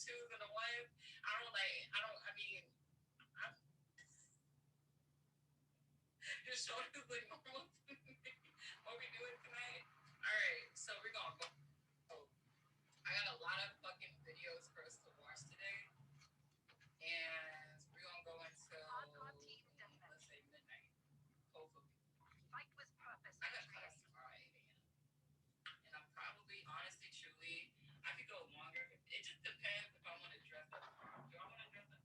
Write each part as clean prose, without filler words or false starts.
twos and a one. I mean, I'm his shoulders look normal to me. What we doing tonight? All right, so we're gonna go. I got a lot of fucking videos for us to watch today, and we're gonna go until let's say midnight, hopefully. I got class tomorrow at 8 a.m. And I'm probably, honestly, truly, I could go longer. It just depends if I want to dress up. Do I want to dress up?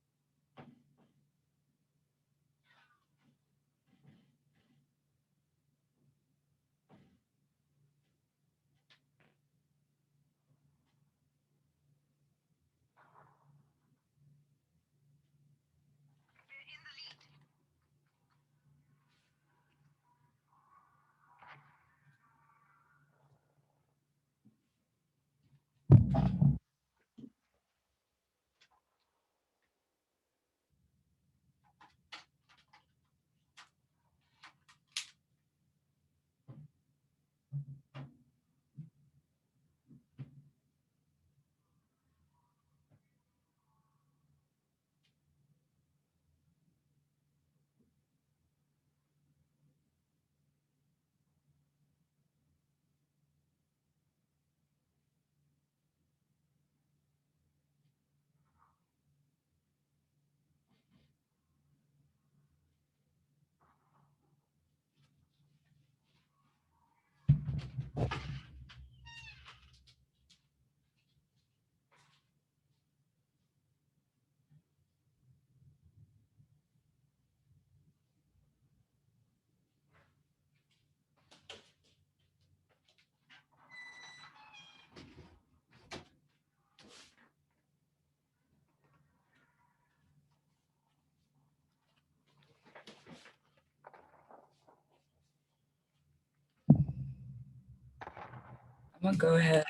I'm gonna go ahead.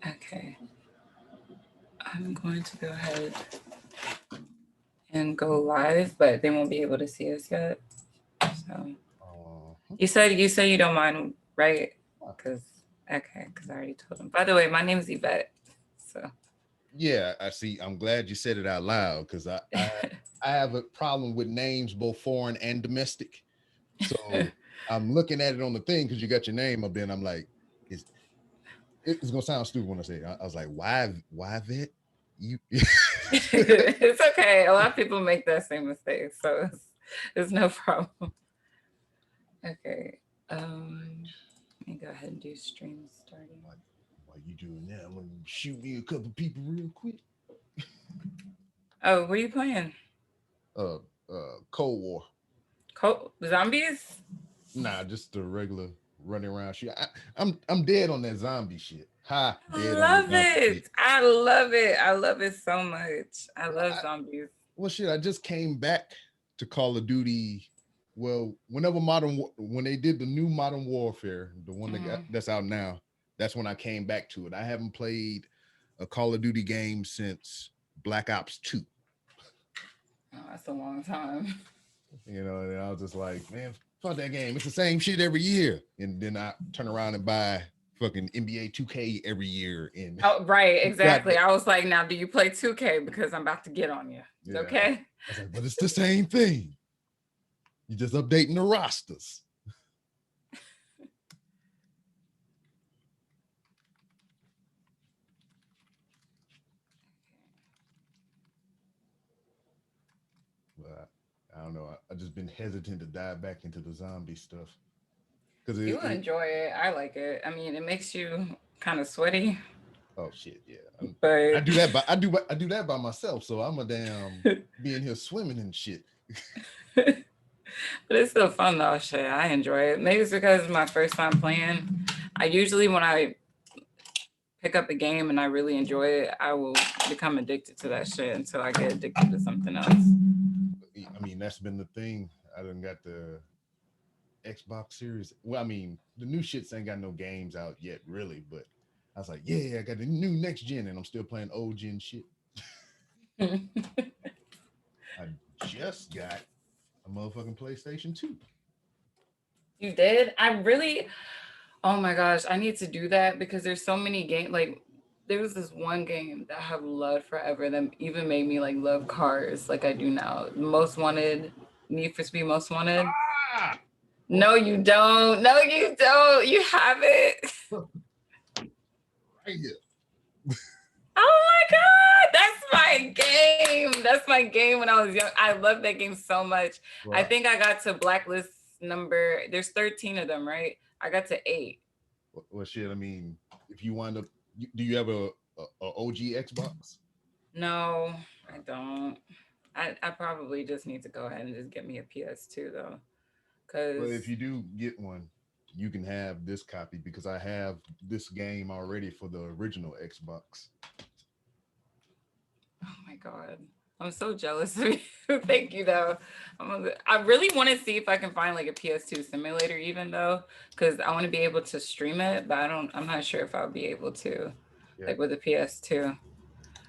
Okay. I'm going to go ahead and go live, but they won't be able to see us yet. So you say you don't mind, right? Because because I already told them. By the way, my name is Yvette. So Yeah, I see. I'm glad you said it out loud because I have a problem with names both foreign and domestic. So I'm looking at it on the thing because you got your name up there, and I'm like, it's it's gonna sound stupid when I say it. I was like, why that? You it's okay. A lot of people make that same mistake, so it's no problem. Okay. Let me go ahead and do stream starting. Why you doing that? I'm gonna shoot me a couple people real quick. Oh, what are you playing? Uh, Cold War. Zombies? Nah, just the regular running around shit. I'm dead on that zombie shit. Ha, I dead on the love zombie shit. it. I love it. I love it so much. I Well, love zombies. well, shit. I just came back to Call of Duty. Well, whenever when they did the new Modern Warfare, the one Mm. that's out now, that's when I came back to it. I haven't played a Call of Duty game since Black Ops 2. Oh, that's a long time. And I was just like, man, fuck that game. It's the same shit every year. And then I turn around and buy fucking NBA 2K every year. And Oh, right, got exactly. I was like, now do you play 2K? Because I'm about to get on you. yeah. I Okay. was like, but it's the same thing. You're just updating the rosters. But I don't know. I just been hesitant to dive back into the zombie stuff because You will enjoy it. I like it. I mean, it makes you kind of sweaty, oh shit, yeah. I but do that, but I do that by myself. So I'm a damn being here swimming and shit. but it's still fun though. Shit, I enjoy it. Maybe it's because it's my first time playing. I usually when I pick up a game and I really enjoy it, I will become addicted to that shit until I get addicted to something else. I mean, that's been the thing. I done got the Xbox Series. Well, I mean, the new shits ain't got no games out yet, really. But I was like, yeah, I got the new next gen, and I'm still playing old gen shit. I just got a motherfucking PlayStation 2. You did? I really, oh my gosh, I need to do that because there's so many games. Like there was this one game that I have loved forever that even made me like love cars like I do now. Most Wanted, Need for Speed Most Wanted. Ah, No, you don't. No, you don't. You have it. right here. Oh my god, that's my game. That's my game when I was young. I loved that game so much. I Well, think I got to blacklist number. There's 13 of them, right? I got to 8. well, shit. I mean, if you wind up, do you have a OG Xbox? No, I don't. I probably just need to go ahead and just get me a PS2 though, Well, cause if you do get one, you can have this copy because I have this game already for the original Xbox. oh my god, I'm so jealous of you. Thank you though. I really want to see if I can find like a PS2 simulator even though, cause I want to be able to stream it, but I'm not sure if I'll be able to, Yeah. like with a PS2.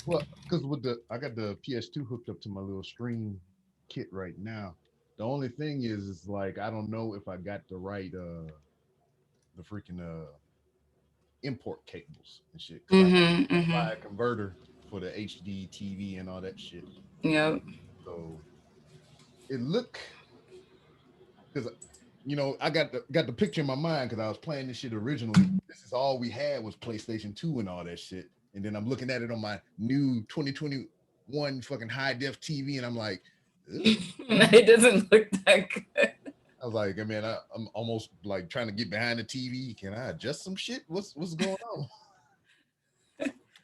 Well, because with the I got the PS2 hooked up to my little stream kit right now. The only thing is like I don't know if I got the right the freaking import cables and shit. Cause I Mhm. gotta Mhm. buy a converter for the HD TV and all that shit. Yep. So it look because I got the picture in my mind because I was playing this shit originally. This is all we had was PlayStation 2 and all that shit. And then I'm looking at it on my new 2021 fucking high def TV, and I'm like, ugh. It doesn't look that good. I was like, man, I'm almost like trying to get behind the TV. Can I adjust some shit? What's going on?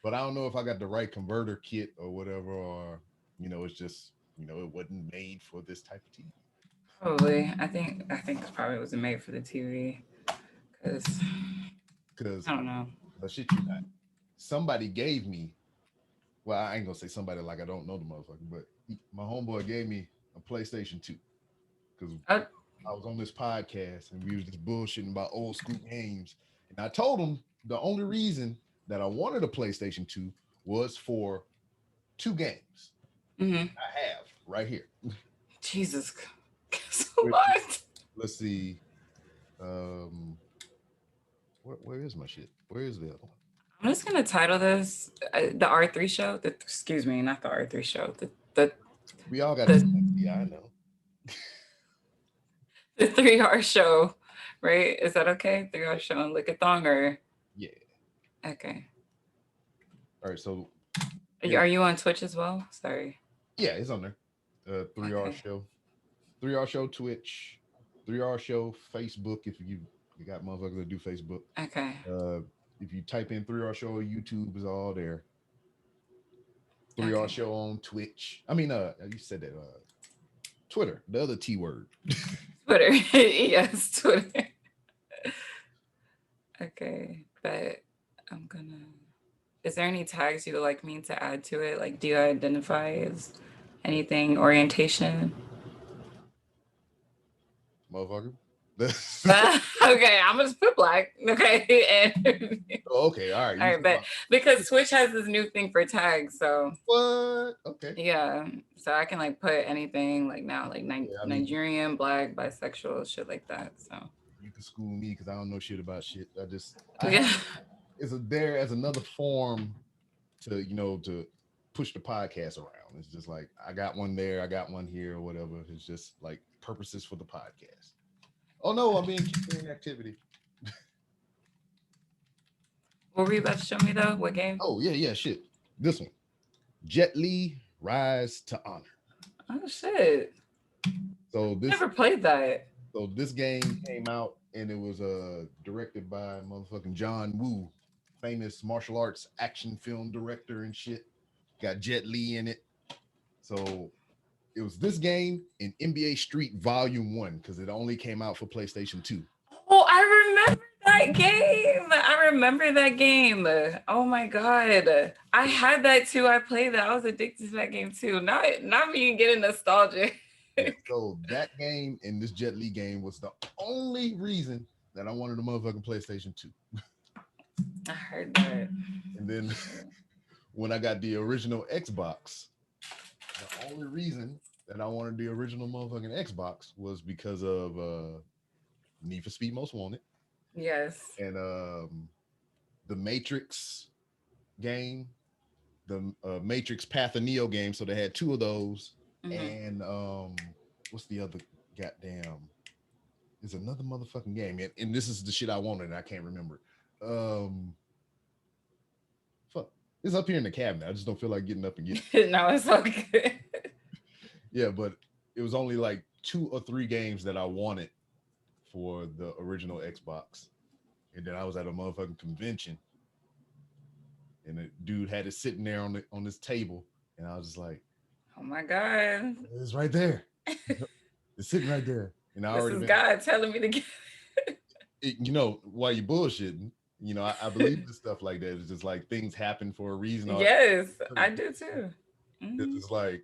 But I don't know if I got the right converter kit or whatever, or it's just it wasn't made for this type of TV. Probably. I think it probably wasn't made for the TV. Cause Because I don't know. the shit you not somebody gave me. Well, I ain't gonna say somebody like I don't know the motherfucker, but my homeboy gave me a PlayStation 2 because Oh, I was on this podcast and we was just bullshitting about old school games. And I told him the only reason that I wanted a PlayStation 2 was for two games mm-hmm. I have right here. Jesus. Which What? let's see, um, where is my shit? Where is the other one? I'm just gonna title this the R3 show. Excuse me, not the R3 show. The We all got the yeah, I know. the 3R show, right? Is that okay? 3R show and Licki Thong or Yeah. okay? All right, so Are you on Twitch as well? Sorry. yeah, it's on there. 3R Okay. show, 3R show Twitch, 3R show Facebook. If you got motherfuckers that do Facebook. Okay. Uh, if you type in 3R show, YouTube is all there. 3R Okay. show on Twitch. I mean, you said that. Twitter, the other T word. Twitter. Yes, Twitter. Okay, but I'm gonna. Is there any tags you'd like me to add to it? Like, do you identify as anything orientation? Motherfucker. Okay, I'm gonna just put black. Okay, and Oh, okay, all right. all You right, talking but about because Twitch has this new thing for tags, so what? Okay. yeah, so I can like put anything like now, like Yeah, I mean, Nigerian, black, bisexual, shit like that. So you can school me because I don't know shit about shit. I have yeah, it's there as another form to to push the podcast around. It's just like I got one there, I got one here, or whatever. It's just like purposes for the podcast. Oh no, I'm being keeping activity. what were you about to show me though? What game? Oh yeah, yeah, shit. This one, Jet Li Rise to Honor. Oh shit, So this never played that. so this game came out and it was directed by motherfucking John Woo, famous martial arts action film director and shit. Got Jet Li in it. So it was this game and NBA Street Volume 1 because it only came out for PlayStation 2. Oh, I remember that game. I remember that game. Oh my god, I had that too. I played that. I was addicted to that game too. Not me getting nostalgic. Yeah, so that game and this Jet Li game was the only reason that I wanted a motherfucking PlayStation 2. I heard that. And then when I got the original Xbox, the only reason that I wanted the original motherfucking Xbox was because of Need for Speed Most Wanted Yes. and The Matrix, game, the Matrix Path of Neo game. So they had two of those, Mm-hmm. and what's the other goddamn? There's another motherfucking game, and this is the shit I wanted, and I can't remember. Um, fuck, it's up here in the cabinet. I just don't feel like getting up and getting. No, it's okay. Yeah, but it was only like two or three games that I wanted for the original Xbox, and then I was at a motherfucking convention, and the dude had it sitting there on this table, and I was just like, Oh my God. it's right there, it's sitting right there, and I This already is been, God telling me to get. while you bullshitting, I believe in stuff like that. It's just like things happen for a reason, or Yes, I do too. Hmm. it's like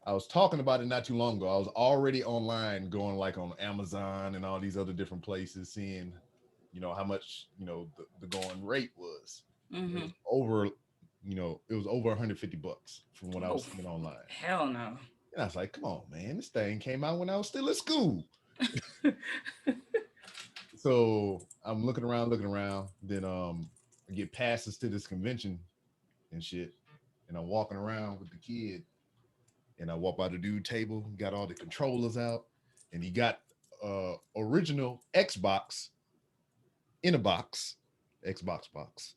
I was talking about it not too long ago. I was already online, going like on Amazon and all these other different places, seeing, how much, the going rate was. It Hmm. was over, it was over $150 from what I Oh, was seeing online. hell no. And I was like, come on, man, this thing came out when I was still at school. So I'm looking around. Then I get passes to this convention and shit. And I'm walking around with the kid, and I walk by the dude table, got all the controllers out, and he got original Xbox in a box, Xbox box.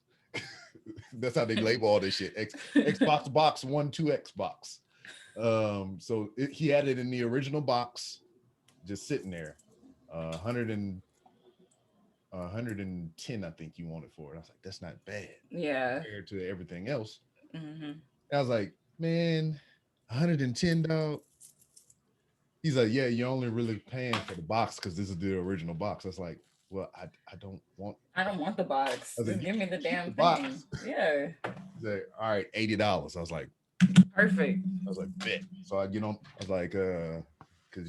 That's how they label all this shit. Xbox box 1, 2 Xbox. He had it in the original box, just sitting there. 110, I think you wanted for it. I was like, that's not bad Yeah. compared to everything else. Hmm. I was like, man, 110, dog. He's like, yeah, you're only really paying for the box because this is the original box. I was like, well, I don't want. I don't want the box. I was like, Just you give me the keep the damn box. thing. Yeah. He's like, all right, $80. Perfect. I was like, bet. So I get on. I was like, because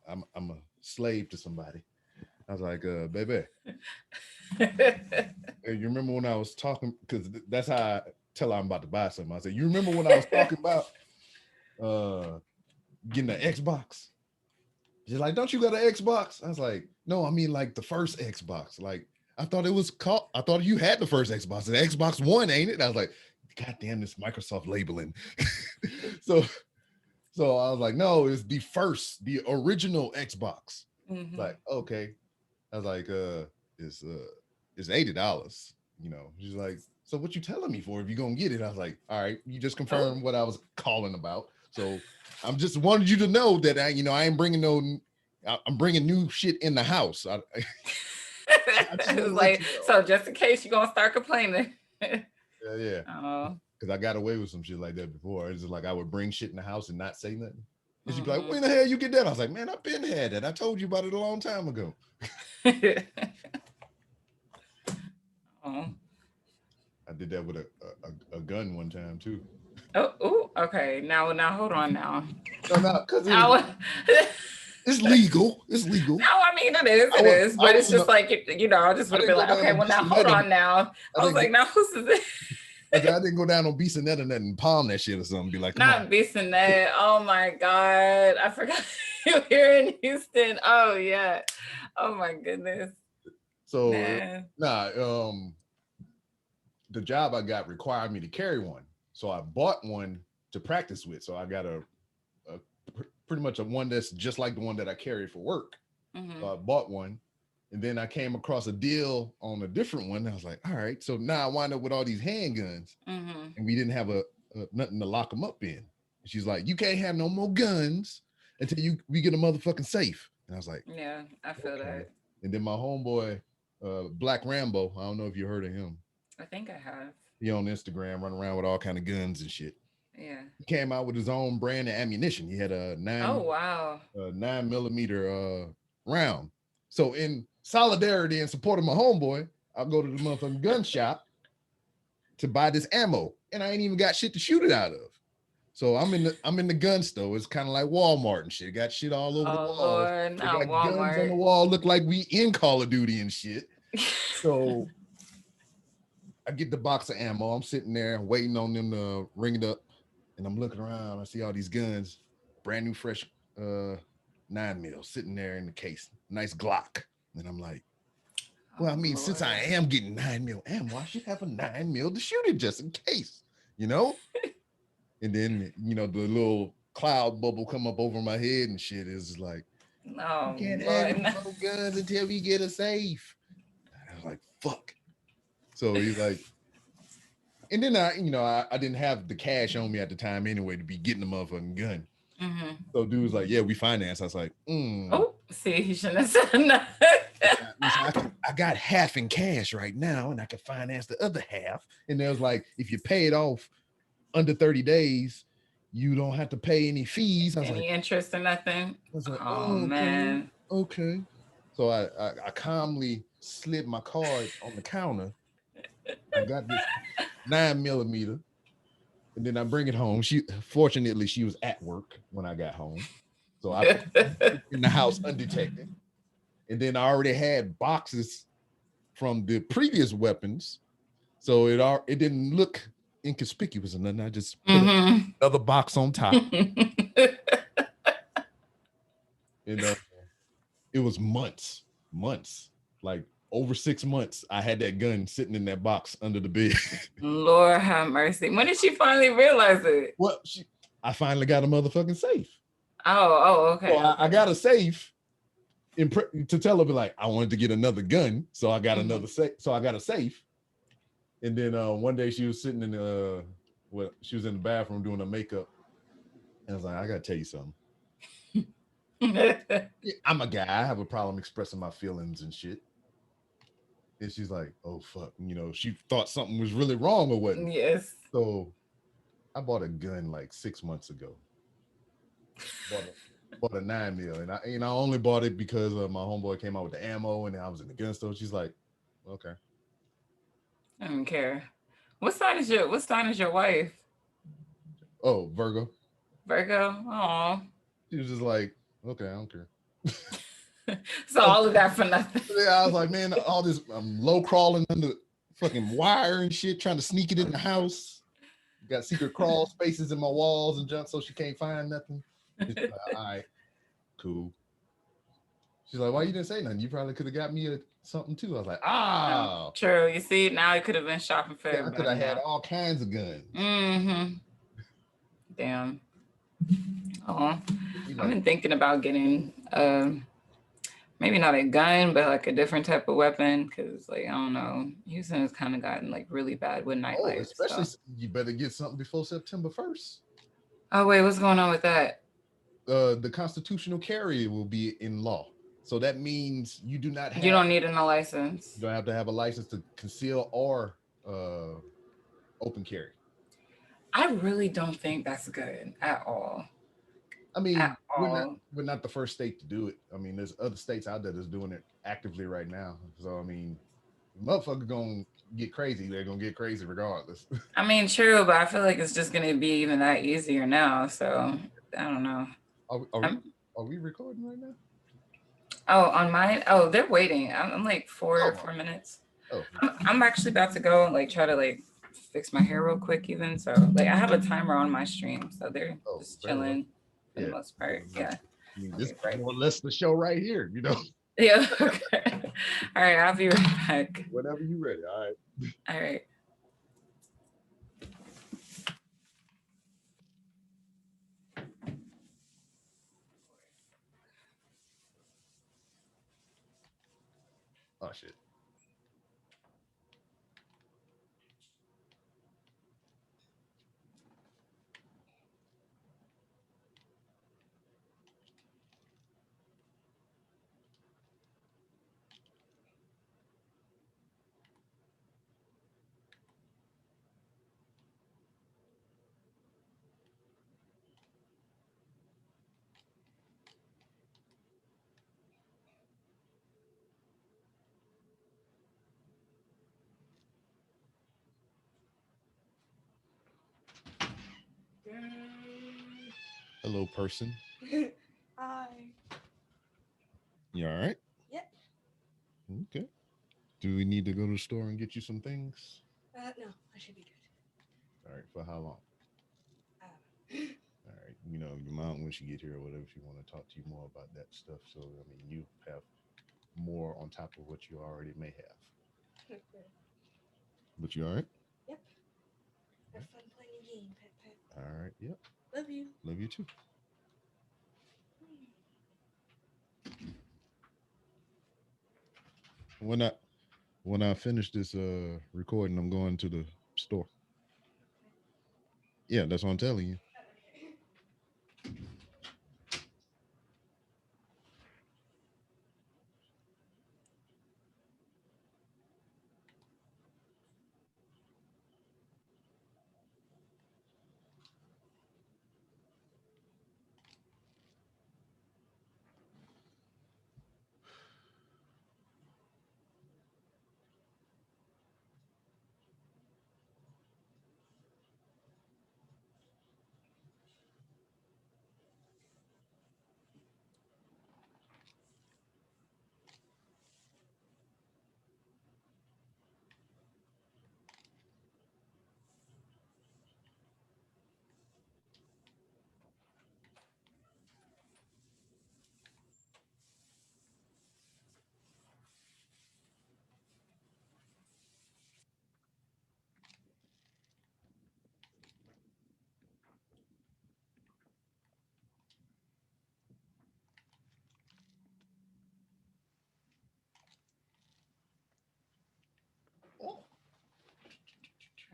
I'm a slave to somebody. I was like, baby, you remember when I was talking? Because that's how I tell her I'm about to buy something. I said, you remember when I was talking about uh getting an Xbox? She's like, don't you got an Xbox? I was like, no, I mean like the first Xbox. Like I thought it was called. I thought you had the first Xbox. The Xbox One, ain't it? I was like, God damn this Microsoft labeling. so so I was like, no, it's the original Xbox. Hmm. Like, okay. I was like, it's it's $80. She's like, so what you telling me for if you're gonna get it? I was like, all right, you just Oh. confirmed what I was calling about. So I'm just wanted you to know that I ain't bringing no. I'm bringing new shit in the house. I just want It's to let like, you know. so just in case you're gonna start complaining. Yeah, yeah. Oh. Because I got away with some shit like that before. It's just like I would bring shit in the house and not say nothing. And she'd be like, Hmm. when the hell you get that? I was like, man, I've been had that. I told you about it a long time ago. Oh. I did that with a gun one time too. Oh, ooh, okay. Now, hold on now. No, no, because I was, it's legal. It's no, legal. I mean it I was is, I but it's wasn't just like I just I would have didn't been go like, down okay, on well now, Bissonnette hold and on now. I I was didn't go like, now who's this? I didn't go down on Bissonnette and nothing, palm that shit or something. Be like, come on. Not beasting that. Oh my God, I forgot you here in Houston. Oh yeah. Oh my goodness, So man. nah, the job I got required me to carry one. So I bought one to practice with. So I got a pretty much a one that's just like the one that I carry for work. So Hmm. I bought one, and then I came across a deal on a different one. I was like, all right. So now I wind up with all these handguns, Hmm. and we didn't have a nothing to lock them up in. And she's like, you can't have no more guns until we get a motherfucking safe. And I was like, Yeah, I feel okay. that. And then my homeboy, Black Rambo, I don't know if you heard of him. I think I have. He on Instagram running around with all kind of guns and shit. Yeah. He came out with his own brand of ammunition. He had a Oh wow. 9 millimeter round. So in solidarity and support of my homeboy, I'll go to the motherfucking gun shop to buy this ammo, and I ain't even got shit to shoot it out of. So I'm in the gun store. It's kind of like Walmart and shit. Got shit all over the Oh walls. Lord, They not got guns on Walmart. the wall. Look like we in Call of Duty and shit. So I get the box of ammo. I'm sitting there waiting on them to ring it up, and I'm looking around. I see all these guns, brand new, fresh 9 mil sitting there in the case. Nice Glock. And I'm like, Well, Oh, I mean, since I Lord. am getting 9 mil ammo, I should have a 9 mil to shoot it just in case, you know? And then, the little cloud bubble come up over my head and shit is like, you Oh, can't have Lord. any more guns until we get a safe. I was like, fuck. So he's like, and then I didn't have the cash on me at the time anyway to be getting the motherfucking gun. Mm-hmm. So dude was like, yeah, we financed. I was like, Oh, see, he shouldn't have said nothing. listen, I got half in cash right now, and I can finance the other half. And they was like, if you pay it off under 30 days, you don't have to pay any fees. Any interest or nothing? Oh, Oh, okay, man. okay. So I calmly slid my card on the counter. I got this 9 millimeter, and then I bring it home. Fortunately she was at work when I got home, so I put it in the house undetected. And then I already had boxes from the previous weapons, so it didn't look inconspicuous or nothing. I just put Mm-hmm. another box on top, and it was months, like over 6 months. I had that gun sitting in that box under the bed. Lord have mercy. When did she finally realize it? Well, I finally got a motherfucking safe. Oh, okay. So Okay. I got a safe to tell her, be like, I wanted to get another gun, so I got another safe. So I got a safe. And then one day she was sitting in she was in the bathroom doing her makeup, and I was like, I gotta tell you something. I'm a guy. I have a problem expressing my feelings and shit. And she's like, oh fuck, she thought something was really wrong or what. Yes. So I bought a gun like 6 months ago. Bought a 9 mil, and I only bought it because my homeboy came out with the ammo, and I was in the gun store. She's like, okay. I don't care. What sign is your wife? Oh, Virgo. Virgo? Oh. She was just like, okay, I don't care. So all of that for nothing. Yeah, I was like, man, all this low crawling under fucking wire and shit, trying to sneak it in the house. Got secret crawl spaces in my walls and junk so she can't find nothing. She's like, all right, cool. She's like, why you didn't say nothing? You probably could have got me something too. I was like, ah, true. You see, now I could have been shopping for I could have everybody had now. all kinds of guns. Mm-hmm. Damn. Oh, I've Like, been thinking about getting maybe not a gun, but like a different type of weapon, because like I don't know, Houston has kind of gotten like really bad with nightlife. especially So. you better get something before September 1st. Oh wait, what's going on with that? The constitutional carry will be in law. So that means you don't need a license. You don't have to have a license to conceal or open carry. I really don't think that's good at all. I mean, At all. we're not the first state to do it. I mean, there's other states out there that's doing it actively right now. So I mean, motherfucker gonna get crazy. They're gonna get crazy regardless. I mean, true, but I feel like it's just gonna be even that easier now. So I don't know. Are we recording right now? Oh, on mine. Oh, they're waiting. I'm like 4 minutes. Oh, I'm actually about to go and like try to like fix my hair real quick even. So like I have a timer on my stream, so they're just chilling for the most part. Yeah. I mean, this is more or less the show right here, Yeah. Okay. All right. I'll be right back. Whenever you're ready. All right. All right. Oh shit. Hello, person. Hi. You all right? Yep. Okay. Do we need to go to the store and get you some things? No, I should be good. All right. For how long? All right. Your mom, when she get here or whatever, she want to talk to you more about that stuff. So, I mean, you have more on top of what you already may have. Okay. But you all right? Yep. Have fun playing a game, Pet Pet. All right. Yep. Love you. Love you too. When I finish this recording, I'm going to the store. Yeah, that's what I'm telling you.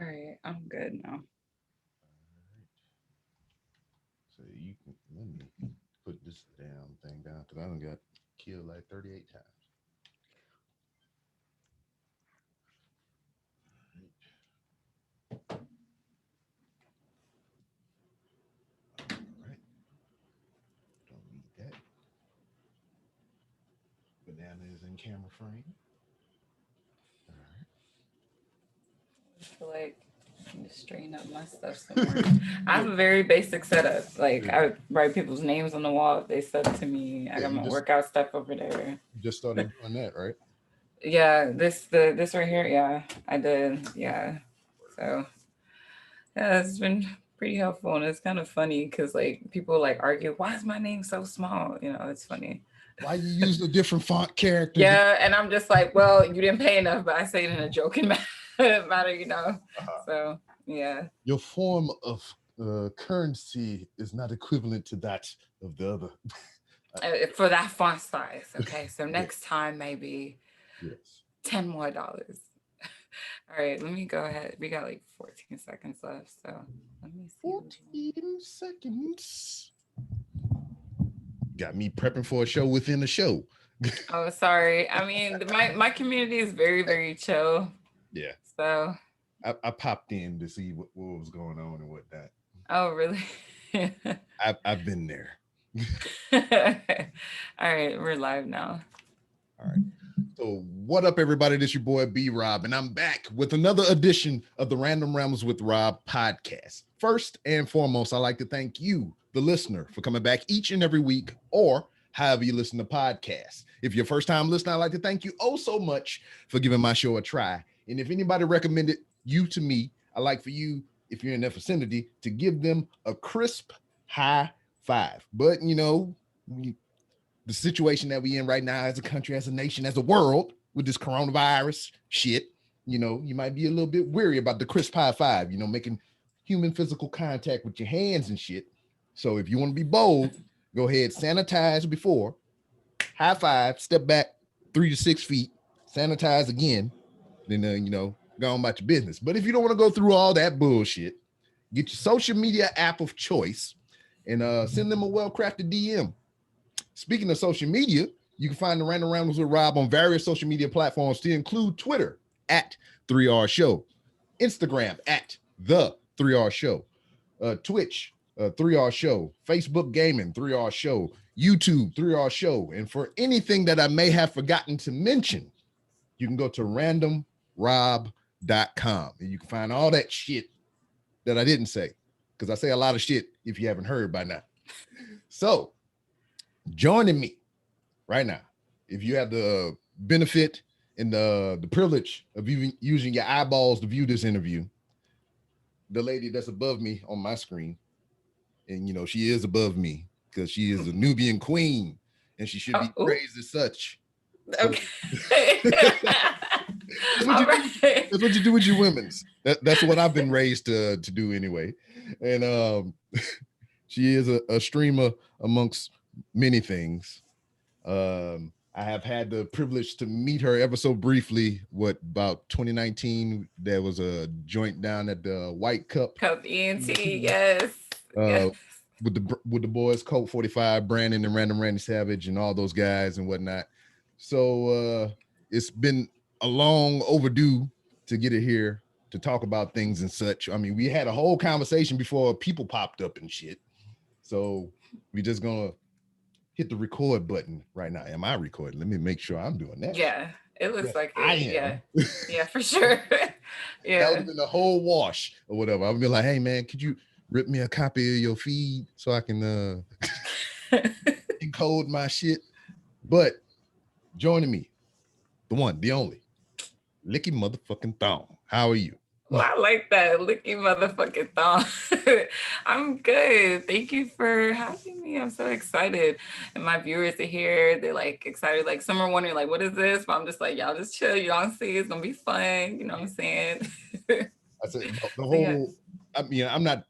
All right, I'm good now. So you can let me put this damn thing down because I done got killed like 38 times. All right. Don't need that. Banana is in camera frame. All right. I feel like I need to straighten up my stuff somewhere. I have a very basic setup. Like Yeah. I write people's names on the wall if they sub to me. I Yeah, got you my workout stuff over there. just started doing that, right? Yeah, this right here. Yeah, I did. Yeah, so yeah, it's been pretty helpful, and it's kind of funny because like people like argue, why is my name so small? You know, it's funny. Why you use the different font characters? Yeah, and I'm just like, well, you didn't pay enough, but I say it in a joking matter, you know. So yeah, Your form of currency is not equivalent to that of the other. for that font size. Okay, so Yeah. next time maybe Yes. $10 more. All right, let me go ahead. We got like 14 seconds left, so let me see. 14 seconds. Got me prepping for a show within a show. Oh, sorry. I mean, my community is very, very chill. Yeah. So, I popped in to see what was going on and whatnot. oh, really? I've been there. All right, we're live now. All right. So what up, everybody? This your boy B Rob, and I'm back with another edition of the Random Rambles with Rob podcast. First and foremost, I'd like to thank you, the listener, for coming back each and every week, or however you listen to podcasts. If you're first time listener, I'd like to thank you oh so much for giving my show a try. And if anybody recommended you to me, I'd like for you, if you're in that vicinity, to give them a crisp high five. But you know, the situation that we in right now as a country, as a nation, as a world with this coronavirus shit, you know, you might be a little bit weary about the crisp high five, you know, making human physical contact with your hands and shit. So if you want to be bold, go ahead, sanitize before, high five, step back 3 to 6 feet, sanitize again, then, you know, go on about your business. But if you don't want to go through all that bullshit, get your social media app of choice and send them a well-crafted DM. Speaking of social media, you can find the Random Rambles with Rob on various social media platforms to include Twitter at 3R Show, Instagram at the 3R Show, Twitch 3R Show, Facebook Gaming 3R Show, YouTube 3R Show. And for anything that I may have forgotten to mention, you can go to randomrob.com and you can find all that shit that I didn't say, because I say a lot of shit if you haven't heard by now. So joining me right now, if you have the benefit and the privilege of even using your eyeballs to view this interview, the lady that's above me on my screen, and you know she is above me because she is a Nubian queen and she should be praised as such. So Okay. that's what All you do. right. That's what you do with your women's. That's what I've been raised to do anyway. And she is a streamer amongst many things. I have had the privilege to meet her ever so briefly. What about 2019? There was a joint down at the White Cup. Cup ENT, yes. Uh, Yes. with the boys, Colt 45, Brandon and Random Randy Savage, and all those guys and whatnot. So it's been a long overdue to get it here to talk about things and such. I mean, we had a whole conversation before people popped up and shit. So we just gonna hit the record button right now. Am I recording? Let me make sure I'm doing that. Yeah. It looks Yes, like I it. Yeah. am. Yeah, for sure. That would Yeah. have been the whole wash or whatever. I would be like, hey man, could you rip me a copy of your feed so I can encode my shit? But joining me, the one, the only, Licki motherfucking Thong. How are you? Well, I like that. Licky motherfucking thong. I'm good. Thank you for having me. I'm so excited. And my viewers are here. They're like excited. Like some are wondering, like, what is this? But I'm just like, y'all just chill. Y'all see it's gonna be fun. You know what I'm saying? I said the So, yeah. whole, I mean, I'm not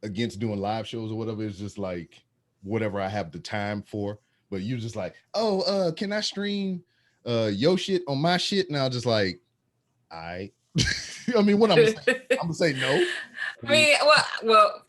against doing live shows or whatever. It's just like whatever I have the time for. But you just like, oh, can I stream your shit on my shit? And I was just like, I mean, what I'm gonna say no. I mean, well.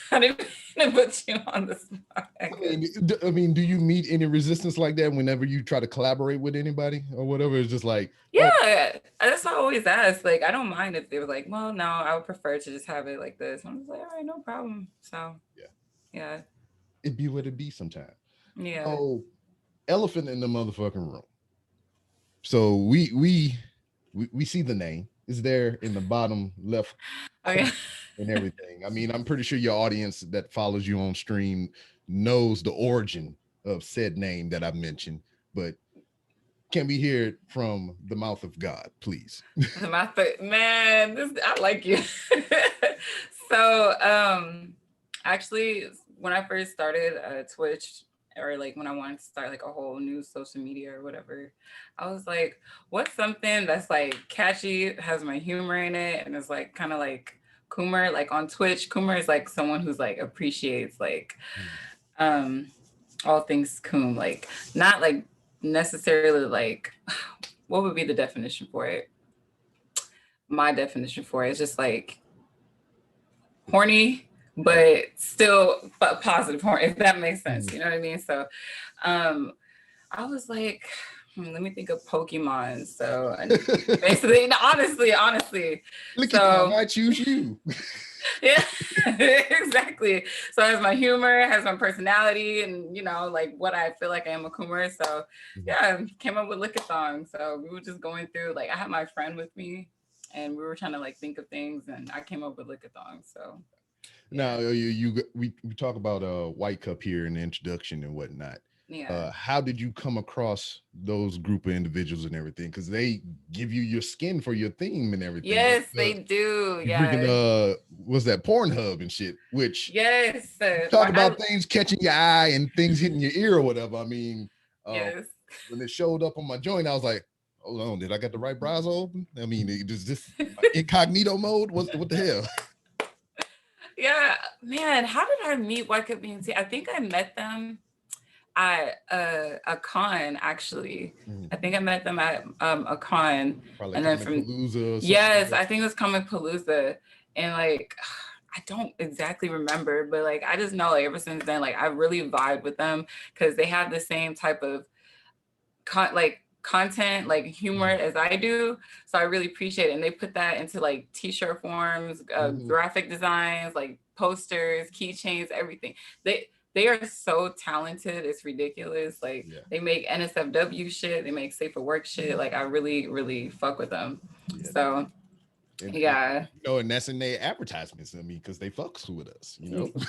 I didn't mean to put you on the spot. I mean, do you meet any resistance like that whenever you try to collaborate with anybody or whatever? It's just like, yeah, that's what I always ask. Like, I don't mind if they were like, well, no, I would prefer to just have it like this. I'm just like, all right, no problem. So, yeah, it be what it be sometimes. yeah. Oh, elephant in the motherfucking room. So we see the name is there in the bottom left Okay. and everything. I mean, I'm pretty sure your audience that follows you on stream knows the origin of said name that I mentioned, but can we hear it from the mouth of God, please? Man, I like you. So, actually, when I first started Twitch, or like when I wanted to start like a whole new social media or whatever, I was like, what's something that's like catchy, has my humor in it, and is like kind of like Coomer, like on Twitch. Coomer is like someone who's like appreciates like all things coom, like not like necessarily like what would be the definition for it? My definition for it is just like horny, but still positive horny, if that makes sense. You know what I mean? So I was like, let me think of Pokemon. So basically, honestly. Look so, at I choose you. Yeah, exactly. So it has my humor, has my personality, and you know, like what I feel like I am a coomer. So yeah, came up with Licki Thong. So we were just going through, like I had my friend with me and we were trying to like think of things and I came up with Licki Thong. So now we talk about White Cup here in the introduction and whatnot. Yeah. How did you come across those group of individuals and everything? Because they give you your skin for your theme and everything. Yes, they do. Yeah. Freaking, what's that, Pornhub and shit? Which yes, talk about things catching your eye and things hitting your ear or whatever. I mean, yes. When it showed up on my joint, I was like, hold on, did I got the right browser open? I mean, is this incognito mode? What the hell? Yeah, man, how did I meet White Cup BNT? I think I met them at a con, actually. I think I met them at a con. Probably and then from Palooza. Yes, I think it was Comic Palooza. And like, I don't exactly remember, but like, I just know like ever since then, like I really vibe with them because they have the same type of content, like humor as I do. So I really appreciate it. And they put that into like t-shirt forms, graphic designs, like posters, keychains, everything. They are so talented. It's ridiculous. Like they make NSFW shit. They make safe for work shit. Like I really, really fuck with them. So yeah. And that's in their advertisements. I mean, because they fucks with us,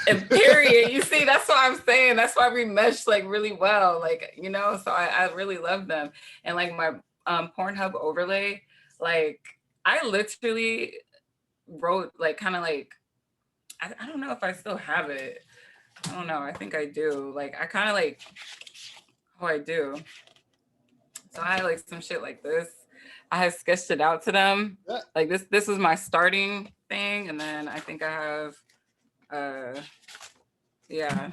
And period. You see, that's what I'm saying. That's why we mesh like really well. Like, so I really love them. And like my Pornhub overlay, like I literally wrote like kind of like, I don't know if I still have it. I don't know. I think I do. Like I kind of like Oh, I do. So I had like some shit like this. I had sketched it out to them. Yeah. Like this was my starting thing, and then I think I have yeah,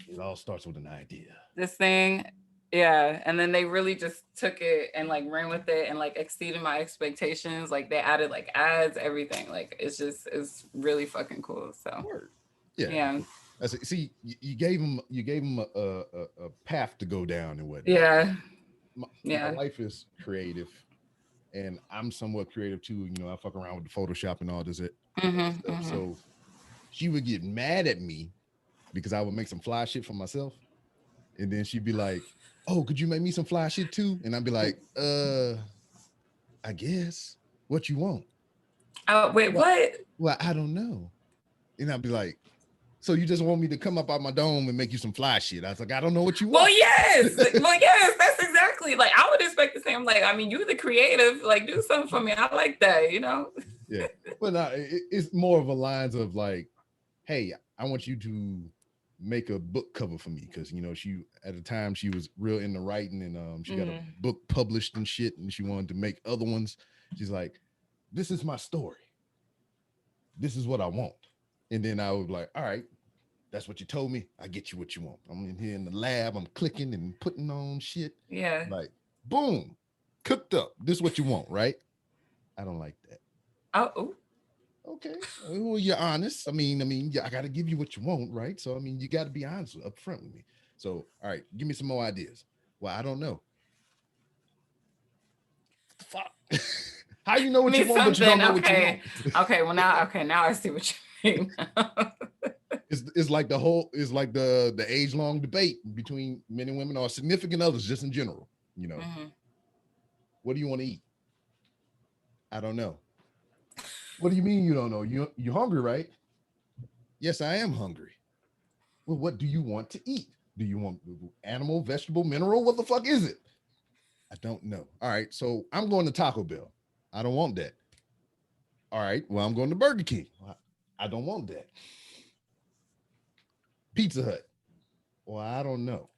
It all starts with an idea. this thing. Yeah. And then they really just took it and like ran with it and like exceeded my expectations. Like they added like ads, everything. Like it's really fucking cool. So Word. Yeah. yeah. I see. You gave him a path to go down and whatnot. Yeah. My Yeah. wife is creative, and I'm somewhat creative too. You know, I fuck around with the Photoshop and all this Mm-hmm, stuff. mm-hmm. So she would get mad at me because I would make some fly shit for myself, and then she'd be like, "Oh, could you make me some fly shit too?" And I'd be like, I guess. What you want?" Oh wait, Well, what? well, I don't know. And I'd be like, "So you just want me to come up out my dome and make you some fly shit?" I was like, "I don't know what you Well, want." yes. Well, yes, that's exactly like I would expect the same. Like, I mean, you're the creative, like do something for me. I like that, you know? Yeah. But no, it's more of a lines of like, hey, I want you to make a book cover for me, because you know she at the time she was real into writing, and she got a book published and shit, and she wanted to make other ones. She's like, this is my story, this is what I want. And then I was like, all right, that's what you told me, I get you what you want. I'm in here in the lab, I'm clicking and putting on shit, Yeah. like boom, cooked up, this is what you want, right? I don't like that. Oh, ooh. Okay, well, you're honest. I mean, yeah, I got to give you what you want, right? So, I mean, you got to be honest up front with me. So, all right, give me some more ideas. Well, I don't know. Fuck. How you know Give what you me want, but you don't something. know what you Okay. want? Okay. Well, now I see what you mean. It's like the whole, it's like the age long debate between men and women or significant others, just in general. You know, Mm-hmm. what do you want to eat? I don't know. What do you mean you don't know? You hungry, right? Yes, I am hungry. Well, what do you want to eat? Do you want animal, vegetable, mineral? What the fuck is it? I don't know. All right, so I'm going to Taco Bell. I don't want that. All right, well, I'm going to Burger King. I don't want that. Pizza Hut. Well, I don't know.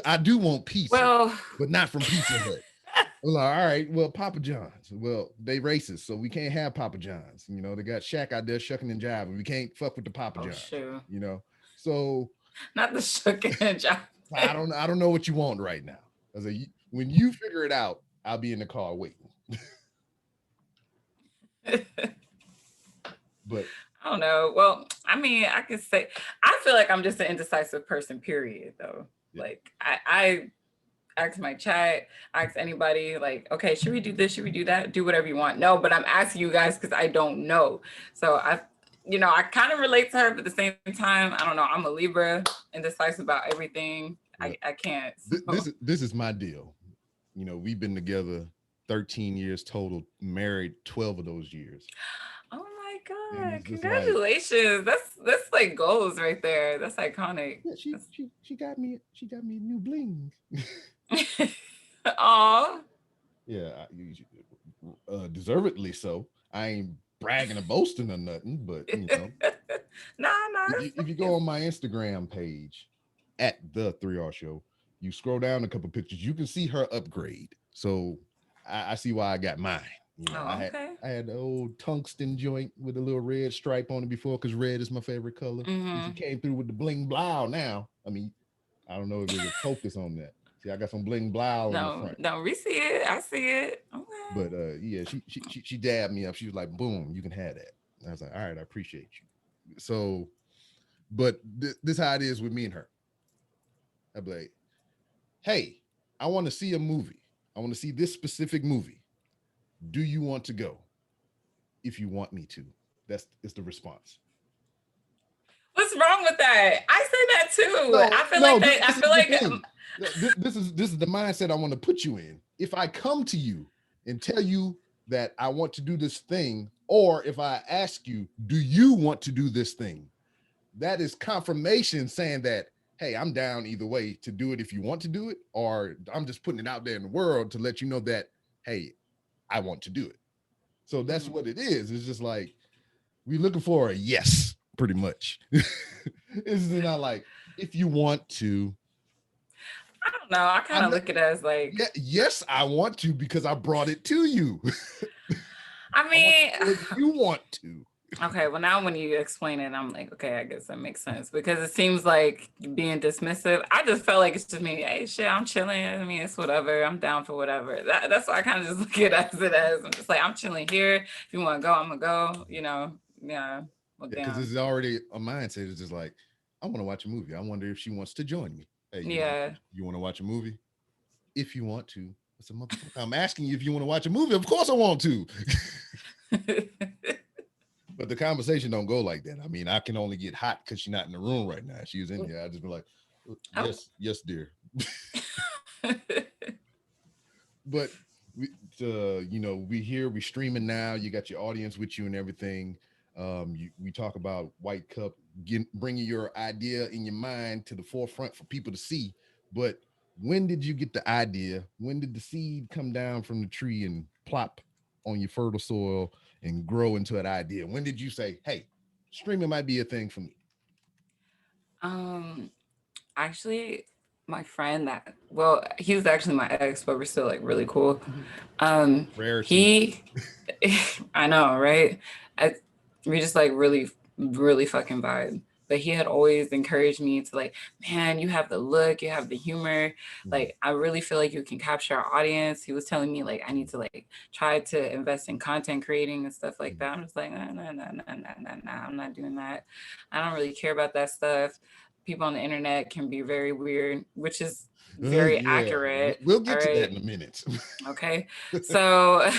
I do want pizza, Well, but not from Pizza Hut. I'm like, all right, well, Papa John's. Well, they racist, so we can't have Papa John's. You know, they got Shaq out there shucking and jiving. We can't fuck with the Papa oh John's. shoot. You know, so Not the shucking and job. I don't know what you want right now. I was like, when you figure it out, I'll be in the car waiting. But I don't know. Well, I mean, I could say I feel like I'm just an indecisive person, period, though. yeah. Like I ask my chat, ask anybody, like, okay, should we do this? Should we do that? Do whatever you want. No, but I'm asking you guys because I don't know. So I kind of relate to her, but at the same time, I don't know. I'm a Libra, indecisive about everything. Yeah. I can't. This is my deal. You know, we've been together 13 years total, married 12 of those years. Oh my And God. it's just like, Congratulations. That's like goals right there. That's iconic. yeah, she got me new bling. Aw. Yeah, deservedly so. I ain't bragging or boasting or nothing, but you know, Nah. if you go on my Instagram page at the 3R Show, you scroll down a couple pictures, you can see her upgrade. So I see why I got mine. You know, Oh, okay. I had the old tungsten joint with a little red stripe on it before, because red is my favorite color. Mm-hmm. She came through with the bling blow now. I mean, I don't know if there's a focus on that. See, I got some bling blow in the front. No, we see it. I see it. Okay. But yeah, she dabbed me up. She was like, boom, you can have that. And I was like, all right, I appreciate you. So, but this how it is with me and her. I'd be like, hey, I want to see a movie. I want to see this specific movie. Do you want to go? If you want me to. That's the response. What's wrong with that? I say that too. No, I feel no, like that. I this feel is the like thing. This is the mindset I want to put you in. If I come to you and tell you that I want to do this thing, or if I ask you, do you want to do this thing? That is confirmation saying that, hey, I'm down either way to do it if you want to do it, or I'm just putting it out there in the world to let you know that, hey, I want to do it. So that's what it is. It's just like, we're looking for a yes, pretty much. It's not like, if you want to. I don't know. I kind I'm of not- look at it as like, Yeah, yes, I want to because I brought it to you. I I want mean, to do what you want to. okay, well now when you explain it, I'm like, okay, I guess that makes sense because it seems like being dismissive. I just felt like it's just me. Hey, shit, I'm chilling. I mean, it's whatever. I'm down for whatever. That's why I kind of just look at it as I'm just like, I'm chilling here. If you want to go, I'm gonna go. You know, yeah. Well, Because damn. this is already a mindset. It's just like, I want to watch a movie. I wonder if she wants to join me. Hey, Yeah. you want to watch a movie? If you want to. It's a motherfucker. I'm asking you if you want to watch a movie. Of course I want to. But the conversation don't go like that. I mean, I can only get hot because she's not in the room right now. If she was in here, I'd just be like, yes, dear. But we here, we streaming now. You got your audience with you and everything. We talk about White Cup, bringing your idea in your mind to the forefront for people to see. But when did you get the idea? When did the seed come down from the tree and plop on your fertile soil and grow into an idea? When did you say, "Hey, streaming might be a thing for me"? Actually, my friend he was actually my ex, but we're still like really cool. Rarity. I know, right? We just like really, really fucking vibe. But he had always encouraged me to like, man, you have the look, you have the humor. Like, I really feel like you can capture our audience. He was telling me like I need to like try to invest in content creating and stuff like that. I'm just like, nah, I'm not doing that. I don't really care about that stuff. People on the internet can be very weird, which is very accurate. We'll get All to right. that in a minute. Okay. So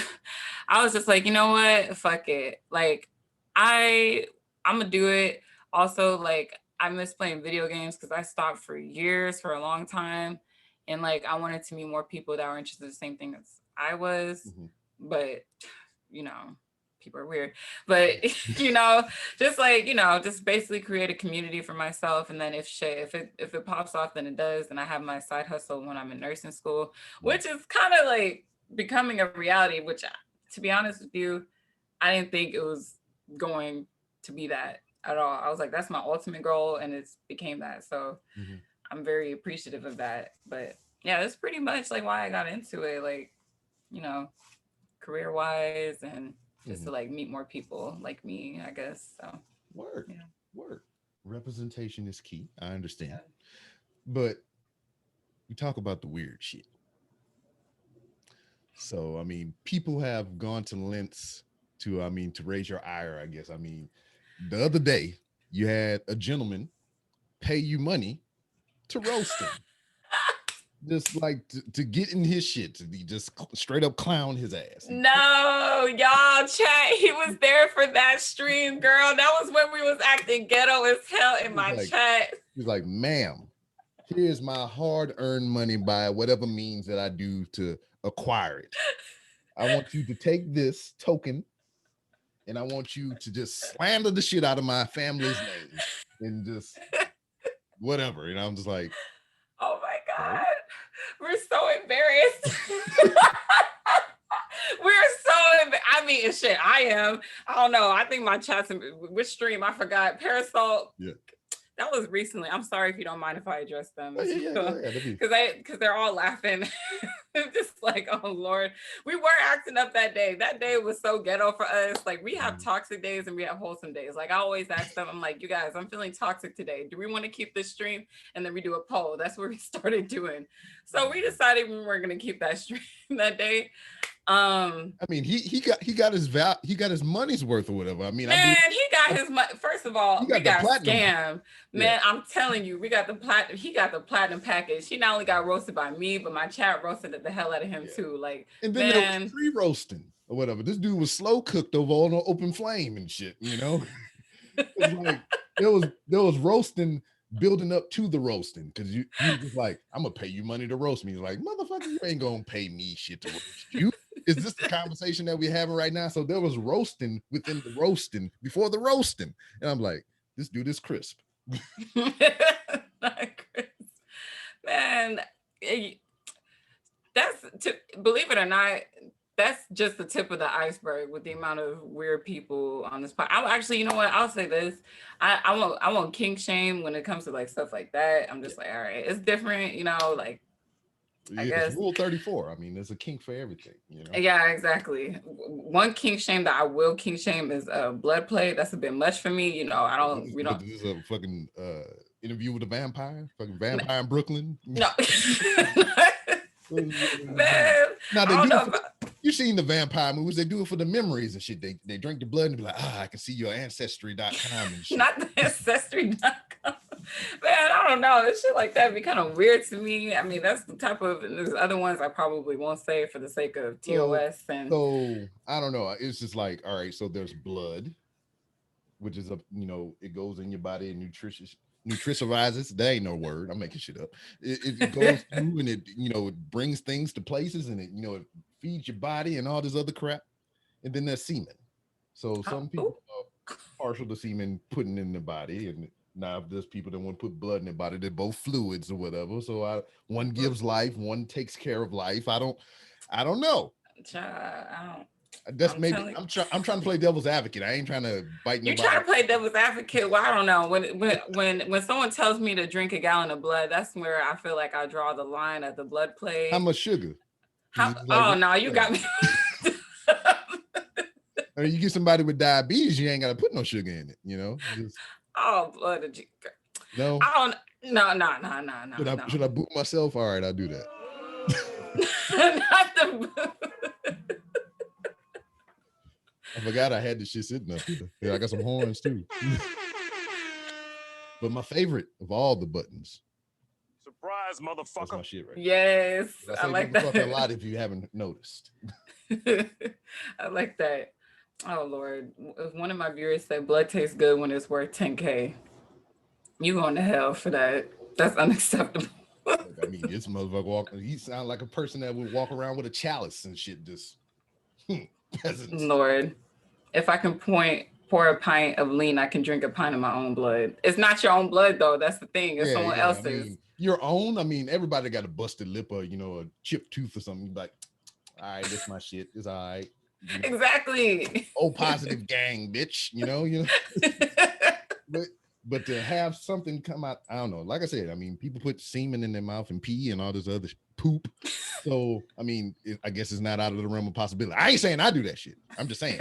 I was just like, you know what? Fuck it. Like, I'm gonna do it. Also, like, I miss playing video games because I stopped for years, for a long time. And like, I wanted to meet more people that were interested in the same thing as I was. But, you know, people are weird. But, just like, just basically create a community for myself. And then if it pops off, then it does. And I have my side hustle when I'm in nursing school, which is kind of like becoming a reality, which, to be honest with you, I didn't think it was going to be that at all. I was like, that's my ultimate goal, and it's became that. So I'm very appreciative of that. But yeah, that's pretty much like why I got into it, like, career wise, and just to like meet more people like me, I guess. So Word. Representation is key. I understand. But we talk about the weird shit. So, I mean, people have gone to lengths to raise your ire, I guess. I mean, the other day, you had a gentleman pay you money to roast him. Just like to get in his shit, to be just straight up clown his ass. No, y'all, chat. He was there for that stream, girl. That was when we was acting ghetto as hell in my chat. He's like, ma'am, here's my hard-earned money by whatever means that I do to acquire it. I want you to take this token and I want you to just slander the shit out of my family's name and just whatever. And I'm just like, oh my God, we're so embarrassed. I mean, shit, I am. I don't know. I think my chats, which stream, I forgot. Parasol. Yeah. That was recently. I'm sorry if you don't mind if I address them. Because they're all laughing. Just like, oh Lord. We were acting up that day. That day was so ghetto for us. Like, we have toxic days and we have wholesome days. Like, I always ask them, I'm like, you guys, I'm feeling toxic today. Do we want to keep this stream? And then we do a poll. That's what we started doing. So we decided we weren't going to keep that stream that day. I mean, he got his money's worth or whatever. I mean, man, he got his money. First of all, we got scammed. Man, I'm telling you, we got the platinum. He got the platinum package. He not only got roasted by me, but my chat roasted the hell out of him too. Like, and then there was pre-roasting or whatever. This dude was slow cooked over on an open flame and shit. It was like there was roasting building up to the roasting because you just like, I'm gonna pay you money to roast me. He's like, motherfucker, you ain't gonna pay me shit to roast you. Is this the conversation that we're having right now? So there was roasting within the roasting before the roasting, and I'm like, this dude is crisp. Not crisp. Man, believe it or not, that's just the tip of the iceberg with the amount of weird people on this podcast. I'll actually, you know what? I'll say this. I won't kink shame when it comes to like stuff like that. I'm just like, all right, it's different, like I It's guess. Rule 34. I mean, there's a kink for everything, you know. Yeah, exactly. One kink shame that I will kink shame is blood play. That's a bit much for me. You know, I don't. We But don't. this is a fucking interview with a vampire, fucking vampire in Brooklyn. No. Man, Now they I don't do know it for you seen the vampire movies, they do it for the memories and shit. They drink the blood and be like, I can see your ancestry.com and shit. not the ancestry.com. Man, I don't know. This shit like that be kind of weird to me. I mean, that's the type of there's other ones I probably won't say for the sake of TOS and so I don't know. It's just like, all right, so there's blood, which is it goes in your body and nutritionizes. That ain't no word. I'm making shit up. It goes through and it brings things to places and it feeds your body and all this other crap. And then there's semen. So some people are partial to semen putting in their body, and now if there's people that want to put blood in their body, they're both fluids or whatever. So one gives life, one takes care of life. I don't know. That's maybe I'm trying to play devil's advocate. I ain't trying to bite nobody. You're trying to play devil's advocate. Well, I don't know. When someone tells me to drink a gallon of blood, that's where I feel like I draw the line at the blood play. How much sugar? No, you got me. Or you get somebody with diabetes, you ain't got to put no sugar in it, Just, blood. No. I don't. No. Should I boot myself? All right, I'll do that. Not the boot. I forgot I had this shit sitting up here. Yeah, I got some horns too. But my favorite of all the buttons. Surprise, motherfucker. That's my shit right. Yes, I like that a lot if you haven't noticed. I like that. Oh Lord, one of my viewers said blood tastes good when it's worth 10K. You going to hell for that? That's unacceptable. I mean, this motherfucker he sounds like a person that would walk around with a chalice and shit. Just peasants. Lord, if I can pour a pint of lean, I can drink a pint of my own blood. It's not your own blood though. That's the thing. It's someone else's. I mean, your own. I mean, everybody got a busted lip or a chipped tooth or something. Like, all right, that's my shit. It's all right. Exactly. O positive gang, bitch. But to have something come out, I don't know. Like I said, I mean, people put semen in their mouth and pee and all this other poop. So, I mean, I guess it's not out of the realm of possibility. I ain't saying I do that shit. I'm just saying.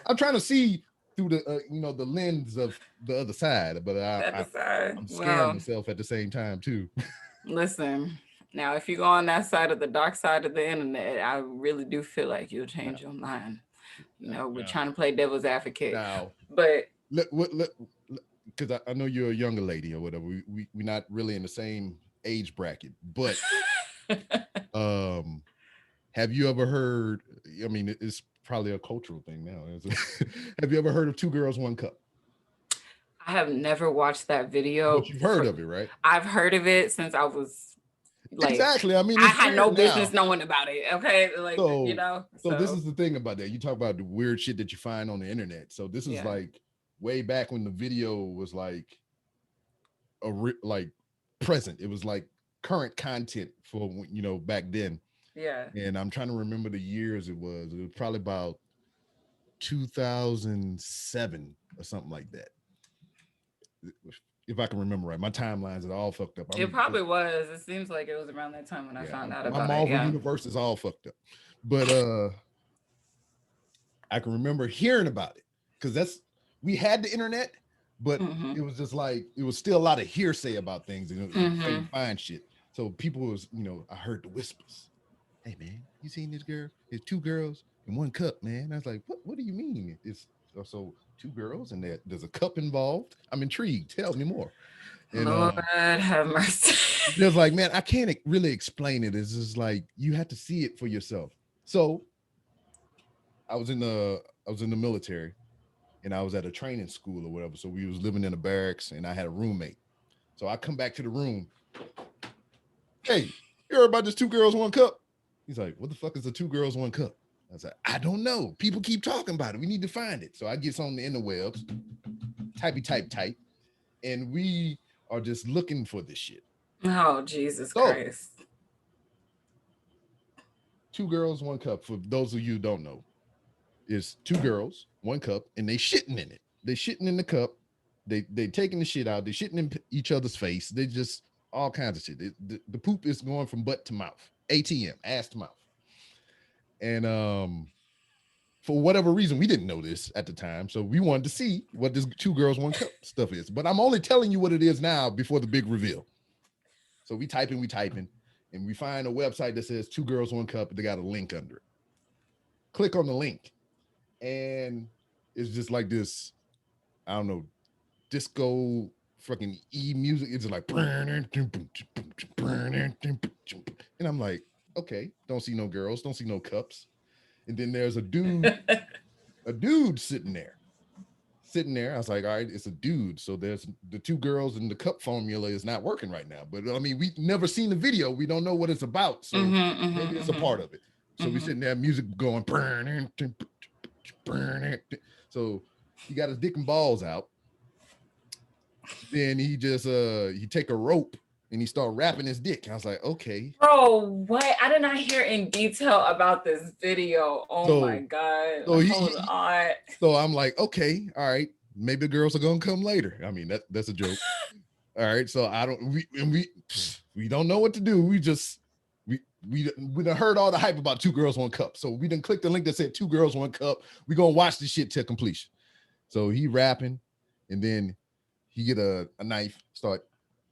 I'm trying to see through the the lens of the other side, but I'm scaring myself at the same time too. Listen, now if you go on that side of the dark side of the internet, I really do feel like you'll change your mind. We're trying to play devil's advocate. Now, but because I know you're a younger lady or whatever. We're not really in the same age bracket, but have you ever heard? I mean, it's probably a cultural thing now. Have you ever heard of 2 Girls, 1 Cup? I have never watched that video. But you've heard of it, right? I've heard of it since I was exactly. I mean, I had no business knowing about it. Okay, So this is the thing about that. You talk about the weird shit that you find on the internet. So this is like way back when the video was like present. It was like current content for back then. Yeah. And I'm trying to remember the years it was. It was probably about 2007 or something like that. If I can remember right. My timelines are all fucked up. It probably was. It seems like it was around that time when I found out about it. My Marvel universe is all fucked up. But I can remember hearing about it because we had the internet, but it was just like it was still a lot of hearsay about things and you couldn't find shit. So people was, I heard the whispers. Hey man, you seen this girl? It's 2 girls in 1 cup, man. I was like, what do you mean? It's so 2 girls and there's a cup involved. I'm intrigued. Tell me more. And, Lord have mercy. There's like, man, I can't really explain it. It's just like you have to see it for yourself. So I was in the military and I was at a training school or whatever. So we was living in a barracks and I had a roommate. So I come back to the room. Hey, you heard about this 2 girls, 1 cup? He's like, what the fuck is a 2 girls, 1 cup? I was like, I don't know. People keep talking about it. We need to find it. So I get on the interwebs, type. And we are just looking for this shit. Oh, Jesus Christ. 2 girls, 1 cup. For those of you who don't know, is 2 girls, 1 cup, and they shitting in it. They shitting in the cup. They taking the shit out. They shitting in each other's face. They just all kinds of shit. The poop is going from butt to mouth, ATM, ass to mouth. And for whatever reason, we didn't know this at the time, so we wanted to see what this two girls one cup stuff is. But I'm only telling you what it is now before the big reveal. So we typing, and we find a website that says two girls one cup. They got a link under it. Click on the link, and it's just like this. I don't know, disco fucking music. It's just like, and I'm like, okay, don't see no girls, don't see no cups. And then there's a dude sitting there. I was like, all right, it's a dude. So there's the two girls and the cup formula is not working right now. But I mean, we never seen the video. We don't know what it's about. So maybe it's a part of it. So we sitting there, music going. So he got his dick and balls out. Then he just he take a rope and he start wrapping his dick. I was like, okay. Bro, what? I did not hear in detail about this video. Oh my God. So Hold on. So I'm like, okay, all right. Maybe the girls are gonna come later. I mean, that's a joke. All right. So we don't know what to do. We done heard all the hype about two girls, one cup. So we done clicked the link that said two girls, one cup. We gonna watch this shit till completion. So he rapping, and then he get a knife, start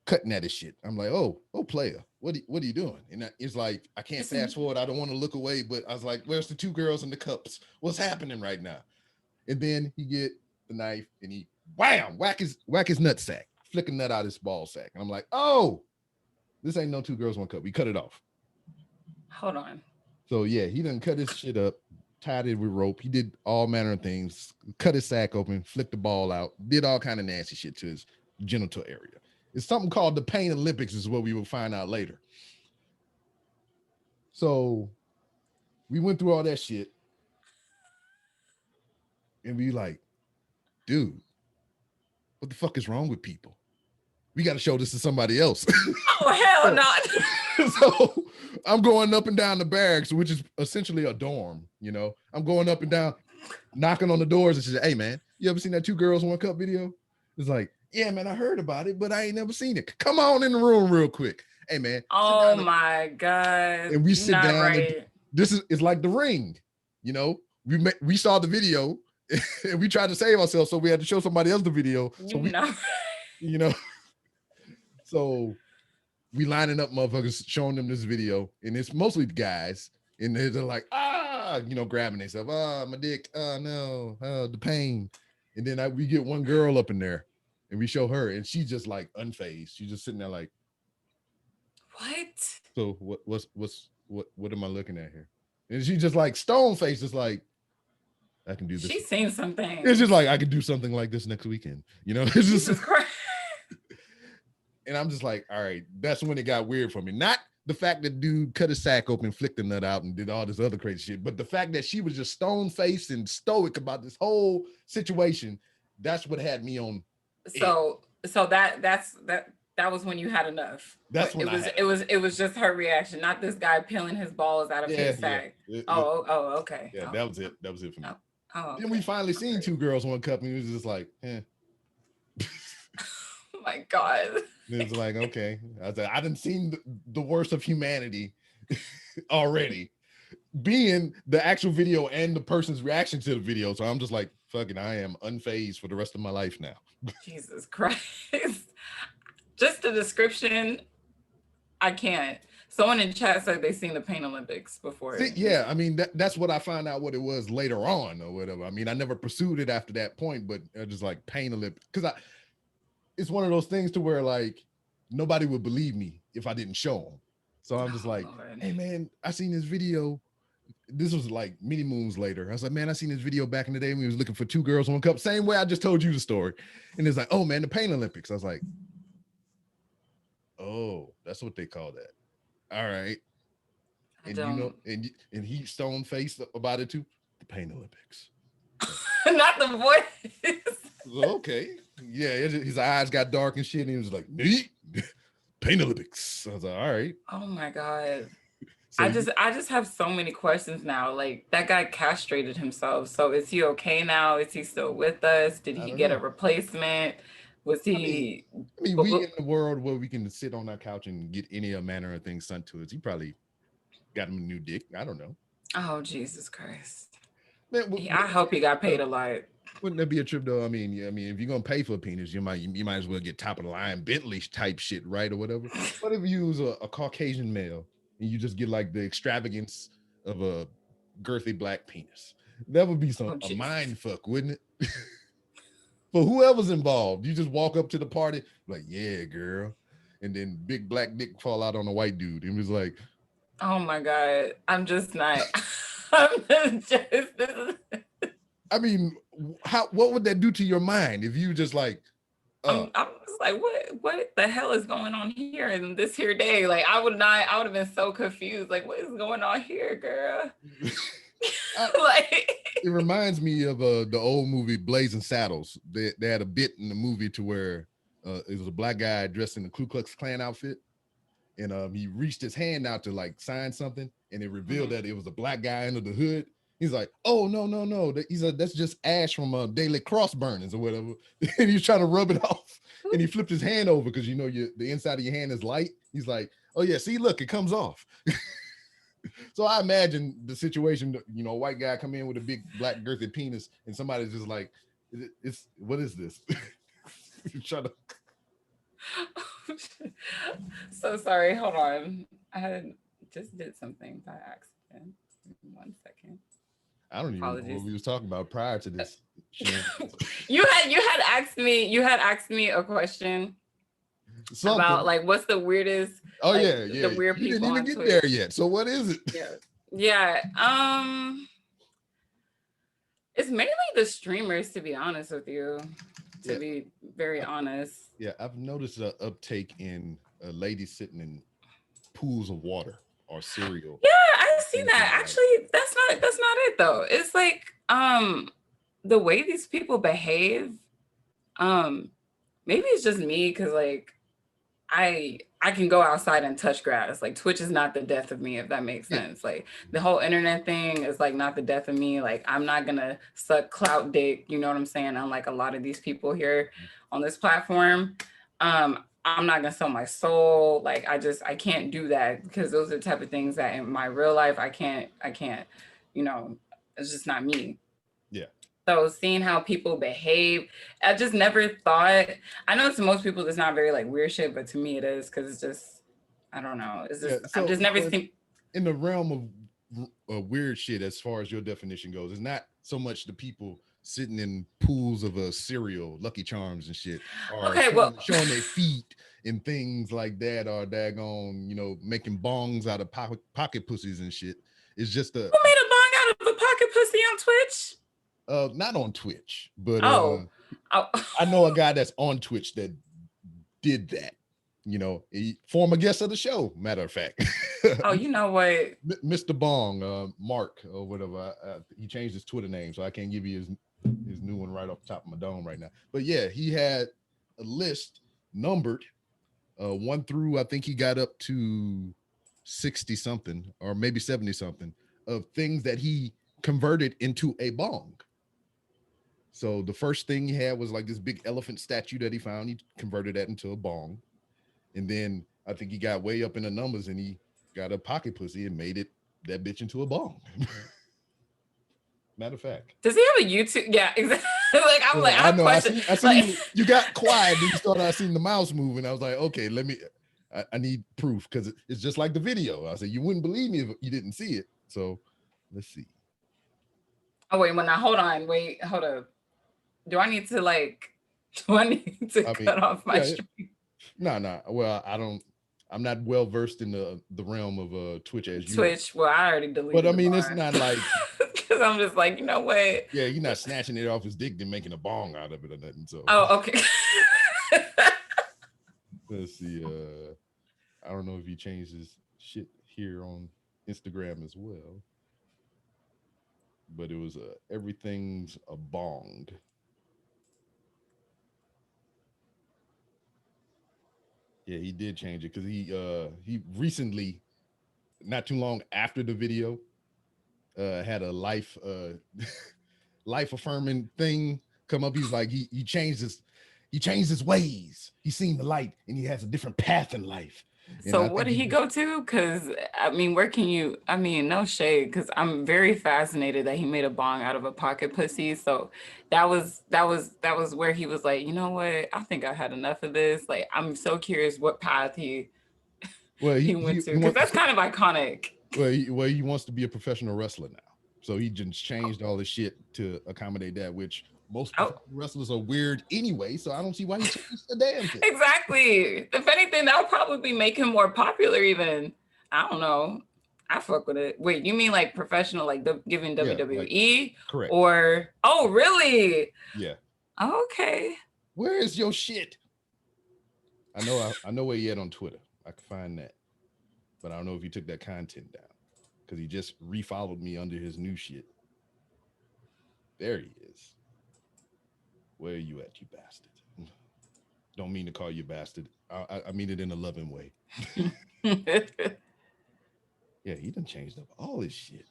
cutting at his shit. I'm like, oh, player, what are you doing? And it's like, I can't fast forward. I don't want to look away, but I was like, where's the two girls and the cups? What's happening right now? And then he get the knife and he wham, whack his nutsack, flick a nut out his ball sack. And I'm like, oh, this ain't no two girls, one cup. We cut it off. Hold on. So yeah, he done cut his shit up, tied it with rope. He did all manner of things, cut his sack open, flicked the ball out, did all kind of nasty shit to his genital area. It's something called the Pain Olympics is what we will find out later. So we went through all that shit and we like, dude, what the fuck is wrong with people? We got to show this to somebody else. Oh, hell no. So I'm going up and down the barracks, which is essentially a dorm, you know. I'm going up and down, knocking on the doors and she said, hey man, you ever seen that two girls, one cup video? It's like, yeah, man, I heard about it, but I ain't never seen it. Come on in the room real quick. Hey man. Oh my God. And we sit down. Right. And it's like The Ring, you know. We saw the video and we tried to save ourselves, so we had to show somebody else the video. So you know. So we lining up motherfuckers, showing them this video, and it's mostly the guys, and they're like, grabbing themselves, my dick, no, the pain. And then we get one girl up in there, and we show her, and she's just like unfazed. She's just sitting there like, what? So what am I looking at here? And she just like stone faced, just like, I can do this. She's seen something. It's just like, I could do something like this next weekend, you know. It's just Jesus Christ. And I'm just like, all right, that's when it got weird for me. Not the fact that dude cut his sack open, flicked the nut out, and did all this other crazy shit, but the fact that she was just stone-faced and stoic about this whole situation, that's what had me on. So that was when you had enough. That's when it was just her reaction, not this guy peeling his balls out of his sack. Okay. Yeah, that was it. That was it for me. Okay. Then we finally seen two girls, one cup, and it was just like, Oh my God. It's like, okay. I didn't seen the worst of humanity already, being the actual video and the person's reaction to the video. So I'm just like, fucking, I am unfazed for the rest of my life now. Jesus Christ. Just the description, I can't. Someone in chat said they seen the Pain Olympics before. Yeah, I mean, that's what I found out what it was later on or whatever. I mean, I never pursued it after that point, but just like Pain Olympics, because it's one of those things to where like nobody would believe me if I didn't show them. So I'm just like, Lord. Hey man, I seen this video. This was like many moons later. I was like, man, I seen this video back in the day when we was looking for two girls, one cup. Same way I just told you the story. And it's like, oh man, the Pain Olympics. I was like, oh, that's what they call that. All right. And you know, and he stone faced about it too. The Pain Olympics. Not the voice. Okay. Yeah, his eyes got dark and shit, and he was like, Pain Olympics. I was like, all right. Oh my God. So I just have so many questions now. Like, that guy castrated himself. So is he okay now? Is he still with us? Did he get a replacement? Was I mean, he? we in the world where we can sit on our couch and get any manner of things sent to us. He probably got him a new dick. I don't know. Oh Jesus Christ! Man, I hope he got paid a lot. wouldn't that be a trip though? I mean, yeah, I mean, if you're gonna pay for a penis, you might as well get top of the line Bentley type shit, right, or whatever. What if you use a Caucasian male and you just get like the extravagance of a girthy black penis? That would be Oh a Jesus! mind fuck, wouldn't it? For whoever's involved, you just walk up to the party like, yeah, girl, and then big black dick fall out on a white dude, and was like, Oh my God! I'm just not. I'm just. I mean, what would that do to your mind if you just like, I'm just like, what the hell is going on here in this here day? Like, I would have been so confused. Like, what is going on here, girl? Like, it reminds me of the old movie Blazing Saddles. They had a bit in the movie to where it was a black guy dressed in the Ku Klux Klan outfit, and he reached his hand out to like sign something, and it revealed that it was a black guy under the hood. He's like, oh no. He's like, that's just ash from daily cross burnings or whatever. And he's trying to rub it off, and he flipped his hand over because the inside of your hand is light. He's like, oh yeah, see, look, it comes off. So I imagine the situation, a white guy come in with a big black girthy penis, and somebody's just like, it's what is this? Trying to. So sorry. Hold on. I just did something by accident. 1 second. I don't even know what we was talking about prior to this. You had asked me a question about like what's the weirdest. Oh like, yeah. The weird you people didn't even get there yet. So what is it? Yeah. It's mainly the streamers, to be honest with you. To be very honest. Yeah, I've noticed an uptake in ladies sitting in pools of water or cereal. Yeah, I've seen that. Actually, that's not it though. It's like the way these people behave. Maybe it's just me because like I can go outside and touch grass. Like Twitch is not the death of me, if that makes sense. Like the whole internet thing is like not the death of me. Like I'm not gonna suck clout dick, you know what I'm saying? Unlike a lot of these people here on this platform. I'm not gonna sell my soul. Like I can't do that because those are the type of things that in my real life I can't, it's just not me. Yeah. So seeing how people behave, I just never thought, I know to most people it's not very like weird shit, but to me it is because it's just, I don't know. It's just, I've just never seen. In the realm of weird shit, as far as your definition goes, it's not so much the people sitting in pools of cereal, Lucky Charms and shit, or showing their feet and things like that, or daggone, making bongs out of pocket pussies and shit. It's just Who made a bong out of a pocket pussy on Twitch? Not on Twitch, but I know a guy that's on Twitch that did that. He former guest of the show, matter of fact. Oh, you know what? Mr. Bong, Mark or whatever. He changed his Twitter name, so I can't give you his new one right off the top of my dome right now. But yeah, he had a list numbered 1 through, I think he got up to 60 something or maybe 70 something of things that he converted into a bong. So the first thing he had was like this big elephant statue that he found. He converted that into a bong. And then I think he got way up in the numbers and he got a pocket pussy and made that bitch into a bong. Matter of fact. Does he have a YouTube? Yeah, exactly. Like I'm like, I know. I see you got quiet. Then you started. I seen the mouse move, and I was like, okay, I need proof because it's just like the video. I said you wouldn't believe me if you didn't see it. So let's see. Oh wait, well now hold up. Do I need to cut off my stream? No. Well, I'm not well versed in the realm of Twitch as you. Twitch. Well, I already deleted. But I mean, it's not like because I'm just like, you know what? Yeah, you're not snatching it off his dick and making a bong out of it or nothing. So. Oh, okay. Let's see. I don't know if he changed his shit here on Instagram as well. But it was everything's a bong. Yeah, he did change it because he recently, not too long after the video, had a life affirming thing come up. He's like he changed his. he changed his ways. He's seen the light, and he has a different path in life. And So I what think did he go to? Because I mean, where can you? I mean, no shade. Because I'm very fascinated that he made a bong out of a pocket pussy. So that was where he was like, you know what? I think I had enough of this. Like, I'm so curious what path well, he went to, because that's kind of iconic. he wants to be a professional wrestler now. So he just changed all the shit to accommodate that, which most Oh, wrestlers are weird anyway. So I don't see why he changed the damn thing. exactly. If anything, that would probably make him more popular. Even I don't know. I fuck with it. Wait, you mean like professional, like giving Yeah, WWE, correct. or oh, really? Yeah. Okay. Where is your shit? I know where he at on Twitter. I can find that, but I don't know if he took that content down because he just refollowed me under his new shit. There he is. Where are you at, you bastard? Don't mean to call you bastard. I mean it in a loving way. Yeah, he done changed up all his shit.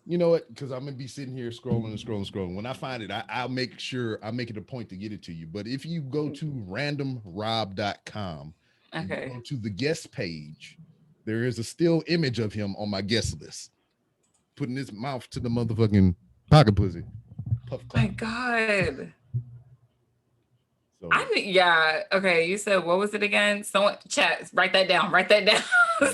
You know what? Because I'm gonna be sitting here scrolling and scrolling and scrolling. When I find it, I'll make it a point to get it to you. But if you go to randomrob.com and you Okay. go to the guest page, there is a still image of him on my guest list, putting his mouth to the motherfucking pocket pussy. Puff My clap. God. So I think, yeah. Okay. You said, what was it again? Someone chat, write that down. Write that down.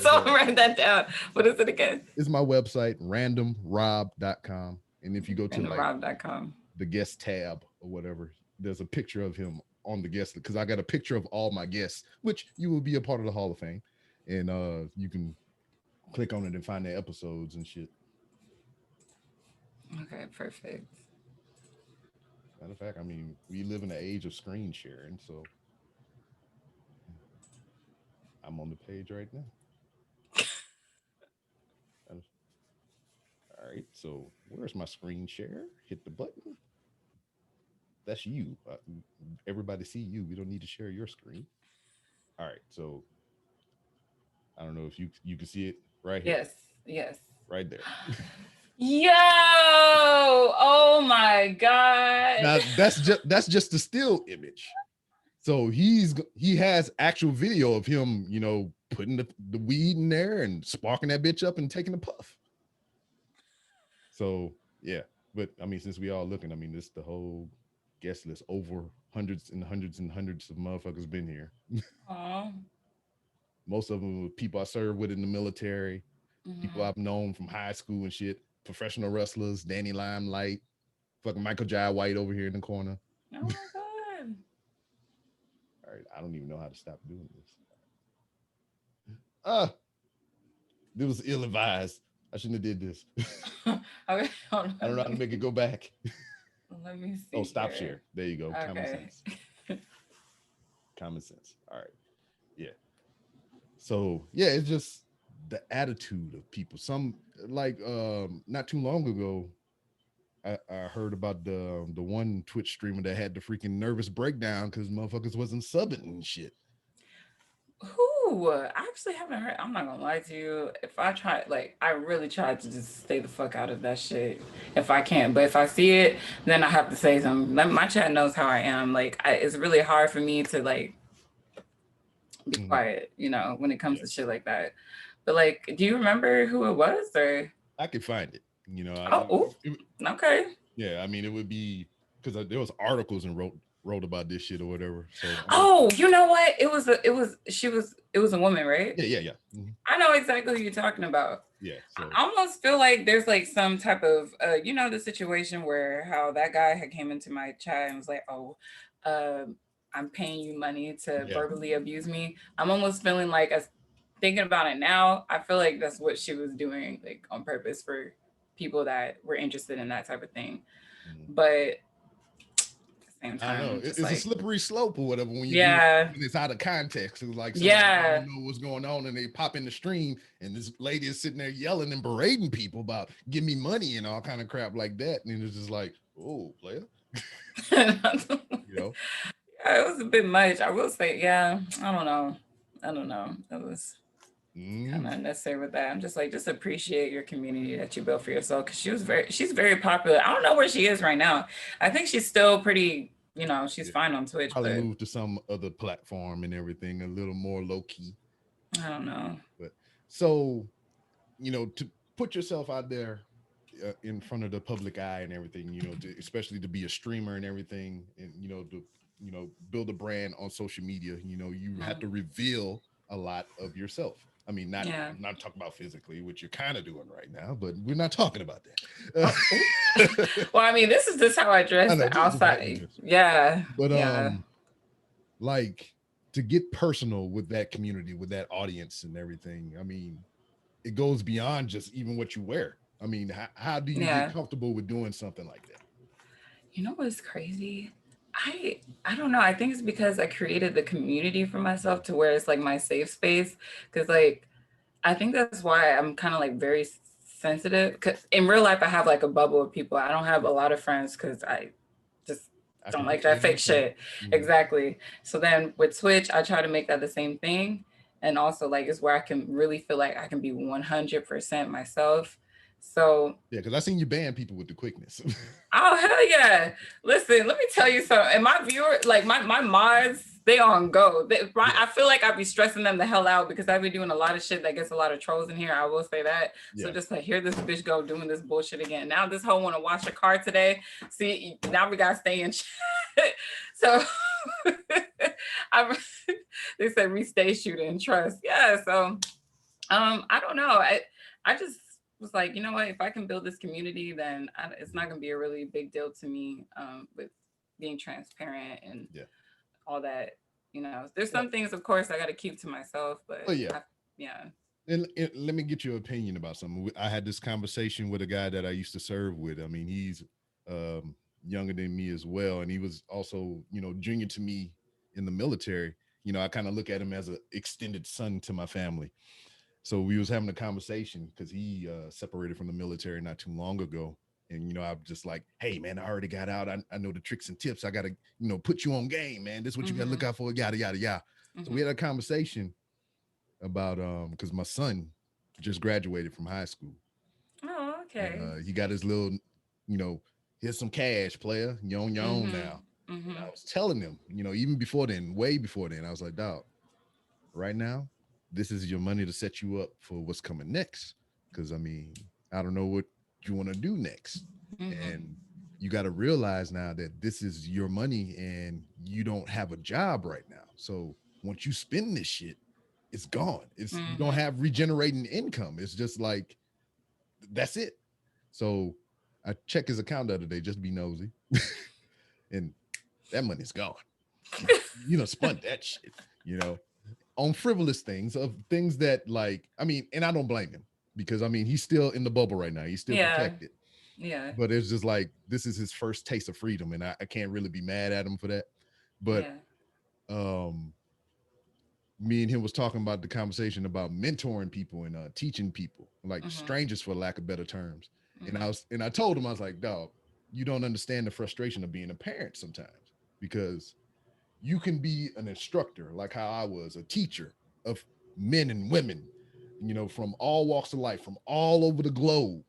Someone write that down. What is it again? it's my website, randomrob.com. And if you go to like Randomrob.com. the guest tab or whatever, there's a picture of him on the guest because I got a picture of all my guests, which you will be a part of the Hall of Fame. And you can click on it and find their episodes and shit. Okay, perfect. Matter of fact, I mean, we live in the age of screen sharing, so I'm on the page right now. All right, so where's my screen share? Hit the button. That's you. Everybody see you. We don't need to share your screen. All right, so I don't know if you can see it right here, Yes. Yes. right there. Yo. Oh my God. Now that's just the still image. So he has actual video of him, putting the weed in there and sparking that bitch up and taking a puff. So yeah, but I mean, since we all looking, I mean, this the whole guest list, over hundreds and hundreds and hundreds of motherfuckers been here. Aw. Most of them were people I served with in the military, people Mhm. I've known from high school and shit, professional wrestlers, Danny Limelight, fucking Michael Jai White over here in the corner. Oh my God. All right, I don't even know how to stop doing this. This was ill advised. I shouldn't have did this. Okay, hold on. I don't know how to make it go back. Let me see. Oh, stop here. share. There you go. Common Okay. sense. Common sense. All right. Yeah. So yeah, it's just the attitude of people. Some like not too long ago, I heard about the one Twitch streamer that had the freaking nervous breakdown because motherfuckers wasn't subbing and shit. Who? I actually haven't heard. I'm not gonna lie to you. If I try, like, I really try to just stay the fuck out of that shit if I can. But if I see it, then I have to say something. My chat knows how I am. Like, it's really hard for me to like be Mhm. quiet, when it comes Yeah. to shit like that. But like, do you remember who it was or? I could find it. Oh, okay. Yeah, I mean, it would be because there was articles and wrote about this shit or whatever. So Oh, you know what? It was a woman, right? yeah. Mhm. I know exactly who you're talking about. Yeah. So I almost feel like there's like some type of the situation where how that guy had came into my chat and was like, oh, I'm paying you money to Yeah. verbally abuse me. I'm almost feeling like, as thinking about it now, I feel like that's what she was doing, like on purpose for people that were interested in that type of thing. Mhm. But at the same I don't know. time, It's just a like, slippery slope or whatever when you yeah, do when it's out of context. It's like somebody yeah. don't know what's going on and they pop in the stream and this lady is sitting there yelling and berating people about give me money and all kind of crap like that. And it's just like, oh, player. Yeah, it was a bit much. I will say, yeah, I don't know. It was kind of unnecessary with that. I'm just like, just appreciate your community that you built for yourself, because she's very popular. I don't know where she is right now. I think she's still pretty you know, she's Yeah. fine on Twitch, Probably but move to some other platform and everything, a little more low key. I don't know. But so, to put yourself out there in front of the public eye and everything, especially to be a streamer and everything, and to build a brand on social media, you have to reveal a lot of yourself. I mean, Yeah. I'm not talking about physically, which you're kind of doing right now, but we're not talking about Oh, that. well, I mean, this is just how I dress I know this is how you outside. dress, Yeah. but Yeah. like to get personal with that community, with that audience and everything. I mean, it goes beyond just even what you wear. I mean, how do you get Yeah. comfortable with doing something like that? You know what's crazy? I don't know. I think it's because I created the community for myself to where it's like my safe space. Cause like I think that's why I'm kind of like very sensitive. Cause in real life I have like a bubble of people. I don't have a lot of friends because I just I don't can like picture that that fake myself. shit. Exactly. So then with Twitch, I try to make that the same thing. And also like it's where I can really feel like I can be 100% myself. So Yeah, because I seen you ban people with the quickness. oh hell yeah! Listen, let me tell you something. And my viewer, like my mods, they on go. Yeah. I feel like I'd be stressing them the hell out because I've been doing a lot of shit that gets a lot of trolls in here. I will say that. So Yeah. just like hear this bitch go doing this bullshit again. Now this hoe want to wash her car today. See, now we gotta stay in. So I, they said we stay shooting and trust. Yeah. So I don't know. I just was like, you know what? If I can build this community, then it's not going to be a really big deal to me with being transparent and Yeah. all that. You know, there's Well, some things, of course, I got to keep to myself, but oh yeah. yeah. And let me get your opinion about something. I had this conversation with a guy that I used to serve with. I mean, he's younger than me as well, and he was also, junior to me in the military. I kind of look at him as an extended son to my family. So we was having a conversation because he separated from the military not too long ago. And, I'm just like, hey, man, I already got out. I know the tricks and tips. I got to, put you on game, man. This is what you got to look out for, yada, yada, yada. So we had a conversation about, because my son just graduated from high school. Oh, okay. And he got his little, here's some cash, player. You're on your own now. And I was telling him, even before then, way before then, I was like, dog, right now, this is your money to set you up for what's coming next. Because I mean, I don't know what you want to do next. And you got to realize now that this is your money and you don't have a job right now. So once you spend this shit, it's gone. You don't have regenerating income. It's just like that's it. So I checked his account the other day just to be nosy. And that money's gone. Spun that shit, on frivolous things, of things that, like, I mean, and I don't blame him because I mean he's still in the bubble right now. He's still protected. Yeah. But it's just like this is his first taste of freedom, and I can't really be mad at him for that. But me and him was talking about the conversation about mentoring people and teaching people, like strangers for lack of better terms. And I told him, I was like, dog, you don't understand the frustration of being a parent sometimes, because you can be an instructor like how I was, a teacher of men and women, from all walks of life, from all over the globe.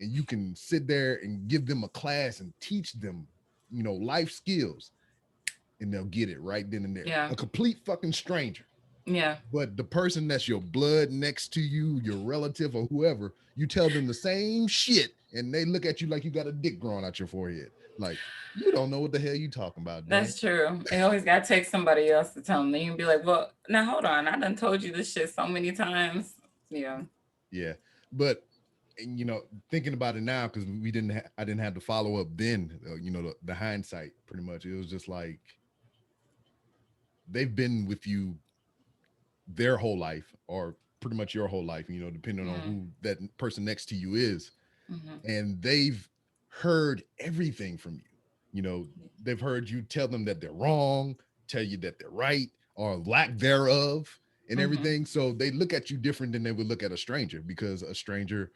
And you can sit there and give them a class and teach them, life skills, and they'll get it right then and there. Yeah. A complete fucking stranger. Yeah. But the person that's your blood next to you, your relative or whoever, you tell them the same shit and they look at you like you got a dick growing out your forehead. Like, you don't know what the hell you talking about, man. That's true. They always got to take somebody else to tell them. Then you can be like, well, now hold on. I done told you this shit so many times. Yeah. Yeah. But, thinking about it now, because I didn't have to follow up then, the hindsight pretty much. It was just like, they've been with you their whole life, or pretty much your whole life, depending on who that person next to you is. And they've heard everything from you. They've heard you tell them that they're wrong, tell you that they're right, or lack thereof, and everything. So they look at you different than they would look at a stranger, because a stranger,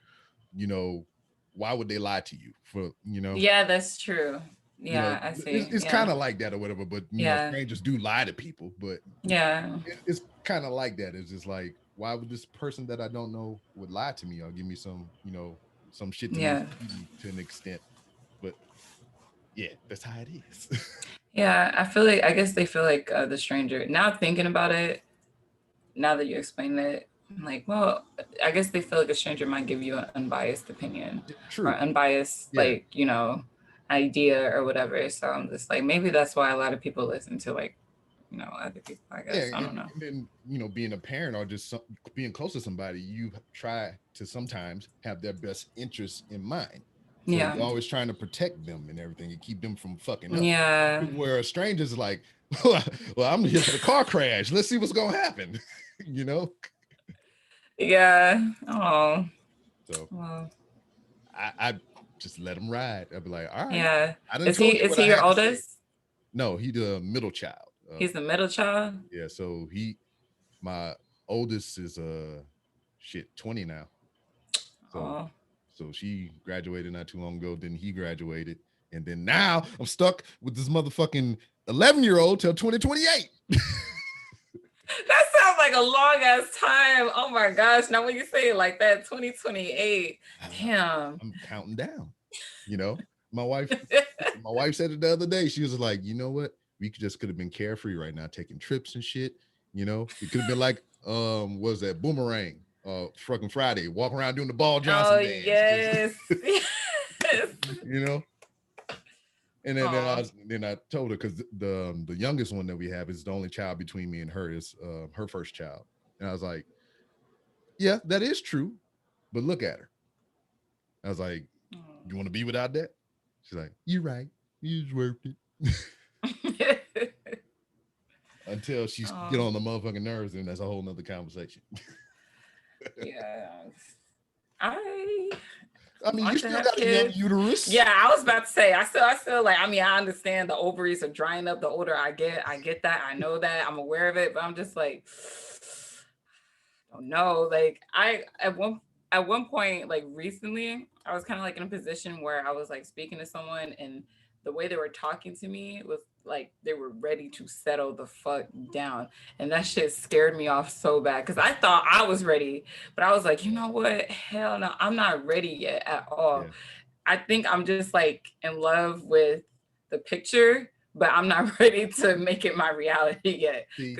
why would they lie to you for, Yeah, that's true. Yeah, I see. It's kind of like that or whatever, but strangers do lie to people, but it's kind of like that. It's just like, why would this person that I don't know would lie to me or give me some, some shit to mislead me to an extent? But yeah, that's how it is. Yeah, I guess they feel like the stranger. Now thinking about it, now that you explain it, I'm like, well, I guess they feel like a stranger might give you an unbiased opinion or True. unbiased, Yeah. idea or whatever. So I'm just like, maybe that's why a lot of people listen to other people, I Yeah, guess. I don't know. and then being a parent or just being close to somebody, you try to sometimes have their best interests in mind. So Yeah. you're always trying to protect them and everything and keep them from fucking up. Yeah. Where a stranger's like, well, I'm here for the car crash. Let's see what's gonna happen. you know. Yeah. Oh, So well. I just let him ride. I'd be like, all right, Yeah. I done Is he told you is what I he your had to say. oldest? No, he the middle child. He's the middle child? Yeah, so my oldest is 20 now. So Oh. so she graduated not too long ago. Then he graduated, and then now I'm stuck with this motherfucking 11-year-old till 2028. That sounds like a long ass time. Oh my gosh. Now when you say it like that, 2028. Damn. I'm counting down. You know, my wife said it the other day. She was like, you know what? We could have been carefree right now, taking trips and shit. It could have been like what was that Boomerang? Fucking Friday, walk around doing the Ball Johnson Oh dance. yes. Yes. you know. And then, Aw. I told her because the youngest one that we have is the only child between me and her is her first child, and I was like, yeah, that is true, but look at her. I was like, you want to be without that? She's like, you're right, it's worth it. Until she get on the motherfucking nerves, and that's a whole nother conversation. Yeah. I mean, you Want to still have got a young kids. uterus. Yeah, I was about to say, I still like, I mean, I understand the ovaries are drying up the older I get that. I know that. I'm aware of it, but I'm just like, I don't know. Like at one point, like recently, I was kind of like in a position where I was like speaking to someone and the way they were talking to me was like they were ready to settle the fuck down. And that shit scared me off so bad because I thought I was ready, but I was like, you know what? Hell no, I'm not ready yet at all. Yeah. I think I'm just like in love with the picture, but I'm not ready to make it my reality yet. See,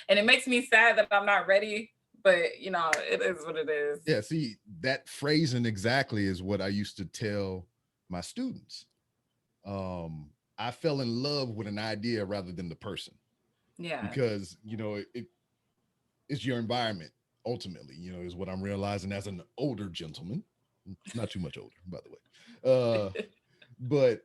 And it makes me sad that I'm not ready, but it is what it is. yeah, see, that phrasing exactly is what I used to tell my students. I fell in love with an idea rather than the person. Yeah. Because it's your environment ultimately, is what I'm realizing as an older gentleman, not too much older, by the way. But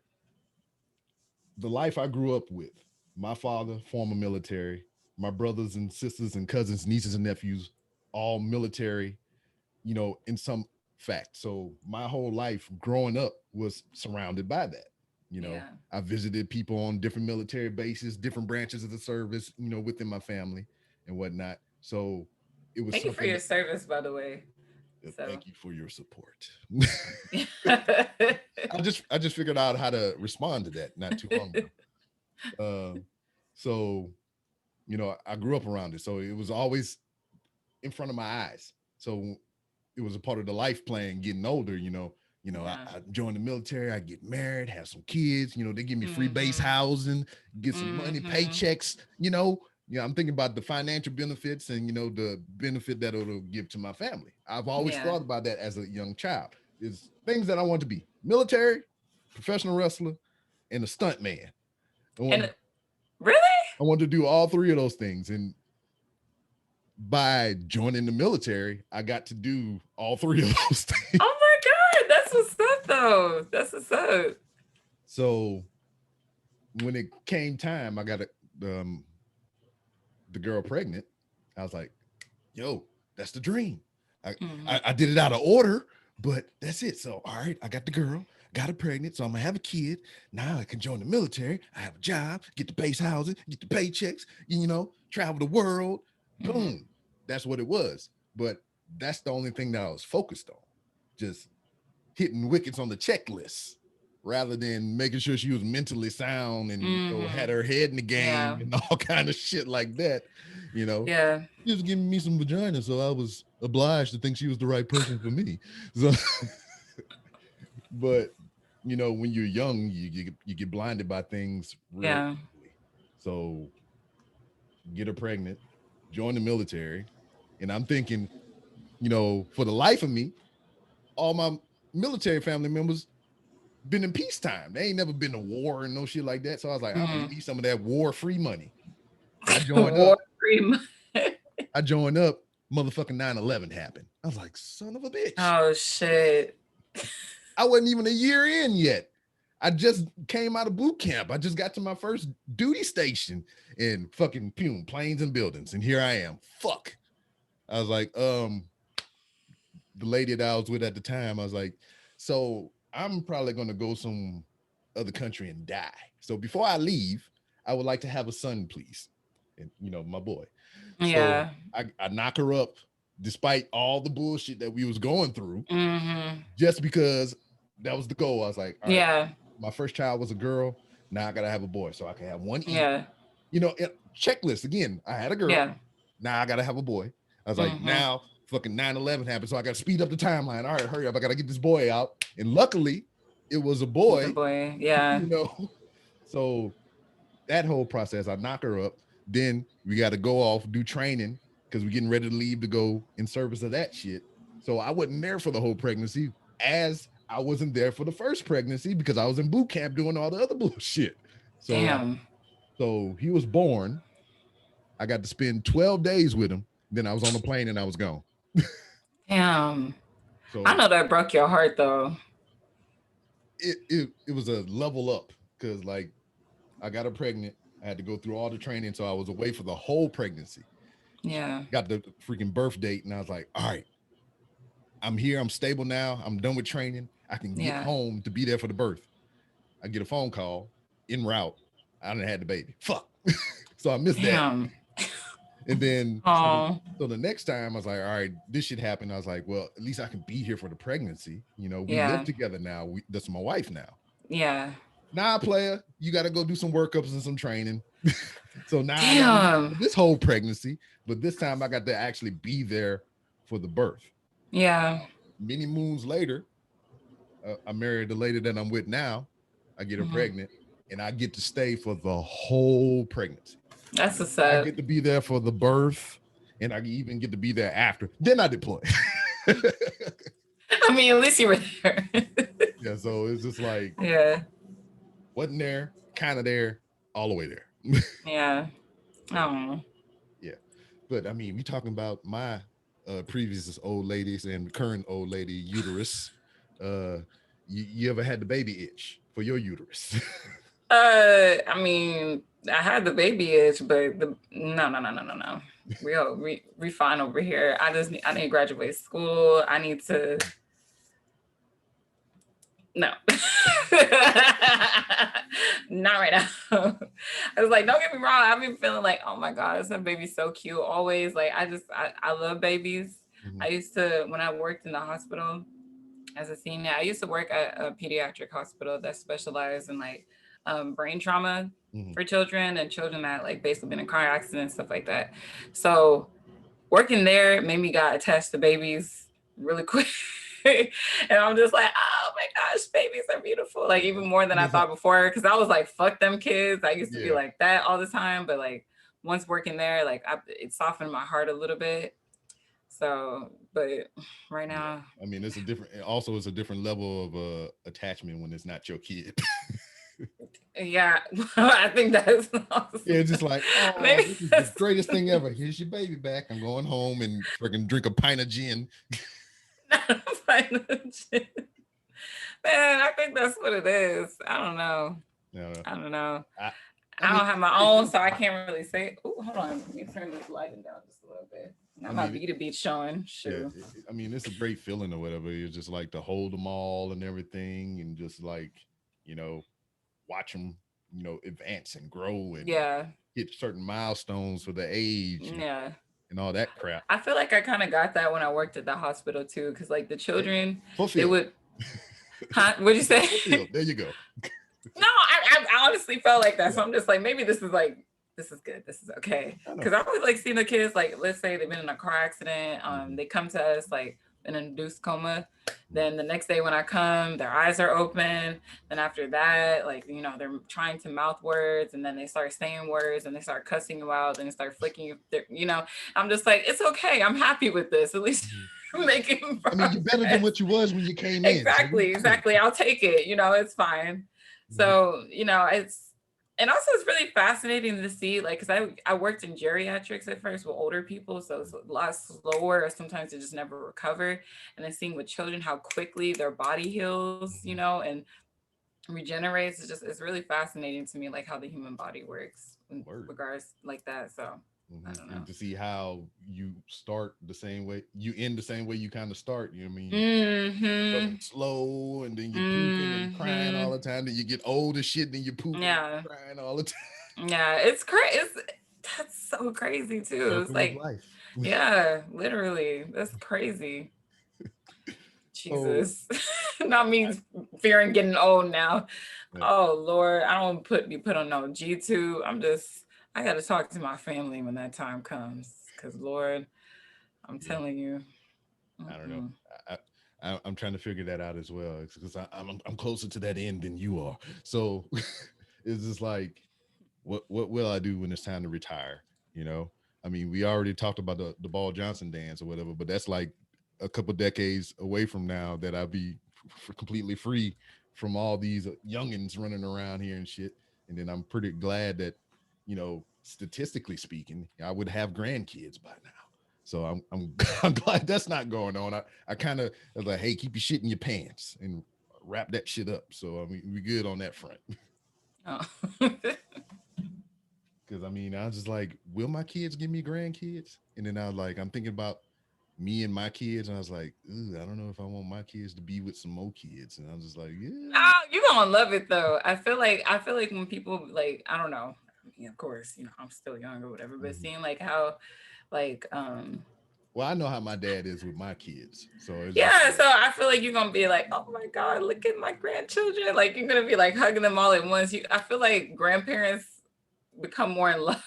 the life I grew up with, my father, former military, my brothers and sisters and cousins, nieces and nephews, all military, in some fact. So my whole life growing up was surrounded by that. Yeah. I visited people on different military bases, different branches of the service, within my family and whatnot. So it was Thank you for something your service, by the way. Thank you for your support. Yeah. I just figured out how to respond to that not too long ago. So, I grew up around it. So it was always in front of my eyes. So it was a part of the life plan getting older, I joined the military, I get married, have some kids, they give me free base housing, get some money, paychecks, I'm thinking about the financial benefits and, the benefit that it'll give to my family. I've always thought about that as a young child. Is things that I want to be: military, professional wrestler, and a stunt man. Really? I want to do all three of those things. And by joining the military, I got to do all three of those things. Oh my God, that's what's up though. That's what's up. So when it came time, I got the girl pregnant. I was like, yo, that's the dream. I did it out of order, but that's it. So, all right, I got the girl, got her pregnant. So I'm gonna have a kid. Now I can join the military. I have a job, get the base housing, get the paychecks, travel the world. Boom. That's what it was. But that's the only thing that I was focused on. Just hitting wickets on the checklist rather than making sure she was mentally sound and had her head in the game and all kind of shit like that. Yeah. She was giving me some vagina, so I was obliged to think she was the right person for me. So but when you're young, you get blinded by things real Yeah. quickly. So get her pregnant, join the military, and I'm thinking, for the life of me, all my military family members been in peacetime. They ain't never been to war and no shit like that. So I was like, I'm gonna Mm. give me some of that war-free money. I joined War up. cream. I joined up. Motherfucking 9/11 happened. I was like, son of a bitch. Oh shit. I wasn't even a year in yet. I just came out of boot camp. I just got to my first duty station in fucking planes and buildings. And here I am. Fuck. I was like, the lady that I was with at the time, I was like, so I'm probably gonna go some other country and die. So before I leave, I would like to have a son, please. And my boy. Yeah. So I knock her up despite all the bullshit that we was going through, Mm-hmm. just because that was the goal. I was like, all right, Yeah. my first child was a girl. Now I gotta have a boy, so I can have one. Yeah. Checklist again. I had a girl. Yeah. Now I gotta have a boy. I was like, now fucking 9/11 happened, so I gotta speed up the timeline. All right, hurry up! I gotta get this boy out. And luckily, it was a boy. It's a boy. Yeah. So that whole process, I knock her up. Then we got to go off, do training because we're getting ready to leave to go in service of that shit. So I wasn't there for the whole pregnancy, as I wasn't there for the first pregnancy because I was in boot camp doing all the other bullshit. So, Damn. So he was born. I got to spend 12 days with him. Then I was on the plane and I was gone. Damn. So I know that broke your heart though. It was a level up because like I got her pregnant. I had to go through all the training, so I was away for the whole pregnancy. Yeah. Got the freaking birth date, and I was like, all right, I'm here. I'm stable now. I'm done with training. I can get home to be there for the birth. I get a phone call en route. I done had the baby. Fuck. So I missed that. And then so the next time I was like, all right, this shit happened. I was like, well, at least I can be here for the pregnancy. We live together now. That's my wife now. Yeah. Nah, player, you got to go do some workups and some training. So now I got this whole pregnancy, but this time I got to actually be there for the birth. Yeah. Many moons later, I married the lady that I'm with now. I get her pregnant, and I get to stay for the whole pregnancy. That's what's up. I get to be there for the birth, and I even get to be there after. Then I deploy. I mean, at least you were there. Yeah, so it's just like, wasn't there, kind of there, all the way there. Yeah. Oh. Yeah. But I mean, we talking about my previous old ladies and current old lady uterus. You ever had the baby itch for your uterus? I mean, I had the baby itch, but no. We fine over here. I need to graduate school. I need to. No. Not right now. I was like, don't get me wrong. I've been feeling like, oh my God, this baby's so cute. Always like, I love babies. I used to, when I worked in the hospital as a senior, I used to work at a pediatric hospital that specialized in like brain trauma for children and children that like basically been in car accidents, stuff like that. So working there made me got attached to babies really quick. And I'm just like, oh my gosh, babies are beautiful. Like even more than I thought before. Cause I was like, fuck them kids. I used to be like that all the time. But like once working there, like it softened my heart a little bit. So, but right now. I mean, it's a different level of attachment when it's not your kid. Yeah, I think that's awesome. Yeah, just like, oh, maybe this is the greatest thing ever. Here's your baby back. I'm going home and freaking drink a pint of gin. Man, I think that's what it is. I don't know. I don't know. I don't have my own, so I can't really say. Oh, hold on. Let me turn this lighting down just a little bit. Now my Vita Beach showing. Shoot. Yeah, I mean, it's a great feeling or whatever. It's just like to hold them all and everything, and just like, watch them, advance and grow and hit certain milestones for the age. And all that crap. I feel like I kind of got that when I worked at the hospital too, because like the children, they would. Huh? What'd you say? There you go. No, I honestly felt like that. So I'm just like, maybe this is good. This is okay. Because I would like seeing the kids, like, let's say they've been in a car accident. They come to us, like, an induced coma. Then the next day when I come, their eyes are open. Then after that, like, you know, they're trying to mouth words, and then they start saying words, and they start cussing you out, and they start flicking you, you know. I'm just like, it's okay. I'm happy with this. At least making progress. I mean, you're better than what you was when you came in. Exactly. I'll take it. You know, it's fine. So, you know, and also it's really fascinating to see, like, because I worked in geriatrics at first with older people, so it's a lot slower, or sometimes they just never recover. And then seeing with children how quickly their body heals, you know, and regenerates. It's really fascinating to me, like how the human body works in regards like that. So I don't know. And to see how you start the same way, you end the same way you kind of start. You know what I mean? Slow, and then you're pooping and crying all the time. Then you get old as shit, then you're pooping and crying all the time. Yeah, it's crazy. That's so crazy too. It's like, yeah, literally, that's crazy. Jesus, not me fearing getting old now. Oh Lord, I don't be put on no G2. I got to talk to my family when that time comes, because Lord, I'm telling you. I don't know. I'm trying to figure that out as well, because I'm closer to that end than you are. So it's just like, what will I do when it's time to retire? You know, I mean, we already talked about the Ball Johnson dance or whatever, but that's like a couple decades away from now that I'll be completely free from all these youngins running around here and shit. And then I'm pretty glad that, you know, statistically speaking, I would have grandkids by now. So I'm glad that's not going on. I kind of was like, hey, keep your shit in your pants and wrap that shit up. So I mean, we good on that front. Because I mean, I was just like, will my kids give me grandkids? And then I was like, I'm thinking about me and my kids, and I was like, I don't know if I want my kids to be with some more kids. And I was just like, yeah. Oh, you're gonna love it though. I feel like when people, like, I don't know. I mean, of course, you know, I'm still young or whatever, but seeing like how, like, well, I know how my dad is with my kids. So yeah, so I feel like you're gonna be like, oh my God, look at my grandchildren. Like, you're gonna be like hugging them all at once. I feel like grandparents become more in love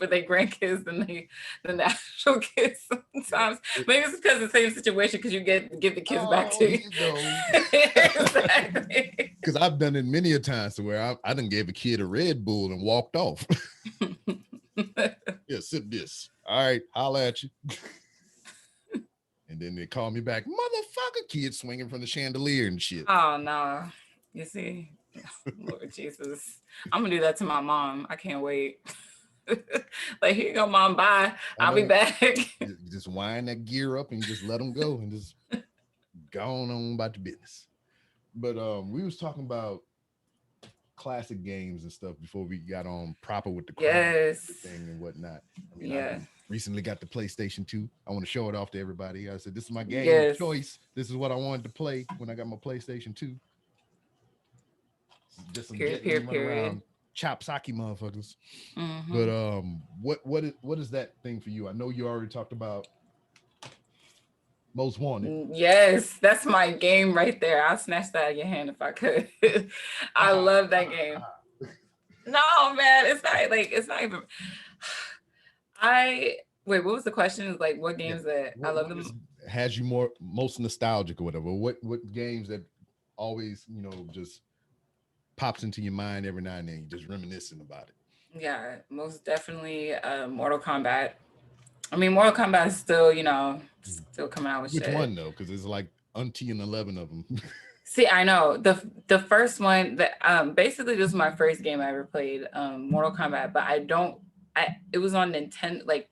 with their grandkids than the actual kids sometimes. Maybe it's because the same situation, because you give the kids back to you. Exactly. Because I've done it many a times to where I done gave a kid a Red Bull and walked off. Yeah, sip this. All right, holla at you. And then they call me back, motherfucker, kid swinging from the chandelier and shit. Oh no, you see, Lord Jesus, I'm gonna do that to my mom. I can't wait. Like, here you go, mom, bye. I'll be back. You just wind that gear up and just let them go and just go on about your business. But we was talking about classic games and stuff before we got on proper with the thing and whatnot. I mean, I recently got the PlayStation 2. I want to show it off to everybody. I said, this is my game of choice. This is what I wanted to play when I got my PlayStation 2. Just some run around chop sake motherfuckers. But what is that thing for you? I know you already talked about Most Wanted. Yes, that's my game right there. I'll snatch that out of your hand if I could. I love that game. No, man, it's not even. Wait, what was the question? Is like, what games that I love them? Has you most nostalgic or whatever? What games that always, you know, just pops into your mind every now and then, just reminiscing about it? Yeah, most definitely Mortal Kombat. I mean, Mortal Kombat is still, you know, still coming out with Which one though? Because there's like 11 of them. See, I know the first one that basically this was my first game I ever played, Mortal Kombat, but it was on Nintendo, like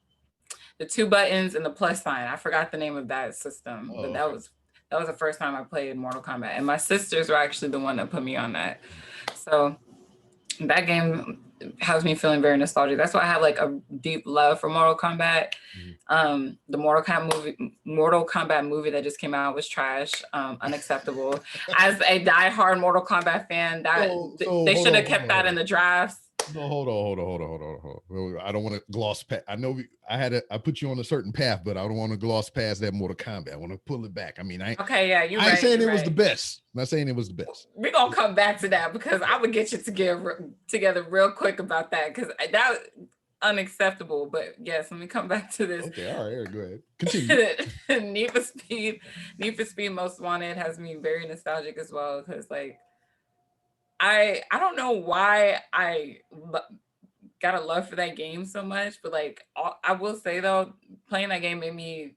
the 2 buttons and the plus sign. I forgot the name of that system, but that was the first time I played Mortal Kombat, and my sisters were actually the one that put me on that. So that game has me feeling very nostalgic. That's why I have like a deep love for Mortal Kombat. The Mortal Kombat movie that just came out was trash, unacceptable. As a diehard Mortal Kombat fan, they should have kept that in the drafts. No, hold on. I don't want to gloss past. I know I put you on a certain path, but I don't want to gloss past that Mortal Kombat. I want to pull it back. I mean, I ain't saying it was the best. I'm not saying it was the best. We're gonna come back to that, because I would get you together real quick about that, because unacceptable. But yes, let me come back to this. Okay, all right, go ahead. Continue. Need for Speed Most Wanted has me very nostalgic as well, because like I don't know why got a love for that game so much, but like I will say though, playing that game made me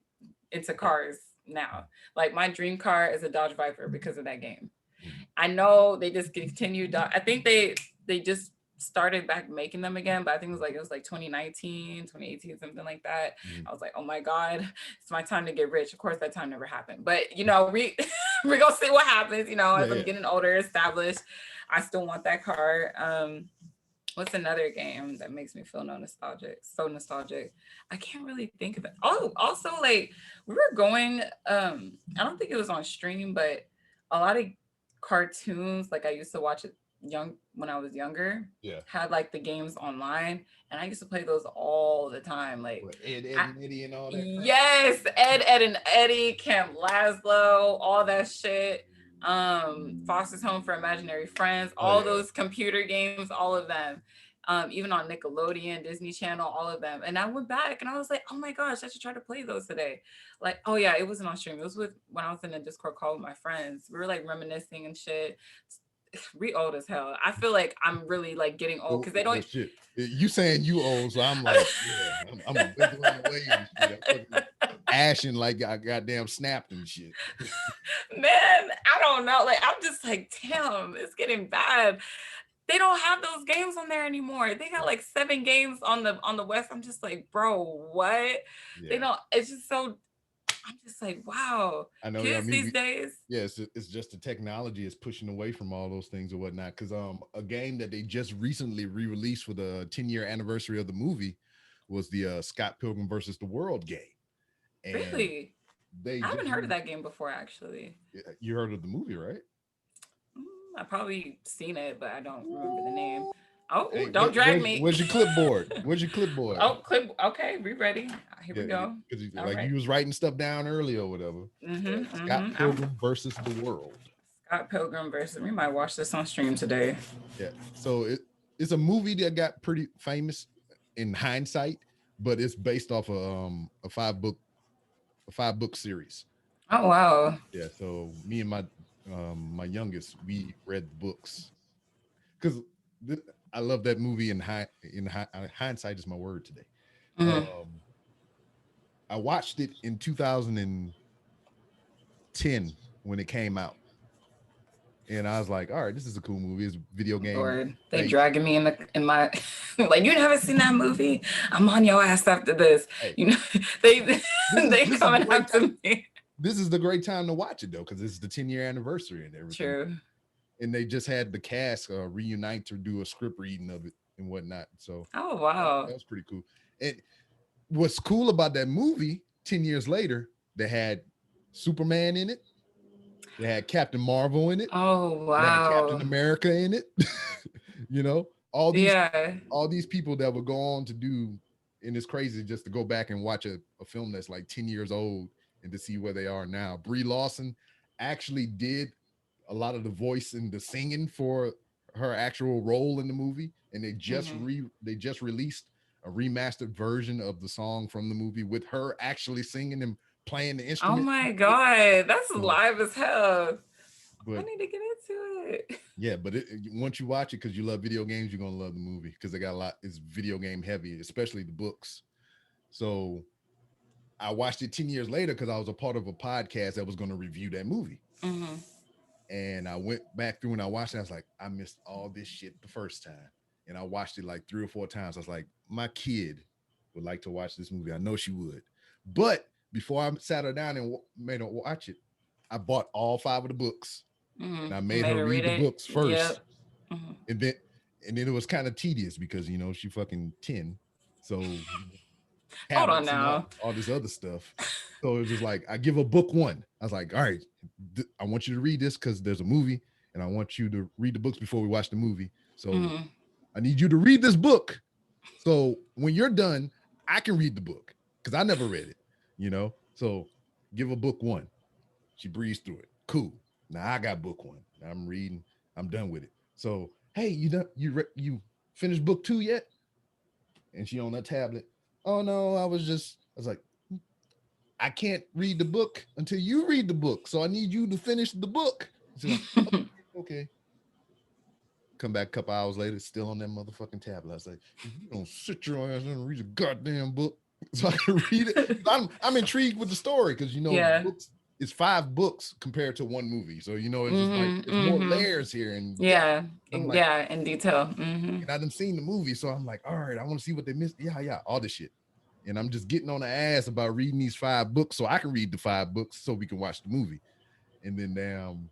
into cars now. Like my dream car is a Dodge Viper because of that game. I know they just continued. I think they just started back making them again, but I think it was like 2019, 2018, something like that. I was like, oh my God, it's my time to get rich. Of course, that time never happened. But you know, we're gonna see what happens, you know, as I'm getting older, established. I still want that car. What's another game that makes me feel so nostalgic? I can't really think of it. Oh, also like we were going, I don't think it was on stream, but a lot of cartoons, like I used to watch it when I was younger, had like the games online, and I used to play those all the time. Like Ed, and Eddie and all that. Yes, Ed, and Eddie, Camp Lazlo, all that shit. Foster's Home for Imaginary Friends, all those computer games, all of them. Even on Nickelodeon, Disney Channel, all of them. And I went back and I was like, oh my gosh, I should try to play those today. Like, oh yeah, it wasn't on stream. It was when I was in a Discord call with my friends. We were like reminiscing and shit. We old as hell. I feel like I'm really like getting old because they don't. Shit. You saying you old, so I'm like, I'm wiggling away and shit. I'm fucking ashing like I goddamn snapped and shit. Man, I don't know. Like I'm just like, damn, it's getting bad. They don't have those games on there anymore. They got like 7 games on the West. I'm just like, bro, what? Yeah. They don't. It's just so. I'm just like, wow. I know. Kids these days. Yes, it's just the technology is pushing away from all those things or whatnot. Because a game that they just recently re-released for the 10-year anniversary of the movie was the Scott Pilgrim versus the World game. And really? I haven't heard of that game before, actually. You heard of the movie, right? I probably seen it, but I don't remember the name. Oh, hey, don't drag me. Where's your clipboard? Where's your clipboard? Oh, okay, we ready. Here we go. You was writing stuff down earlier or whatever. Scott Pilgrim versus the World. Scott Pilgrim versus. We might watch this on stream today. Yeah. So it's a movie that got pretty famous in hindsight, but it's based off a 5-book series. Oh wow. Yeah. So me and my youngest, we read the books because I love that movie. Hindsight is my word today. I watched it in 2010 when it came out, and I was like, all right, this is a cool movie. It's a video game. Lord, they dragging me in my like, you never seen that movie? I'm on your ass after this. Hey, you know, they coming after me. This is the great time to watch it though, because it's the 10-year anniversary and everything. True. And they just had the cast reunite to do a script reading of it and whatnot. So oh wow, that was pretty cool. And what's cool about that movie, 10 years later, they had Superman in it. They had Captain Marvel in it. Oh wow. They had Captain America in it. You know, all these people that would go on to do, and it's crazy just to go back and watch a film that's like 10 years old and to see where they are now. Brie Larson actually did a lot of the voice and the singing for her actual role in the movie, and they just released a remastered version of the song from the movie with her actually singing and playing the instrument. Oh my God, that's live as hell. But I need to get into it. Yeah, but once you watch it, because you love video games, you're gonna love the movie because they got a lot. It's video game heavy, especially the books. So I watched it 10 years later because I was a part of a podcast that was going to review that movie. And I went back through and I watched it. I was like, I missed all this shit the first time. And I watched it like 3 or 4 times. I was like, my kid would like to watch this movie. I know she would. But before I sat her down and made her watch it, I bought all 5 of the books. And I made her read the books first. And then it was kind of tedious because, you know, she fucking 10. So hold on now. All this other stuff. So it was just like, I give her book 1. I was like, all right, I want you to read this because there's a movie and I want you to read the books before we watch the movie. So I need you to read this book. So when you're done, I can read the book because I never read it, you know? So give her book 1. She breezed through it. Cool. Now I got book 1. I'm reading. I'm done with it. So, hey, you finished book 2 yet? and she on her tablet. Oh no, I was like, I can't read the book until you read the book. So I need you to finish the book. She's like, okay. Come back a couple hours later, still on that motherfucking tablet. I was like, if you don't sit your ass and read a goddamn book so I can read it. I'm intrigued with the story because Yeah. books, it's 5 books compared to one movie. So it's just like Mhm, there's more mhm. layers here. And Yeah, I'm like, yeah, in detail. and I done seen the movie, so I'm like, all right, I want to see what they missed. Yeah, all this shit. And I'm just getting on the ass about reading these 5 books so I can read the 5 books so we can watch the movie. And then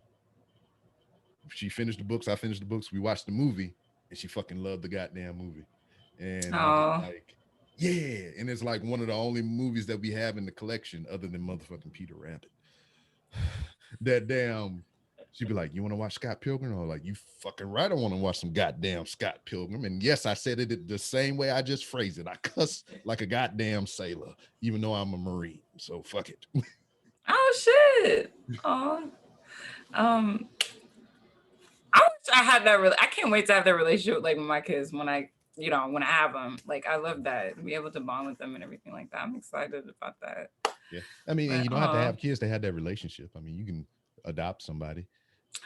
she finished the books, I finished the books, we watched the movie, and she fucking loved the goddamn movie. And I was Oh, like, yeah. And it's like one of the only movies that we have in the collection other than motherfucking Peter Rabbit. That damn, she'd be like, you want to watch Scott Pilgrim? Or like, you fucking right, I want to watch some goddamn Scott Pilgrim. And yes, I said it the same way I just phrased it. I cuss like a goddamn sailor, even though I'm a Marine. So fuck it. oh shit. Oh, um, I wish I had that. I can't wait to have that relationship like with my kids when I have them. Like I love that, be able to bond with them and everything like that. I'm excited about that. Yeah, I mean, and But you don't have to have kids to have that relationship. I mean, you can adopt somebody.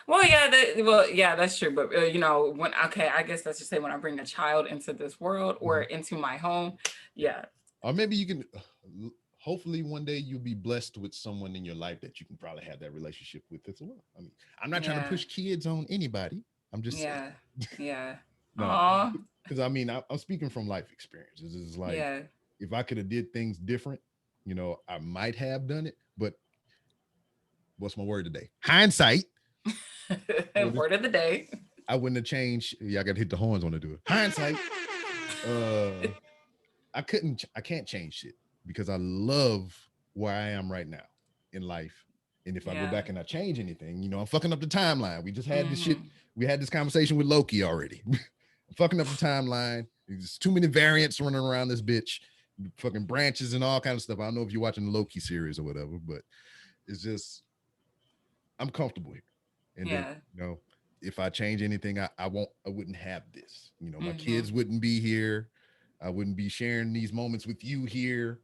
well, yeah, that's true. But I guess let's just say when I bring a child into this world or into my home, yeah. Or maybe you can. Hopefully, one day you'll be blessed with someone in your life that you can probably have that relationship with as well. I mean, I'm not trying to push kids on anybody. I'm just saying. Yeah. No, Aw. because I mean, I'm speaking from life experiences. It's like Yeah. if I could have did things different, I might have done it. But what's my word today? Hindsight. Word of the day. I wouldn't have changed. Yeah, I got to hit the horns when I do it. Hindsight. I can't change shit because I love where I am right now in life. And if I go back and I change anything, I'm fucking up the timeline. We just had this shit. We had this conversation with Loki already. I'm fucking up the timeline. There's too many variants running around this bitch, fucking branches and all kinds of stuff. I don't know if you're watching the Loki series or whatever, but it's just, I'm comfortable here. And then, if I change anything, I wouldn't have this. My kids wouldn't be here. I wouldn't be sharing these moments with you here.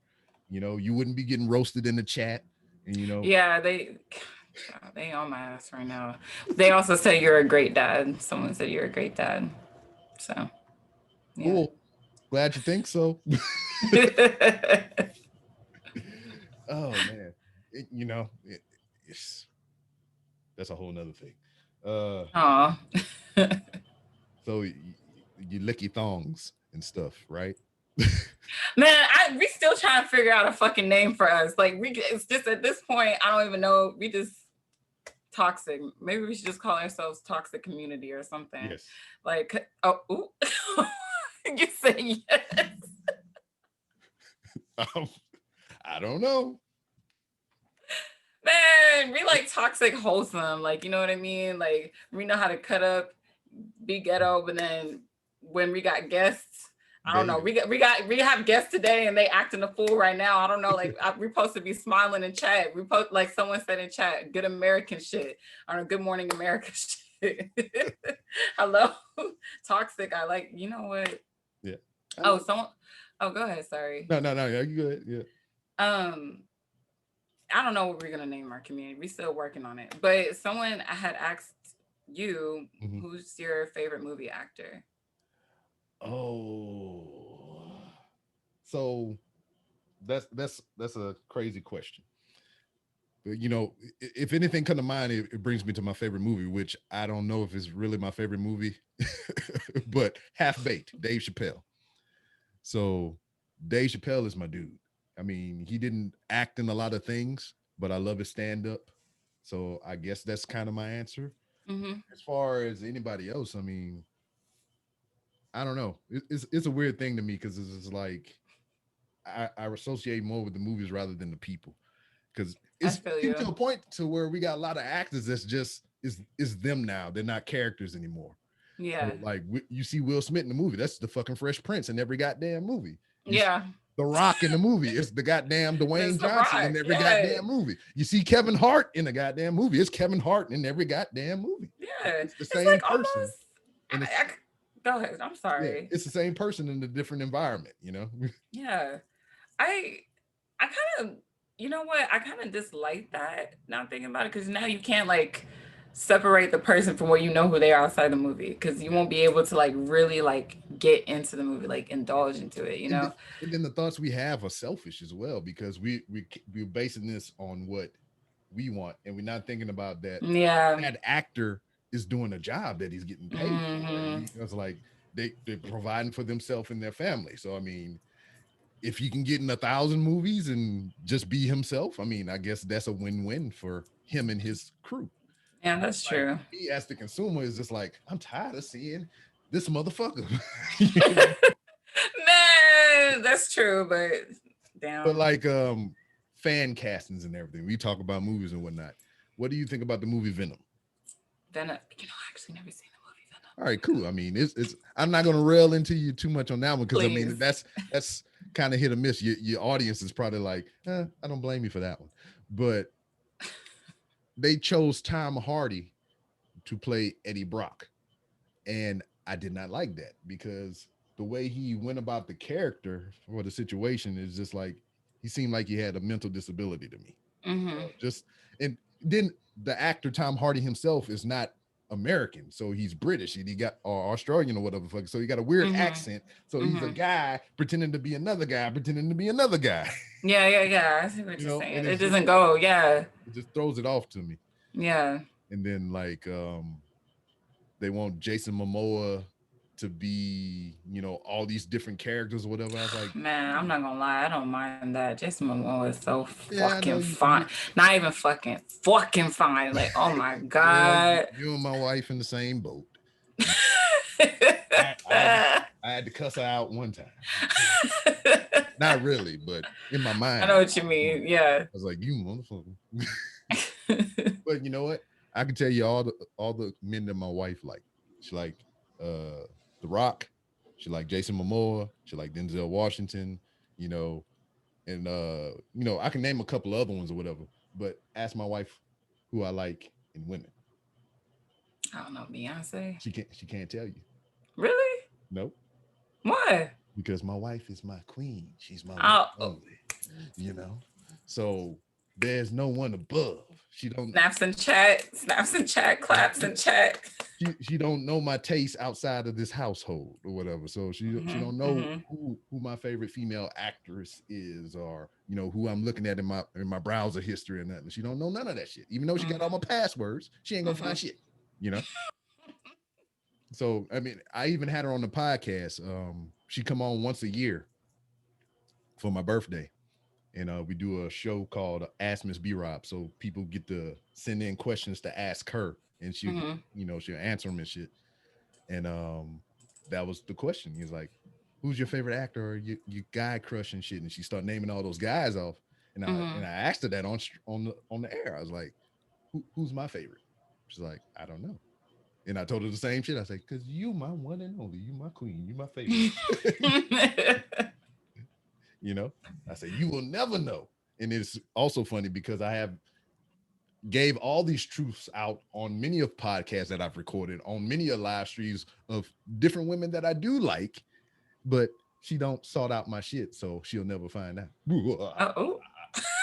You wouldn't be getting roasted in the chat. And yeah, they on my ass right now. They also say you're a great dad. Someone said you're a great dad. So yeah. Cool. Glad you think so. Oh man. It's that's a whole nother thing. So you Licki Thongs and stuff, right? Man, we still trying to figure out a fucking name for us. Like it's just at this point, I don't even know. We just toxic. Maybe we should just call ourselves Toxic Community or something. Yes. Like, ooh. You say yes. I don't know. Man, we like toxic wholesome. Like, you know what I mean? Like we know how to cut up, be ghetto, but then when we got guests, I don't know. We have guests today and they acting a fool right now. I don't know. Like we're supposed to be smiling in chat. We post like someone said in chat, good American shit. I don't know, good morning America shit. Hello. Toxic. I like, you know what? Yeah. Oh, go ahead. Sorry. No, you go ahead. Yeah. I don't know what we're gonna name our community. We're still working on it. But someone I had asked you, who's your favorite movie actor? Oh, so that's a crazy question. But if anything come to mind, it brings me to my favorite movie, which I don't know if it's really my favorite movie, but Half Baked, Dave Chappelle. So Dave Chappelle is my dude. I mean, he didn't act in a lot of things, but I love his stand-up. So I guess that's kind of my answer. As far as anybody else, I mean, I don't know. It's a weird thing to me because it's like I associate more with the movies rather than the people. Because it's to a point to where we got a lot of actors that's just is them now. They're not characters anymore. Yeah. So, like you see Will Smith in the movie. That's the fucking Fresh Prince in every goddamn movie. Yeah. The Rock in the movie. It's the goddamn Dwayne Johnson in every goddamn movie. You see Kevin Hart in a goddamn movie. It's Kevin Hart in every goddamn movie. Yeah. It's the same person. Almost, Go ahead. I'm Yeah, sorry. it's the same person in a different environment, Yeah. I I kind of, you know what? I kind of dislike that now thinking about it because now you can't like separate the person from what you know who they are outside the movie because you Yeah. won't be able to like really like get into the movie, like indulge into it, you And know? then, and then the thoughts we have are selfish as well because we're basing this on what we want, and we're not thinking about that Yeah. that actor is doing a job that he's getting paid for. Hmm. It's like they're providing for themselves and their family. So I mean, if he can get in 1,000 movies and just be himself, I mean, I guess that's a win-win for him and his crew. Yeah, that's Like true. me as the consumer is just like, I'm tired of seeing this motherfucker. Man, that's true, but But damn. like fan castings and everything. We talk about movies and whatnot. What do you think about the movie Venom? Venom, I actually never seen the movie Venom. All right, cool. I mean, it's I'm not gonna rail into you too much on that one because I mean Please. that's kind of hit or miss. Your audience is probably like, I don't blame you for that one. But they chose Tom Hardy to play Eddie Brock. And I did not like that because the way he went about the character for the situation is just like he seemed like he had a mental disability to me. Mm-hmm. Just and then the actor Tom Hardy himself is not American, so he's British and he got or Australian or whatever. So he got a weird Mm-hmm. accent. So he's a Mm-hmm. guy pretending to be another guy, pretending to be another guy. Yeah. I see what You you're know, saying. and It it's just doesn't like go. Yeah. it just throws it off to me. Yeah. And then like they want Jason Momoa to be, all these different characters or whatever. I was like, Man, I'm not gonna lie, I don't mind that. Jason Momoa is so yeah, I know fucking you, fine. Not even fucking fine. Like, oh my well, god. you and my wife in the same boat. I had to cuss her out one time. Not really, but in my mind, I know what you mean. Yeah. I was like, you motherfucker. But you know what? I can tell you all the men that my wife like. She like The Rock. She like Jason Momoa. She like Denzel Washington. You know, and I can name a couple other ones or whatever. But ask my wife who I like in women. I don't know, Beyonce. She can't tell you. Really? Nope. What? Because my wife is my queen. She's my one Oh, and only. So there's no one above. She don't snaps in chat, claps in chat. she don't know my taste outside of this household or whatever. So she don't know Mm-hmm. who my favorite female actress is, or who I'm looking at in my browser history or nothing. She don't know none of that shit. Even though she got all my passwords, she ain't gonna find shit. So I mean, I even had her on the podcast. She come on once a year for my birthday. And we do a show called Ask Miss B Rob. So people get to send in questions to ask her, and she'll answer them and shit. And that was the question. He's like, "Who's your favorite actor or your guy crush and shit?" And she started naming all those guys off. And I asked her that on the air. I was like, "Who's my favorite?" She's like, "I don't know." And I told her the same shit. I said, "Cause you my one and only, you my queen, you my favorite." I say you will never know. And it's also funny because I have gave all these truths out on many of podcasts that I've recorded, on many of live streams of different women that I do like, but she don't sort out my shit, so she'll never find out. Oh,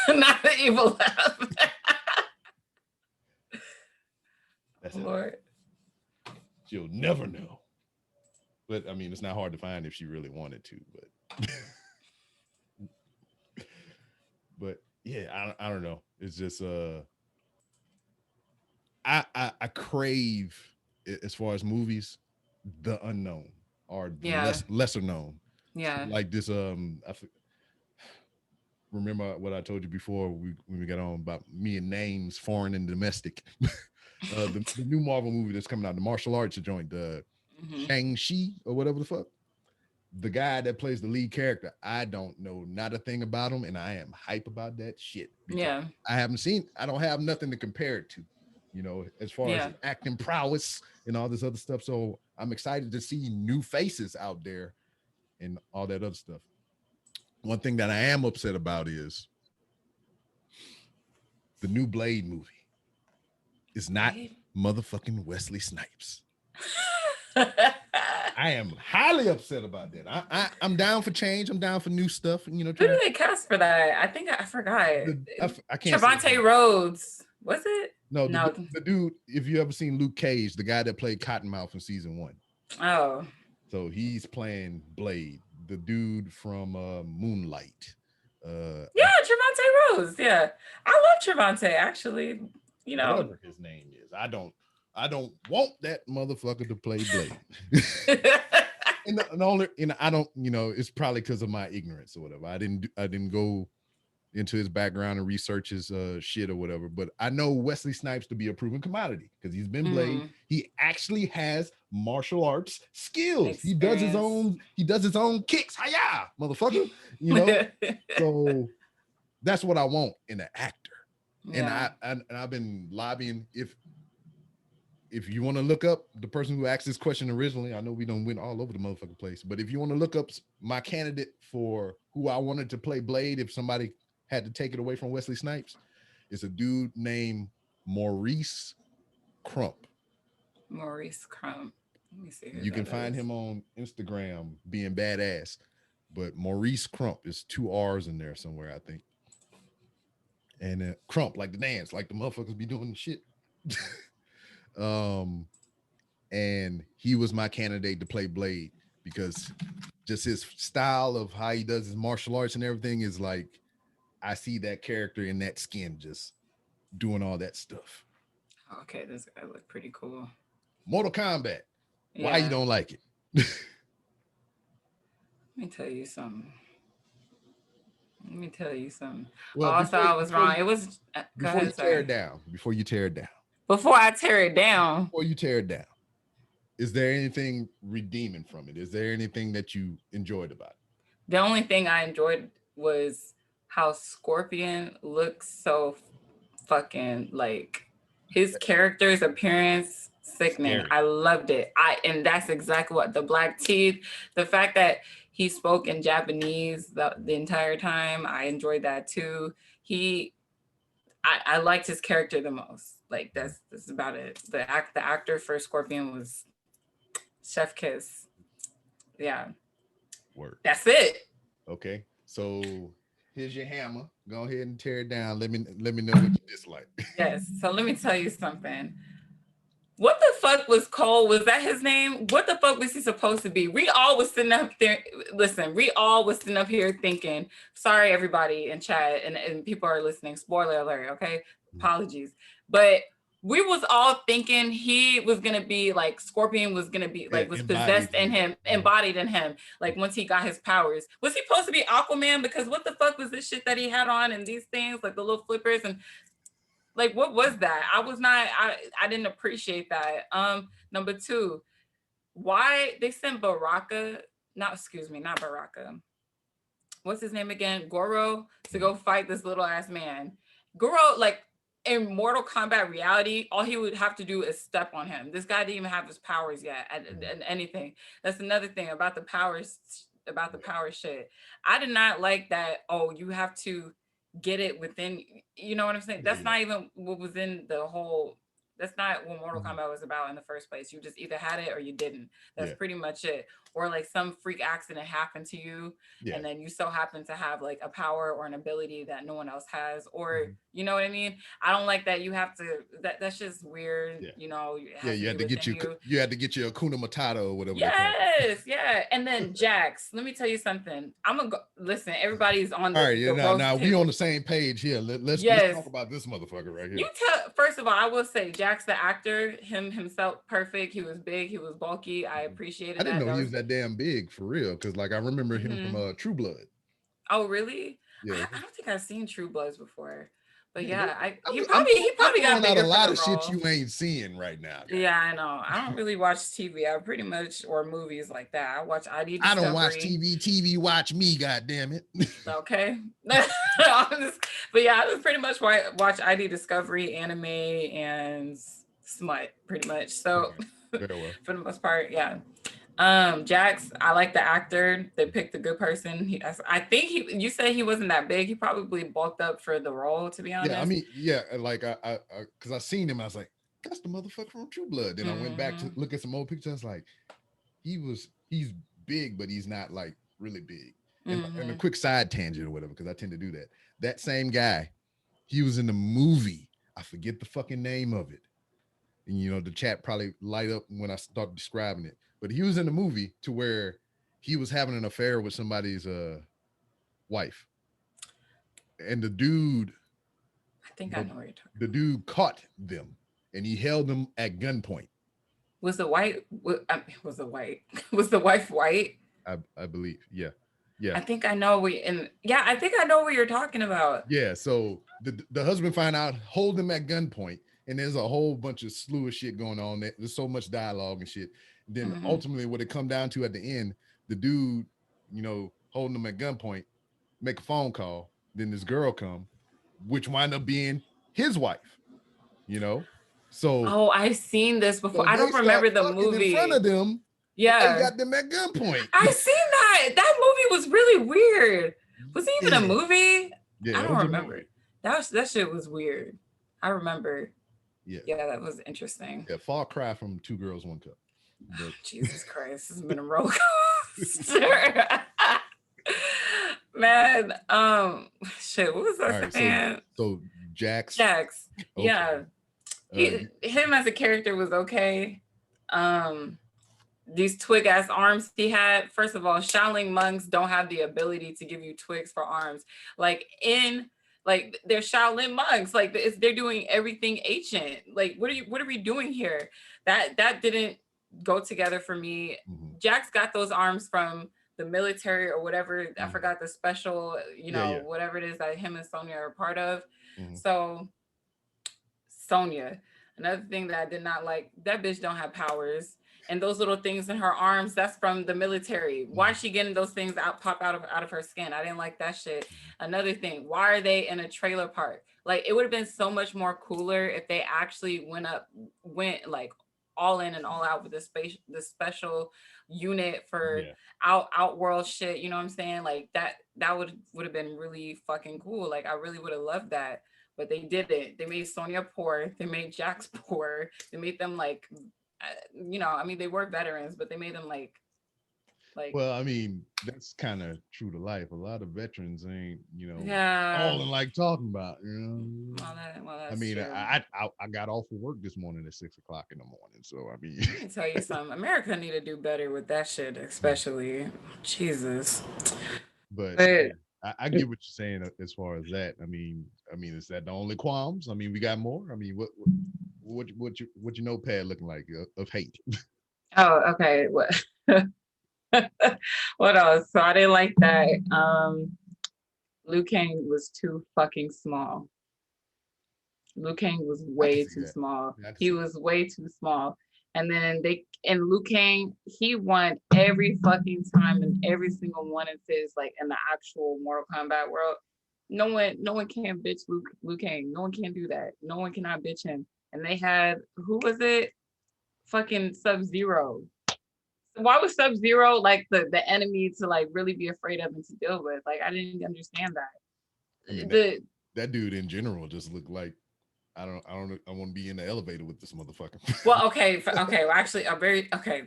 not the evil laugh. That's Lord. it. She'll never know. But I mean, it's not hard to find if she really wanted to, but but yeah, I don't know. It's just I crave, as far as movies, the unknown or the lesser known. Yeah. So like this remember what I told you before when we got on about me and names, foreign and domestic. The new Marvel movie that's coming out, the martial arts joint, the Shang-Chi or whatever the fuck. The guy that plays the lead character, I don't know not a thing about him, and I am hype about that shit. Yeah. I don't have nothing to compare it to, as far as acting prowess and all this other stuff. So I'm excited to see new faces out there and all that other stuff. One thing that I am upset about is the new Blade movie is not motherfucking Wesley Snipes. I am highly upset about that. I'm down for change. I'm down for new stuff. You know, Who did trying they cast for that? I think I forgot. I can't say his Trevante name. Rhodes. Was it? No, No. the dude, if you ever seen Luke Cage, the guy that played Cottonmouth in season 1. Oh. So he's playing Blade, the dude from Moonlight. Yeah, Trevante Rhodes. Yeah. I love Trevante, actually. You know. Whatever his name is. I don't want that motherfucker to play Blade. And the only, I don't, it's probably because of my ignorance or whatever. I didn't go into his background and research his shit or whatever. But I know Wesley Snipes to be a proven commodity because he's been Blade. He actually has martial arts skills. He does his own kicks. Hiya, motherfucker. So that's what I want in an actor. Yeah. And I've been lobbying. If you want to look up the person who asked this question originally, I know we don't win all over the motherfucking place, but if you want to look up my candidate for who I wanted to play Blade, if somebody had to take it away from Wesley Snipes, it's a dude named Maurice Crump. Maurice Crump. Let me see. You can find him on Instagram being badass, but Maurice Crump is 2 R's in there somewhere, I think. And Crump, like the dance, like the motherfuckers be doing the shit. And he was my candidate to play Blade because just his style of how he does his martial arts and everything is like, I see that character in that skin just doing all that stuff. Okay, this guy look pretty cool. Mortal Kombat. Yeah. Why you don't like it? Let me tell you something. Well, also, I was wrong. It was before you tear it down. Before I tear it down. Is there anything redeeming from it? Is there anything that you enjoyed about it? The only thing I enjoyed was how Scorpion looks so fucking like his character's appearance sickening. Scary. I loved it. And that's exactly what the black teeth, the fact that he spoke in Japanese the entire time. I enjoyed that too. I liked his character the most. Like that's about it. The actor for Scorpion was Chef Kiss. Yeah. Word. That's it. Okay. So here's your hammer. Go ahead and tear it down. Let me know what you dislike. Yes. So let me tell you something. What the fuck was Cole? Was that his name? What the fuck was he supposed to be? We all was sitting up there. Listen, we all was sitting up here thinking, sorry, everybody in chat and people are listening. Spoiler alert, okay? Apologies. But we was all thinking he was going to be like, Scorpion was going to be like, was possessed in him, embodied in him. Like once he got his powers. Was he supposed to be Aquaman? Because what the fuck was this shit that he had on and these things, like the little flippers and like, what was that? I didn't appreciate that. Number 2, why they sent Baraka, not Baraka. What's his name again? Goro to go fight this little ass man. Goro, like in Mortal Kombat reality, all he would have to do is step on him. This guy didn't even have his powers yet and anything. That's another thing about the powers shit. I did not like that. Oh, you have to get it within, you know what I'm saying? That's not even what was in the whole, that's not what Mortal Kombat was about in the first place. You just either had it or you didn't. That's pretty much it. Or like some freak accident happened to you and then you so happen to have like a power or an ability that no one else has, or you know what I mean? I don't like that you have to, that's just weird, you know. You had to get you had to get your Hakuna Matata or whatever. Yes, yeah. And then Jax, let me tell you something. I'm gonna go, listen, everybody's on the, all right, now we on the same page here. Let's talk about this motherfucker right here. First of all, I will say Jax the actor, himself perfect. He was big, he was bulky. I appreciated that. I didn't know he was that damn big for real, because like I remember him from True Blood. Oh really? Yeah. I don't think I've seen True Bloods before. But he probably got bigger a lot of role. shit you ain't seeing right now. Guys. Yeah, I know. I don't really watch TV. I pretty much, or movies like that. I watch ID Discovery. I don't watch TV. TV watch me. God damn it. Okay. But yeah, I just pretty much watch ID Discovery, anime, and smut, pretty much. So very well. For the most part, yeah. Jax, I like the actor. They picked a good person. I think you said he wasn't that big. He probably bulked up for the role, to be honest. Yeah, I mean, like I because I seen him, I was like, that's the motherfucker from True Blood. Then I went back to Mhm. look at some old pictures. I was like, he's big, but he's not like really big. And a Mhm. quick side tangent or whatever, because I tend to do that. That same guy, he was in the movie. I forget the fucking name of it. And the chat probably light up when I start describing it. But he was in the movie to where he was having an affair with somebody's wife. And I think I the, know what you're talking the about. dude caught them and he held them at gunpoint. Was the white? Was the white? Was the wife white? I believe. Yeah. Yeah. I think I know I think I know what you're talking about. Yeah. So the husband find out, hold them at gunpoint, and there's a whole bunch of slew of shit going on. There's so much dialogue and shit. Then Mhm. ultimately, what it come down to at the end, the dude, holding them at gunpoint, make a phone call. Then this girl come, which wind up being his wife. You know, so Oh, I've seen this before. so I they don't start remember the fucking in front of movie. them while they Yeah, got them at gunpoint. I seen that. That movie was really weird. Was it even a Yeah, movie? yeah, I it don't was a remember. movie. That shit was weird. I remember. Yeah, Yeah, that was interesting. yeah, Far Cry from Two Girls One Cup. But Jesus Christ, this has been a roller coaster. Man, shit, what was all I right, so saying? so Jax, Jax. okay. Yeah. Him as a character was okay. Um, these twig ass arms he had. First of all, Shaolin monks don't have the ability to give you twigs for arms. Like they're Shaolin monks. Like they're doing everything ancient. Like what are we doing here? That didn't go together for me. Mhm, Jax got those arms from the military or whatever. I mhm. forgot the special, Yeah, yeah. whatever it is that him and Sonya are a part of. Mhm. So Sonya. Another thing that I did not like, that bitch don't have powers. And those little things in her arms, that's from the military. Why is she getting those things pop out of her skin? I didn't like that shit. Another thing, why are they in a trailer park? Like it would have been so much more cooler if they actually went like all in and all out with this special unit for Yeah. outworld shit. You know what I'm saying? Like that would have been really fucking cool. Like I really would have loved that, but they didn't. They made Sonya poor. They made Jax poor. They made them like, I mean, they were veterans, but they made them like, Well, I mean, that's kind of true to life. A lot of veterans ain't, yeah. all in like talking about, you know. Well, I that's mean, true. I got off of work this morning at 6 o'clock in the morning. So I mean, Let me tell you something. America need to do better with that shit, especially. Jesus. but But yeah, I get what you're saying as far as that. I mean, is that the only qualms? I mean, we got more. I mean, what your notepad looking like of hate? oh, okay. What? What else? So I didn't like that. Liu Kang was too fucking small. Liu Kang was I can way see too that. small. Yeah, I can He see that. was way too small. And then Liu Kang, he won every fucking time in every single one of his like in the actual Mortal Kombat world. No one can bitch Liu Kang. No one can do that. No one cannot bitch him. And they had who was it? Fucking Sub-Zero. Why was Sub-Zero like the enemy to like really be afraid of and to deal with? Like I didn't understand I mean, that. that The that dude in general just looked like I want to be in the elevator with this motherfucker. Well, okay. Well, actually, I'm very okay.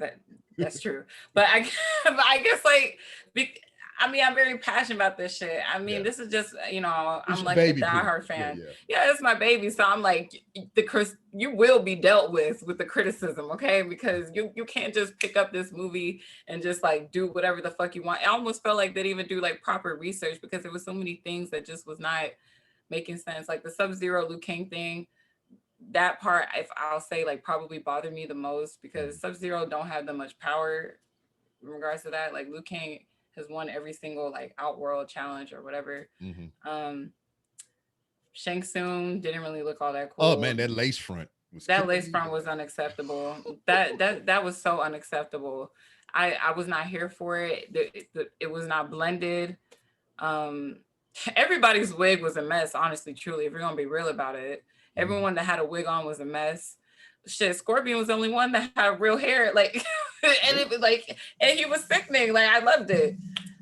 That's true. But I, but I guess like, I mean, I'm very passionate about this shit. I mean, Yeah, this is just it's I'm your like a baby, pretty diehard much. Yeah, fan. yeah. Yeah, it's my baby. So I'm like, you will be dealt with the criticism, okay? Because you can't just pick up this movie and just like do whatever the fuck you want. I almost felt like they didn't even do like proper research because there was so many things that just was not making sense. Like the Sub-Zero Liu Kang thing, that part, if I'll say, like probably bothered me the most because Sub-Zero don't have that much power in regards to that. Like Liu Kang has won every single like Outworld challenge or whatever. Mm-hmm. Um, Shang Tsung didn't really look all that Oh cool. man, that lace front was That killing lace me. front was unacceptable. That was so unacceptable. I was not here for it. It was not blended. Um, everybody's wig was a mess, honestly, truly, if you're gonna be real about it. Mhm. Everyone that had a wig on was a mess. Shit, Scorpion was the only one that had real hair, like, and it was like, and he was sickening. Like, I loved it.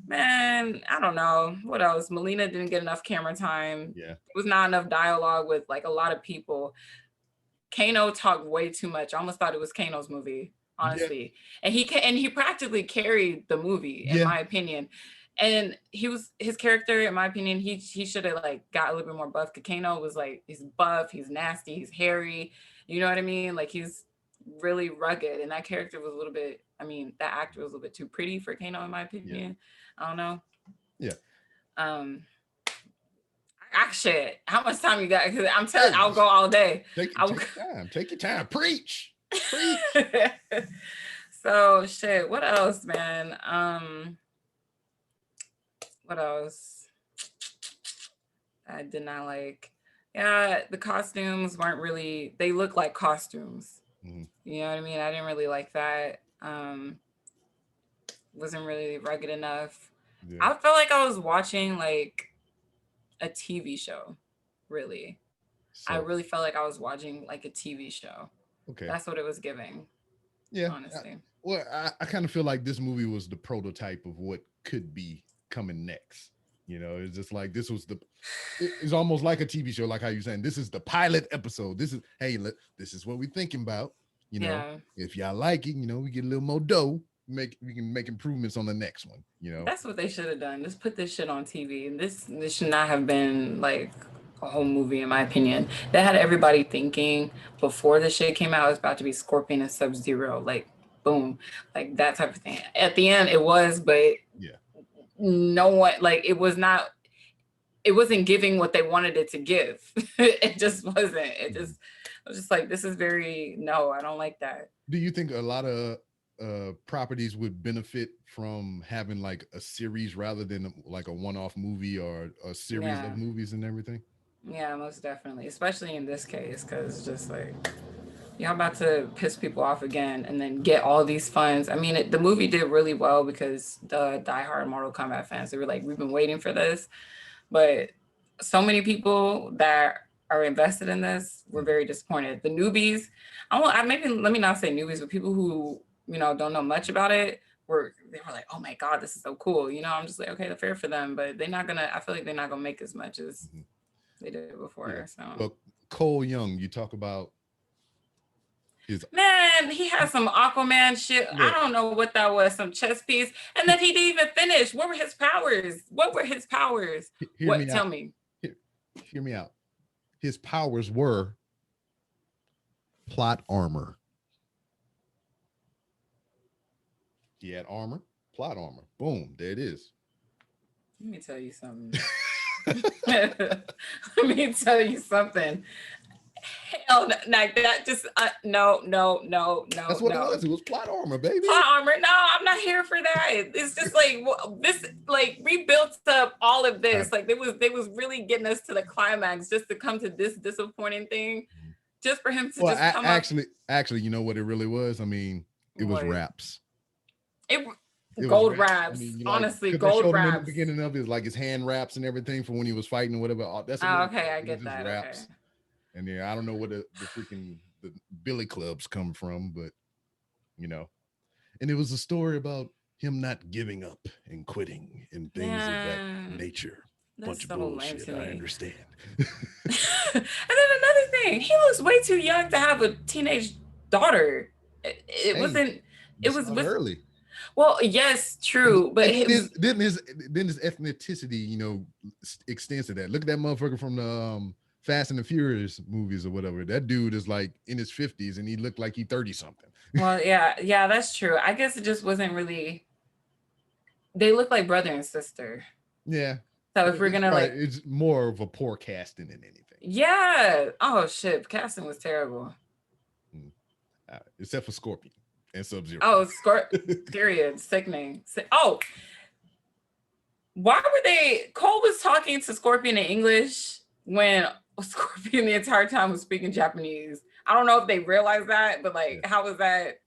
Man, I don't know what else. Melina didn't get enough camera time. Yeah. There was not enough dialogue with like a lot of people. Kano talked way too much. I almost thought it was Kano's movie, honestly. And he practically carried the movie, in my opinion. And his character, in my opinion, he should have like got a little bit more buff. Cause Kano was like, he's buff, he's nasty, he's hairy. You know what I mean? Like he's really rugged, and that character was a little bit. I mean, that actor was a little bit too pretty for Kano, in my opinion. I don't know. Shit. How much time you got? Because I'm telling, I'll go all day. Take your time. Take your time. Preach. So shit. What else, man? What else? I did not like. Yeah, the costumes weren't really. They look like costumes. You know what I mean? I didn't really like that. Wasn't really rugged enough. I felt like I was watching like a TV show, really. So, I really felt like I was watching like a TV show. Okay. That's what it was giving. Yeah. Honestly. I kind of feel like this movie was the prototype of what could be coming next. You know, it's just like this was it's almost like a TV show, like how you're saying, this is the pilot episode. This is what we're thinking about. You know, if y'all like it, you know, we get a little more dough. We can make improvements on the next one. You know, that's what they should have done. Just put this shit on TV. And this should not have been like a whole movie, in my opinion. That had everybody thinking before the shit came out, it was about to be Scorpion and Sub-Zero, like boom, like that type of thing. At the end, it was, but no one, like it wasn't giving what they wanted it to give. It just wasn't. It was just like, this is no, I don't like that. Do you think a lot of properties would benefit from having like a series rather than like a one-off movie or a series of movies and everything? Yeah, most definitely, especially in this case, because it's just like y'all about to piss people off again and then get all these funds. I mean, the movie did really well because the diehard Mortal Kombat fans, they were like, we've been waiting for this. But so many people that are invested in this were very disappointed. The newbies, let me not say newbies, but people who, you know, don't know much about it, they were like, oh my God, this is so cool. You know, I'm just like, okay, the fair for them, but I feel like they're not gonna make as much as they did before. So well, Cole Young, you talk about man, he had some Aquaman shit. I don't know what that was, some chess piece. And then he didn't even finish. What were his powers? Tell me. Hear me out. His powers were plot armor. He had armor, plot armor. Boom, there it is. Let me tell you something. Let me tell you something. Hell, like that. Just no. That's what it was. It was plot armor, baby. Plot armor. No, I'm not here for that. It's just like this. Like we built up all of this. Like they was really getting us to the climax just to come to this disappointing thing, just for him to come Actually, you know what it really was? I mean, it was raps. It gold wraps. I mean, honestly, gold wraps. In the beginning of it, like his hand wraps and everything for when he was fighting or whatever. That's okay, I get that. Wraps. Okay. And yeah, I don't know where the freaking the Billy Clubs come from, but you know, and it was a story about him not giving up and quitting and things of that nature. Bunch of bullshit. I understand. And then another thing, he looks way too young to have a teenage daughter. It was early. Well, yes, true, but then his ethnicity, you know, extends to that. Look at that motherfucker from the Fast and the Furious movies or whatever. That dude is like in his 50s and he looked like he 30 something. Well, yeah, that's true. I guess it just wasn't really. They look like brother and sister. Yeah. So if we're gonna it's more of a poor casting than anything. Yeah. Oh shit, casting was terrible. Except for Scorpion and Sub-Zero. Oh, period. Sickening. Oh, why were they? Cole was talking to Scorpion in English when Scorpion the entire time was speaking Japanese. I don't know if they realized that, but like, how was that?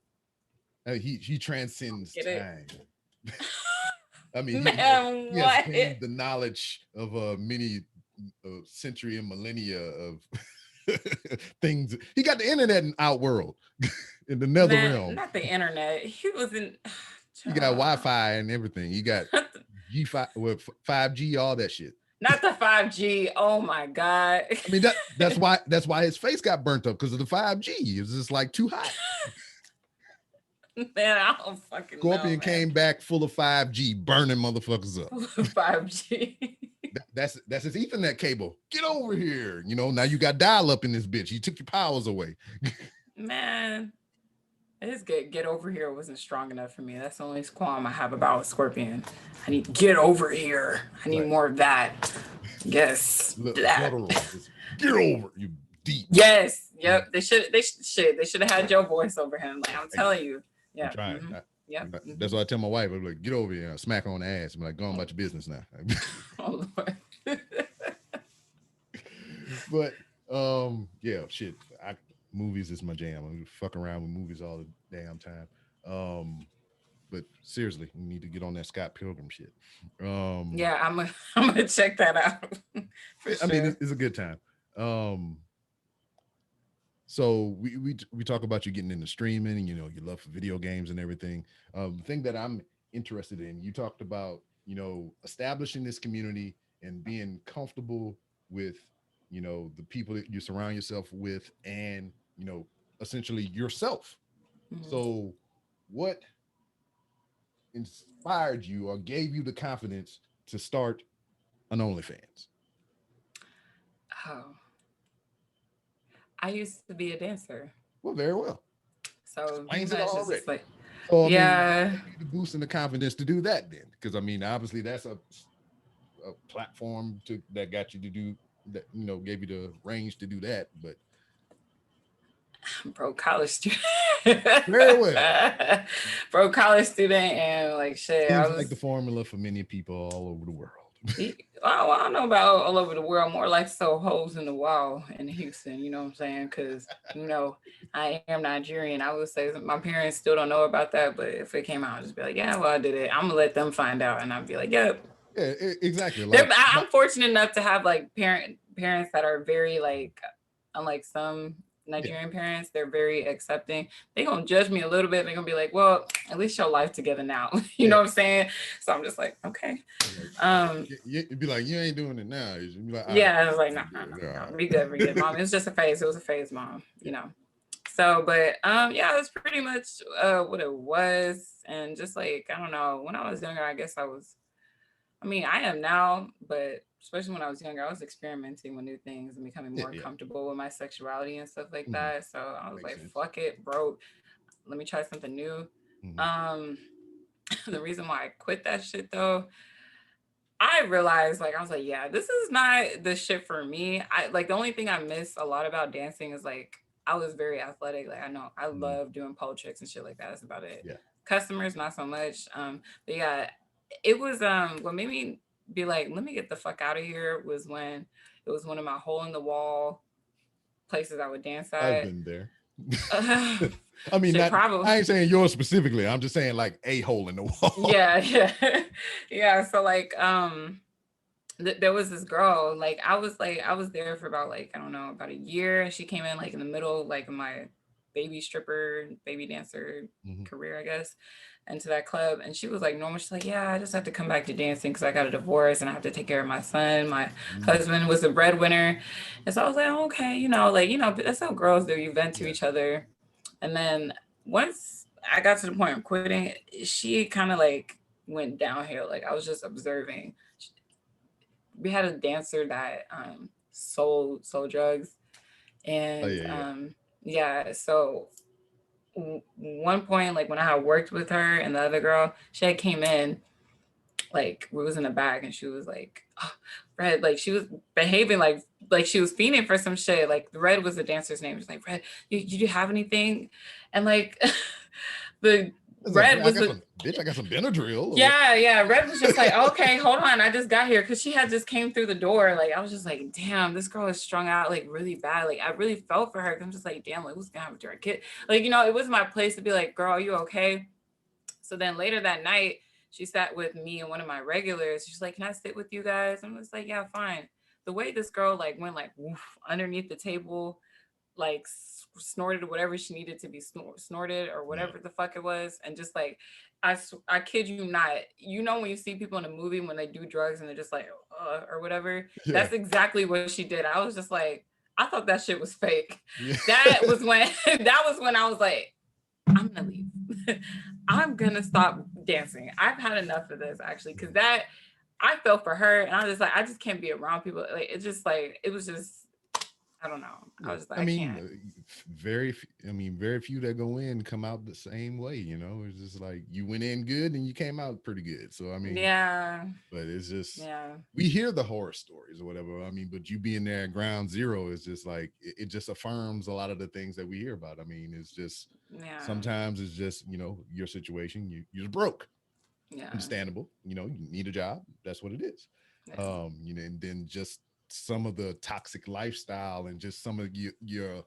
He transcends time. I mean, man, he has the knowledge of many century and millennia of things. He got the internet in Outworld, in the nether realm. Not the internet. He was in. You got Wi-Fi and everything. You got G5, 5G, all that shit. Not the 5G. Oh my God. I mean, that's why his face got burnt up, because of the 5G. It was just like too hot. Man, I don't fucking Scorpion know, came back full of 5G, burning motherfuckers up. 5G. That's his Ethernet cable. Get over here. Now you got dial up in this bitch. You took your powers away. Man, his get over here wasn't strong enough for me. That's the only qualm I have about Scorpion. I need get over here. I need more of that. Yes. Get over you deep. Yes. Yep. They should have had your voice over him. Like, I'm telling you. Yeah. I'm trying. Mm-hmm. Yep. That's why I tell my wife, I'm like, get over here, smack her on the ass. I'm like, go on about your business now. Oh Lord. But yeah, shit. Movies is my jam. I fuck around with movies all the damn time. But seriously, we need to get on that Scott Pilgrim shit. Yeah, I'm gonna check that out. I mean, it's a good time. So we talk about you getting into streaming, and your love for video games and everything. The thing that I'm interested in, you talked about, establishing this community and being comfortable with, the people that you surround yourself with, and essentially yourself. Mm-hmm. So what inspired you or gave you the confidence to start an OnlyFans? Oh, I used to be a dancer. Well, very well. So explains it already. Like, so, yeah, the boost and the confidence to do that then, because obviously that's a platform that got you to do that, gave you the range to do that. But broke college student. Very well. Broke college student, and like shit. Seems like the formula for many people all over the world. Well, I don't know about all over the world. More like so holes in the wall in Houston. You know what I'm saying? Because I am Nigerian. I would say my parents still don't know about that, but if it came out, I'd just be like, yeah, well, I did it. I'm gonna let them find out, and I'd be like, yep. Yeah, exactly. I'm fortunate enough to have like parents that are very like, unlike some Nigerian parents, they're very accepting. They're gonna judge me a little bit. They're gonna be like, well, at least your life together now. You know what I'm saying? So I'm just like, okay. You'd be like, you ain't doing it now. You'd be like, yeah, I was like, no. Be good, Mom. It was just a phase. It was a phase, Mom. So, but yeah, it's pretty much what it was. And just like, I don't know, when I was younger, I guess I am now, but especially when I was younger, I was experimenting with new things and becoming more comfortable with my sexuality and stuff like that. So I was like, fuck it, bro. Let me try something new. The reason why I quit that shit though, I realized I was like, yeah, this is not the shit for me. The only thing I miss a lot about dancing is I was very athletic. I love doing pole tricks and shit like that. That's about it. Yeah. Customers, not so much. But yeah, it was what made me be like, let me get the fuck out of here was when it was one of my hole in the wall places I would dance at. I've been there. I mean, I ain't saying yours specifically. I'm just saying a hole in the wall. Yeah. So there was this girl. I was there for about I don't know, about a year, and she came in in the middle of my baby dancer career, I guess, into that club. And she was normal. She's like, yeah, I just have to come back to dancing because I got a divorce and I have to take care of my son. My husband was a breadwinner. And so I was like, okay, that's how girls do. You vent to each other. And then once I got to the point of quitting, she kind of went downhill. I was just observing. We had a dancer that sold drugs. And so one point, when I had worked with her and the other girl, she had came in, we was in the back, and she was like, oh, Red, she was behaving like she was fiending for some shit. Red was the dancer's name. She's like, Red, you have anything? And the Red was bitch, I got some Benadryl. Yeah. Red was just like, okay, hold on, I just got here, because she had just came through the door. I was just like, damn, this girl is strung out really bad. I really felt for her. I'm just like, damn, what's gonna happen to her kid? It was my place to be like, girl, are you okay? So then later that night, she sat with me and one of my regulars. She's like, can I sit with you guys? I'm just like, yeah, fine. The way this girl went woof, underneath the table, snorted whatever she needed to be snorted or whatever the fuck it was, and just I kid you not. You know when you see people in a movie when they do drugs and they're just like, or whatever. Yeah. That's exactly what she did. I was just like, I thought that shit was fake. Yeah. That was when I was like, I'm gonna leave. I'm gonna stop dancing. I've had enough of this actually, because that I felt for her, and I was just like, I just can't be around people. Like it's just like it was just. I don't know. I was just like, I can't. Very few that go in come out the same way, you know. It's just like you went in good and you came out pretty good. So I mean, yeah. But it's just Yeah. we hear the horror stories or whatever. I mean, but you being there at ground zero is just like it just affirms a lot of the things that we hear about. I mean, it's just sometimes it's just, you know, your situation, you're just broke. Yeah. Understandable. You know, you need a job. That's what it is. Yeah. You know, and then just some of the toxic lifestyle and just some of your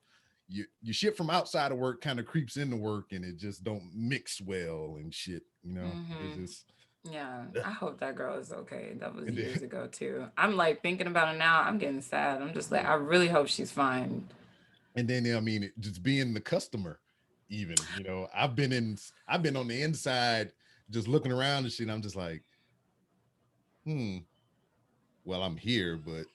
shit from outside of work kind of creeps into work and it just don't mix well and shit, you know. It's just yeah. I hope that girl is okay. That was years ago too. I'm like thinking about it now. I'm getting sad. I'm just like, I really hope she's fine. And then I mean, just being the customer, even, you know, I've been on the inside just looking around and shit. And I'm just like, well, I'm here, but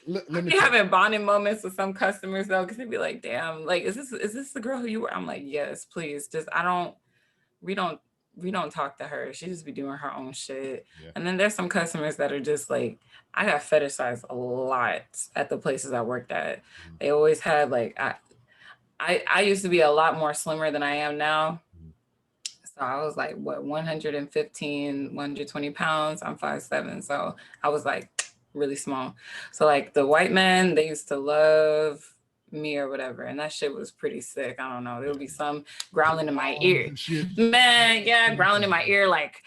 let me having bonding moments with some customers though, because they'd be like, damn, like is this the girl who you were? I'm like, yes, please. Just we don't talk to her. She just be doing her own shit. Yeah. And then there's some customers that are just like, I got fetishized a lot at the places I worked at. They always had like I used to be a lot more slimmer than I am now. So I was like, what, 115, 120 pounds. I'm 5'7". So I was like really small. So like the white men, they used to love me or whatever. And that shit was pretty sick. I don't know. There would be some growling in my ear. Man, yeah, growling in my ear like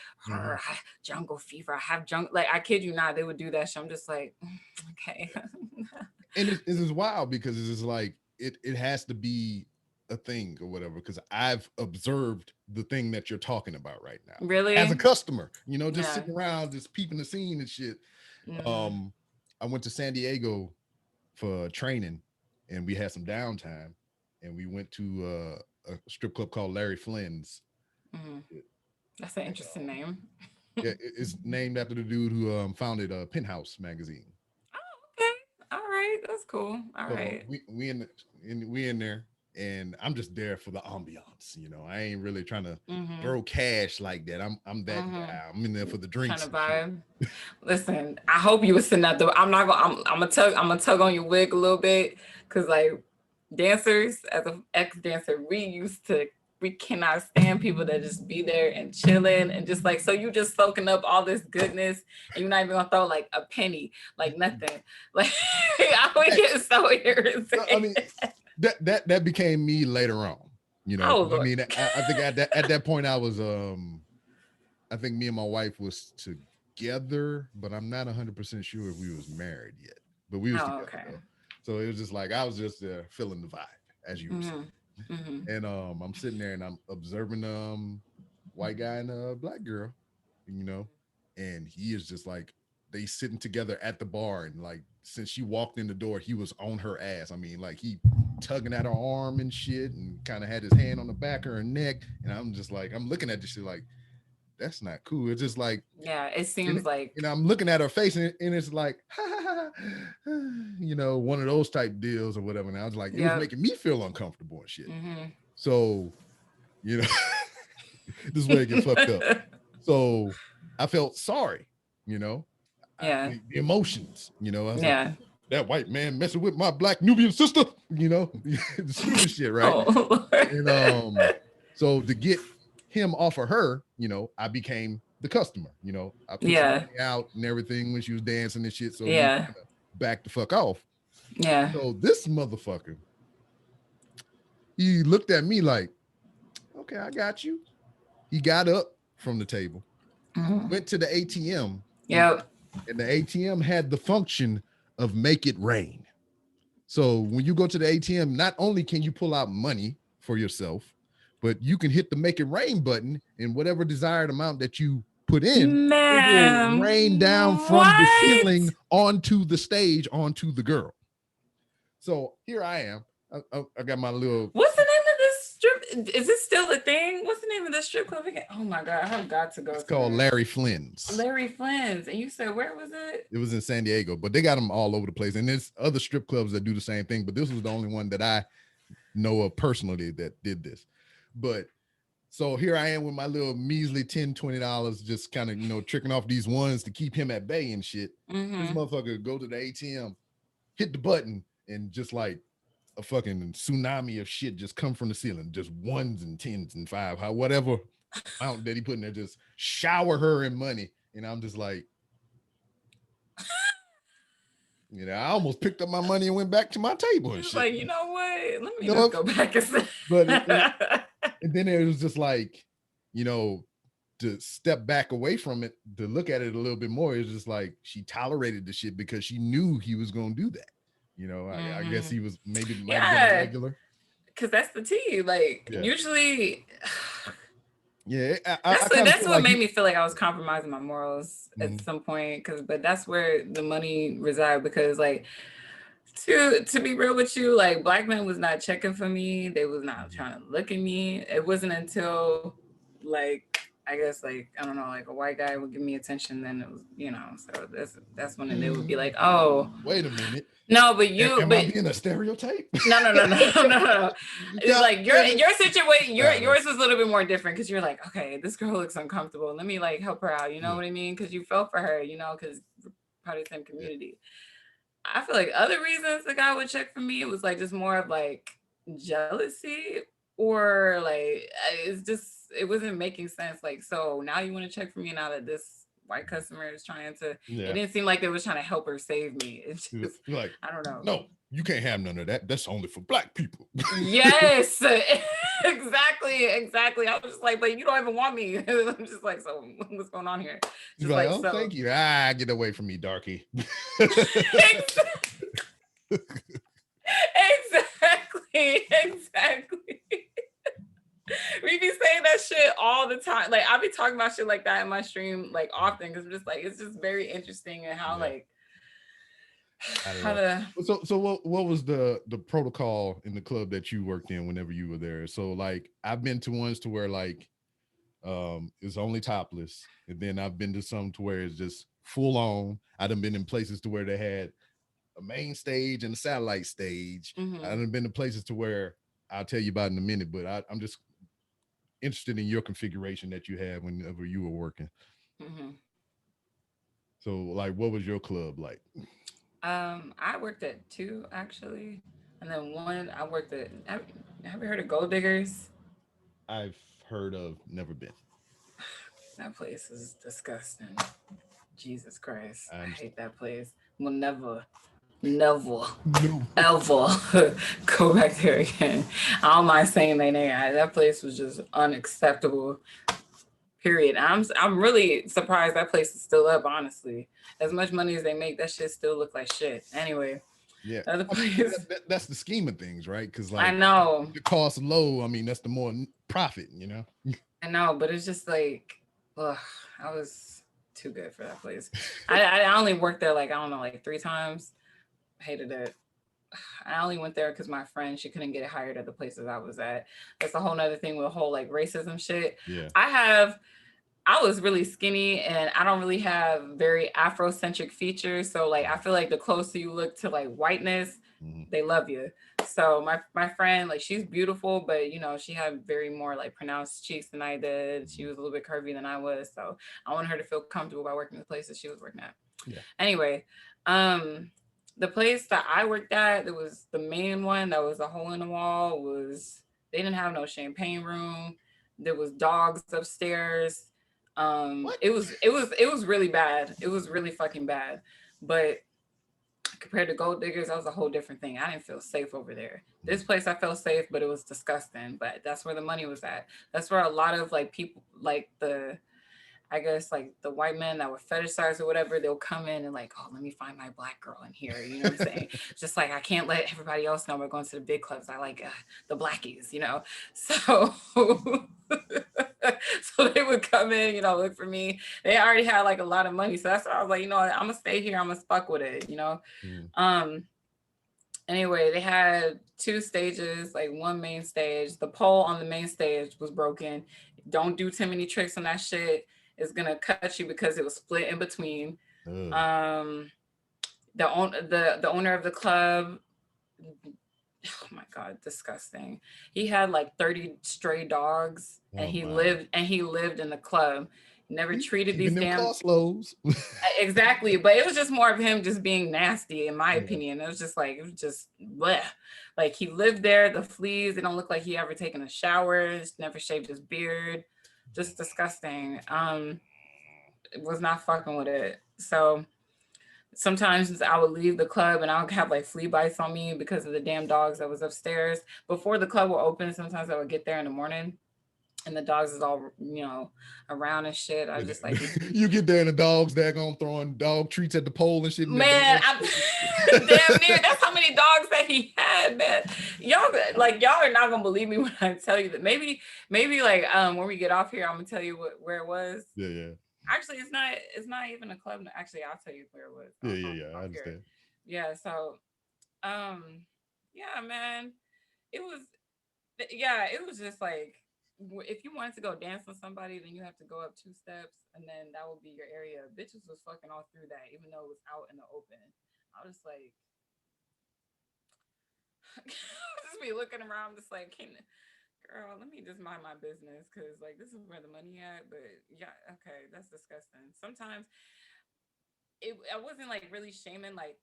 jungle fever. I have jungle. Like, I kid you not, they would do that shit. I'm just like, okay. And it is wild because it's just like, it has to be a thing or whatever, because I've observed the thing that you're talking about right now. Really? As a customer, you know, just sitting around, just peeping the scene and shit. I went to San Diego for training and we had some downtime and we went to a strip club called Larry Flynn's. That's an interesting name. Yeah, it's named after the dude who founded Penthouse magazine. Oh, okay. All right. That's cool. All right. We in there. And I'm just there for the ambiance, you know. I ain't really trying to throw cash like that. I'm that guy. I'm in there for the drinks. Trying to vibe. Listen, I hope you was sitting at the. I'm gonna tug on your wig a little bit, cause like dancers, as an ex-dancer, we cannot stand people that just be there and chilling and just like, so you just soaking up all this goodness and you're not even gonna throw like a penny, like nothing. Like I would get so irritated. I mean, that became me later on, you know. I mean, I think at that point I was I think me and my wife was together, but I'm not 100% sure if we was married yet. But we was together. Okay. So it was just like I was just feeling the vibe, as you were saying. And I'm sitting there and I'm observing white guy and a black girl, you know, and he is just like, they sitting together at the bar, and like since she walked in the door, he was on her ass. I mean, like he tugging at her arm and shit, and kind of had his hand on the back of her neck. And I'm just like, I'm looking at this shit like, that's not cool. It's just like, yeah, it seems like, you know, I'm looking at her face and it's like, you know, one of those type deals or whatever. And I was like, it was making me feel uncomfortable and shit. So, you know, this way it get fucked up. So I felt sorry, you know. The emotions, you know. I was like, that white man messing with my black Nubian sister, you know, the stupid shit, right? Oh, and so to get him off of her, you know, I became the customer, you know. I put some money out and everything when she was dancing and shit. So back the fuck off. Yeah. So this motherfucker, he looked at me like, okay, I got you. He got up from the table, went to the ATM. Yep. And the ATM had the function of make it rain. So when you go to the ATM, not only can you pull out money for yourself, but you can hit the make it rain button, and whatever desired amount that you put in, it will rain down from the ceiling onto the stage, onto the girl. So here I am. I got my little. What's the name of this strip? is this still a thing? What's the name of the strip club again? Oh my god, I have got to go. It's called there. Larry Flynn's. Larry Flynn's. And you said where was it? It was in San Diego, but they got them all over the place. And there's other strip clubs that do the same thing, but this was the only one that I know of personally that did this. But so here I am with my little measly $10, $20, just kind of, tricking off these ones to keep him at bay and shit. This motherfucker go to the ATM, hit the button, and just like a fucking tsunami of shit just come from the ceiling, just ones and tens and five, whatever amount that he put in there, just shower her in money. And I'm just like, I almost picked up my money and went back to my table and shit. Like, you know what? Let me just go back and say. But and then it was just like, to step back away from it, to look at it a little bit more. It's just like she tolerated the shit because she knew he was going to do that. I guess he was maybe might have been a regular. Because that's the tea. Like, usually. Yeah, that's what made me feel like I was compromising my morals at some point. But that's where the money reside. Because like, to be real with you, like black men was not checking for me. They was not trying to look at me. It wasn't until like, I guess like, I don't know, like a white guy would give me attention. Then it was, so that's when they would be like, oh, wait a minute. No, but am I being a stereotype? No. It's like your situation, yours was a little bit more different because you're like, okay, this girl looks uncomfortable. Let me like help her out. You know what I mean? Because you felt for her, because we're part of the same community. I feel like other reasons the guy would check for me, it was like just more of like jealousy or like it wasn't making sense. Like, so now you want to check for me now that this white customer is trying to, it didn't seem like they was trying to help her save me. It's just, like, I don't know. No, you can't have none of that. That's only for black people. Yes, exactly. I was just like, but you don't even want me. I'm just like, so what's going on here? Just like, oh, so, thank you. Get away from me, darky. Exactly. We be saying that shit all the time. Like, I be talking about shit like that in my stream, like often, because I'm just like, it's just very interesting and how like how to. So what was the protocol in the club that you worked in whenever you were there? So like, I've been to ones to where like it's only topless, and then I've been to some to where it's just full on. I done been in places to where they had a main stage and a satellite stage. I done been to places to where I'll tell you about in a minute, but I'm just interested in your configuration that you had whenever you were working. So like, what was your club like? I worked at 2 actually, and then one I worked at. Have you heard of Gold Diggers? I've heard of, never been. That place is disgusting. Jesus Christ, I hate that place. Will never ever go back there again. I don't mind saying their name. That place was just unacceptable. Period. I'm really surprised that place is still up, honestly. As much money as they make, that shit still look like shit. Anyway. Yeah. That's the scheme of things, right? Because like, I know the cost low. I mean, that's the more profit, I know, but it's just like, ugh, I was too good for that place. I only worked there like, I don't know, like 3 times. Hated it. I only went there because my friend, she couldn't get hired at the places I was at. That's a whole nother thing with the whole like racism shit. Yeah. I was really skinny and I don't really have very Afrocentric features. So like, I feel like the closer you look to like whiteness, they love you. So my friend, like she's beautiful, but she had very more like pronounced cheeks than I did. She was a little bit curvy than I was. So I wanted her to feel comfortable by working in the places she was working at. Yeah. Anyway, the place that I worked at, there was the main one that was a hole in the wall, they didn't have no champagne room. There was dogs upstairs. It was really bad. It was really fucking bad. But compared to Gold Diggers, that was a whole different thing. I didn't feel safe over there. This place I felt safe, but it was disgusting. But that's where the money was at. That's where a lot of like people, like I guess like the white men that were fetishized or whatever, they'll come in and like, oh, let me find my black girl in here. You know what I'm saying? Just like, I can't let everybody else know we're going to the big clubs. I like the blackies, So, so they would come in, look for me. They already had like a lot of money. So that's why I was like, I'm going to stay here. I'm going to fuck with it, Anyway, they had 2 stages, like one main stage. The pole on the main stage was broken. Don't do too many tricks on that shit. It's gonna cut you because it was split in between. Ugh. The owner of the club, oh my god, disgusting. He had like 30 stray dogs, and Oh he my. lived in the club. Never treated Keeping these them damn cost lows. exactly, but it was just more of him just being nasty, in my Yeah. opinion. It was just bleh. Like he lived there. The fleas, they don't look like he ever taken a shower. He's never shaved his beard. Just disgusting. Was not fucking with it. So sometimes I would leave the club and I would have like flea bites on me because of the damn dogs that was upstairs. Before the club will open, sometimes I would get there in the morning and the dogs is all, around and shit. I just like, You get there and the dogs daggone throwing dog treats at the pole and shit. man, I'm damn near. That's how many dogs that he had, man. Y'all are not gonna believe me when I tell you that. Maybe like when we get off here, I'm gonna tell you where it was. Yeah. Actually, it's not even a club. Actually, I'll tell you where it was. Yeah. I understand. Yeah. So, yeah, man, it was just like if you wanted to go dance with somebody, then you have to go up 2 steps, and then that would be your area. Bitches was fucking all through that, even though it was out in the open. I was just like, just be looking around, just like, girl, let me just mind my business, because like this is where the money at. But yeah, okay, that's disgusting. Sometimes I wasn't like really shaming like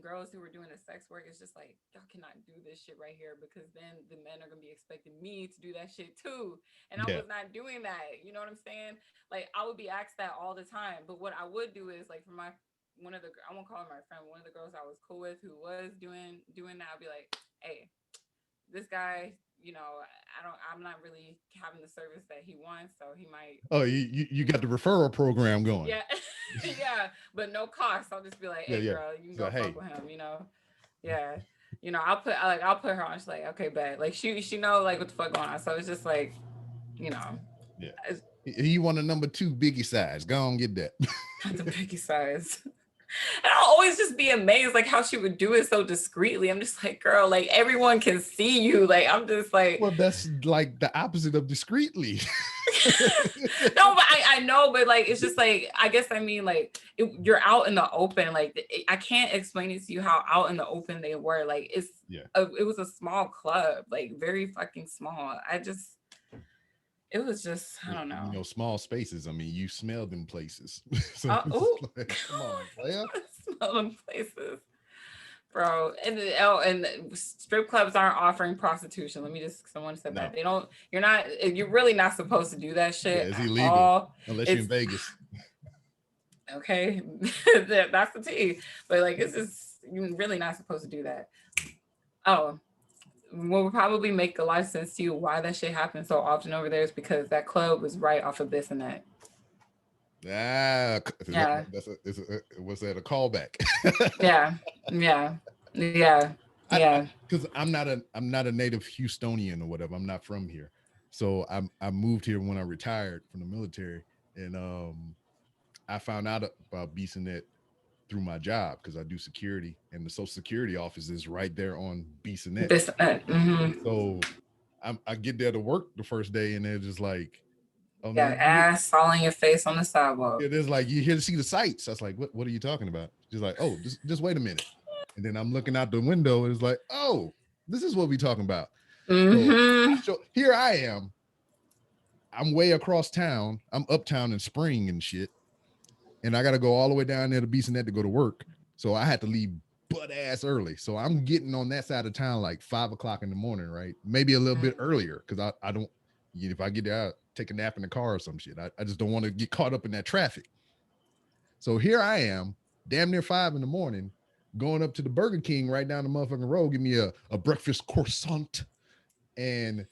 girls who were doing the sex work. It's just like, y'all cannot do this shit right here, because then the men are gonna be expecting me to do that shit too, and I was not doing that. You know what I'm saying? Like I would be asked that all the time. But what I would do is like for my I won't call her my friend, one of the girls I was cool with who was doing that, I'd be like, hey, this guy, I'm not really having the service that he wants, so he might. Oh, you got the referral program going. Yeah. Yeah, but no cost. I'll just be like, hey, girl, you can go fuck with him, Yeah. I'll put her on. She's like, okay, bet. Like she know like what the fuck going on. So it's just like, Yeah. You want a number 2 biggie size. Go on, get that. The biggie size. And I'll always just be amazed like how she would do it so discreetly. I'm just like, girl, like everyone can see you. Like I'm just like, well, that's like the opposite of discreetly. No, but I know, but like it's just like, I guess I mean like you're out in the open. Like I can't explain it to you how out in the open they were. Like it was a small club, like very fucking small. It was just, I don't know. Small spaces. I mean, you smell them places. So like, come on, player. Smell them places, bro. And strip clubs aren't offering prostitution. Let me just, someone said that. You're really not supposed to do that shit. Yeah, it's illegal unless you're in Vegas. Okay, that's the tea. But like, you're really not supposed to do that. Oh. What would probably make a lot of sense to you why that shit happens so often over there is because that club was right off of Bissonnette. Yeah. Was that a callback? Yeah. Because I'm not a native Houstonian or whatever. I'm not from here, so I moved here when I retired from the military, and I found out about Bissonnette through my job because I do security, and the Social Security office is right there on Bissonnette. Mm-hmm. So I get there to work the first day, and they're just like, "Oh no, ass falling your face on the sidewalk." It is like, you here to see the sights. I was like, what are you talking about? She's like, oh, just wait a minute. And then I'm looking out the window, and it's like, oh, this is what we talking about. Mm-hmm. So here I am. I'm way across town. I'm uptown in Spring and shit. And I got to go all the way down there to Bissonnette to go to work. So I had to leave butt ass early. So I'm getting on that side of town like 5 o'clock in the morning, right? Maybe a little bit earlier, because I don't, if I get there, I'll take a nap in the car or some shit. I just don't want to get caught up in that traffic. So here I am, damn near 5 in the morning, going up to the Burger King right down the motherfucking road, give me a breakfast croissant, and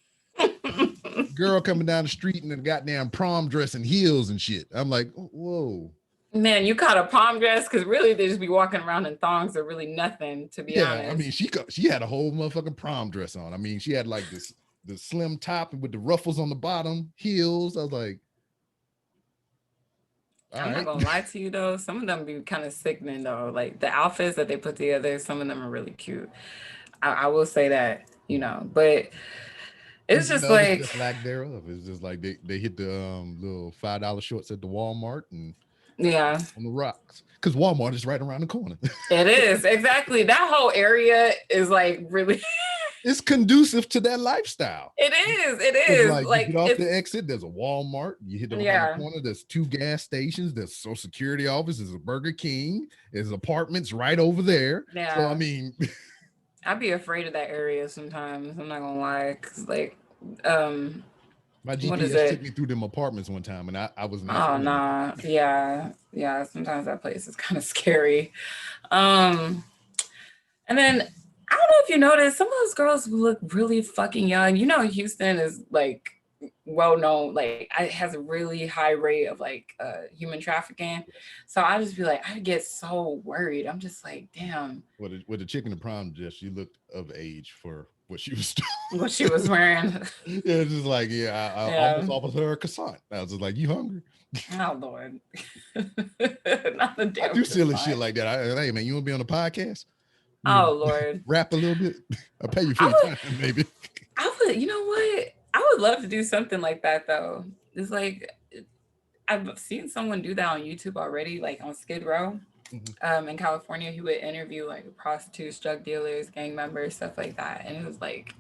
girl coming down the street in a goddamn prom dress and heels and shit. I'm like, whoa. Man, you caught a prom dress, because really they just be walking around in thongs are really nothing, to be honest. I mean, she had a whole motherfucking prom dress on. I mean, she had like the slim top with the ruffles on the bottom, heels. I was like, All I'm not right. gonna lie to you though. Some of them be kind of sickening though. Like the outfits that they put together, some of them are really cute. I will say that, but And it's then just the others like, just lack thereof. It's just like they hit the little $5 shorts at the Walmart and yeah, on the rocks. Because Walmart is right around the corner. it is exactly that whole area is like really. It's conducive to that lifestyle. It is. It Because is like you get like off it's the exit, there's a Walmart. You hit around the yeah. corner, there's 2 gas stations, there's Social Security office, there's a Burger King, there's apartments right over there. So I Yeah. mean, I'd be afraid of that area sometimes. I'm not gonna lie, cause like, my what is GPS took it? me through them apartments one time, and I was not Oh feeling it. nah, yeah. Sometimes that place is kind of scary. Um, and then I don't know if you noticed, some of those girls look really fucking young. Houston is like well known, like it has a really high rate of like human trafficking. So I just be like, I get so worried. I'm just like, damn, With the chicken and prom dress, she looked of age for what she was doing. what she was wearing. Yeah, it's just like, yeah, I Yeah. almost offered her a croissant. I was just like, you hungry? Oh Lord. Not the I damn do silly shit croissant. like that. Hey man, you want to be on a podcast? Oh Lord. Rap a little bit. I'll pay you for I your would, time, maybe. I would, you know what? I would love to do something like that though. It's like I've seen someone do that on YouTube already, like on Skid Row. In California, he would interview like prostitutes, drug dealers, gang members, stuff like that. And it was like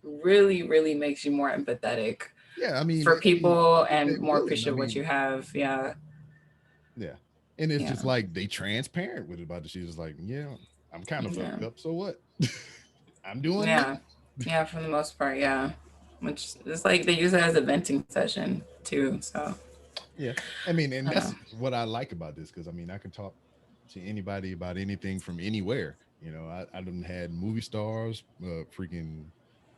really, really makes you more empathetic Yeah, I mean, for people they and more willing. I appreciate what you mean, have. Yeah. yeah, and it's Yeah. just like they transparent with it about the shit. It's like, yeah, I'm kind of fucked up. So what? I'm doing Yeah. Yeah, for the most part, yeah. Which is like they use it as a venting session too. So yeah. I mean, and I that's know. what I like about this because I mean, I can talk to anybody about anything from anywhere. I done had movie stars, freaking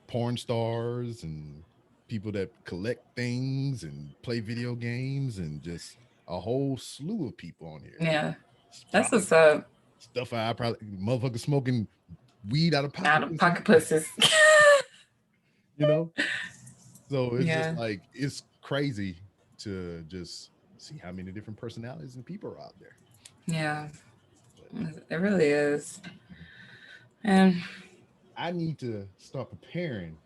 porn stars, and people that collect things and play video games, and just a whole slew of people on here. Yeah. It's That's probably what's up. stuff I probably motherfucker smoking weed out of Out pocket of pussy, pocket pussies. you know. So it's just Yeah. like it's crazy to just see how many different personalities and people are out there. Yeah. But It really is. And I need to start preparing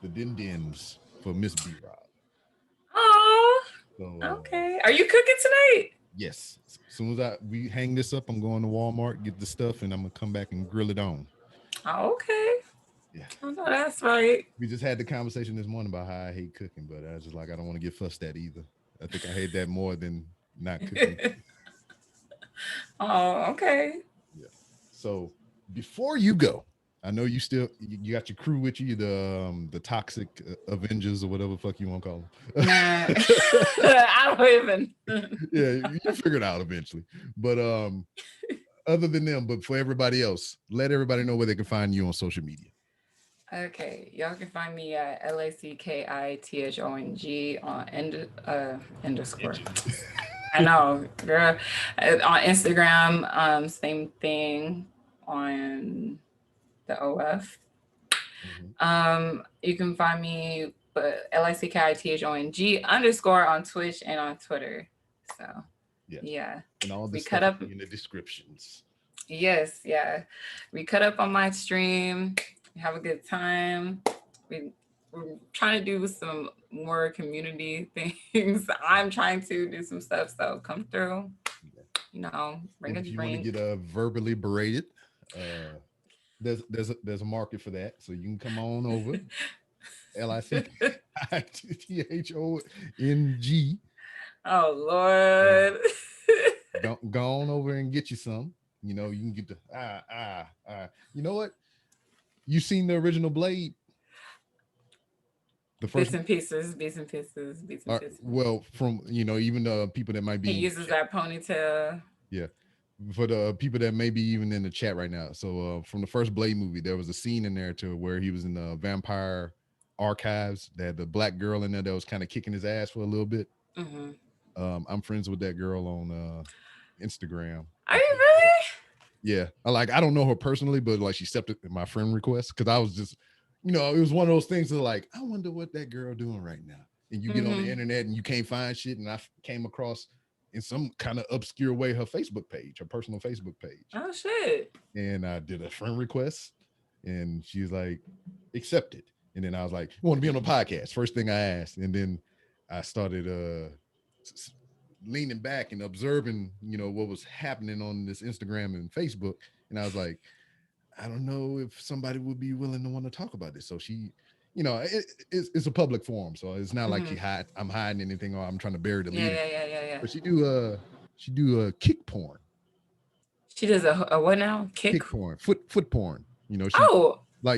the dims for Miss B Rob. oh, So okay. Are you cooking tonight? yes, as soon as we hang this up, I'm going to Walmart, get the stuff, and I'm gonna come back and grill it on. Oh, okay. Yeah. I know that's right. We just had the conversation this morning about how I hate cooking, but I was just like, I don't want to get fussed at either. I think I hate that more than not cooking. Oh, okay. Yeah. So before you go, I know you got your crew with you, the toxic Avengers or whatever the fuck you want to call them. Nah. I don't even. Yeah, you figure it out eventually. But other than them, but for everybody else, let everybody know where they can find you on social media. Okay, y'all can find me at LACKITHONG on underscore. I know, girl. On Instagram, same thing on the OF. You can find me, but LICKITHONG underscore on Twitch and on Twitter. So yeah. And all We this cut stuff up. in the descriptions. Yes, yeah. We cut up on my stream. We have a good time. We're trying to do some more community things. I'm trying to do some stuff, so come through. Bring And a if you want to drink. get verbally berated, there's a market for that. So you can come on over. LICKITHONG. Oh Lord. Go on over and get you some. You can get the You know what? You seen the original Blade? The first Bits and pieces. well, from even the people that might be He uses that ponytail. Yeah. For the people that may be even in the chat right now. So from the first Blade movie, there was a scene in there to where he was in the vampire archives. They had the black girl in there that was kind of kicking his ass for a little bit. I'm friends with that girl on Instagram. Are you really? Yeah. I don't know her personally, but like she accepted my friend request because I was just, it was one of those things that like, I wonder what that girl doing right now. And you get on the internet and you can't find shit. And I came across in some kind of obscure way her Facebook page, her personal Facebook page. Oh shit. And I did a friend request, and she was like, accepted. And then I was like, you want to be on a podcast? First thing I asked. And then I started leaning back and observing, what was happening on this Instagram and Facebook. And I was like, I don't know if somebody would be willing to want to talk about this. So she, it's a public forum. So it's not like I'm hiding anything or I'm trying to bury the lead. Yeah. But she do a kick porn. She does a what now? Kick porn, foot porn.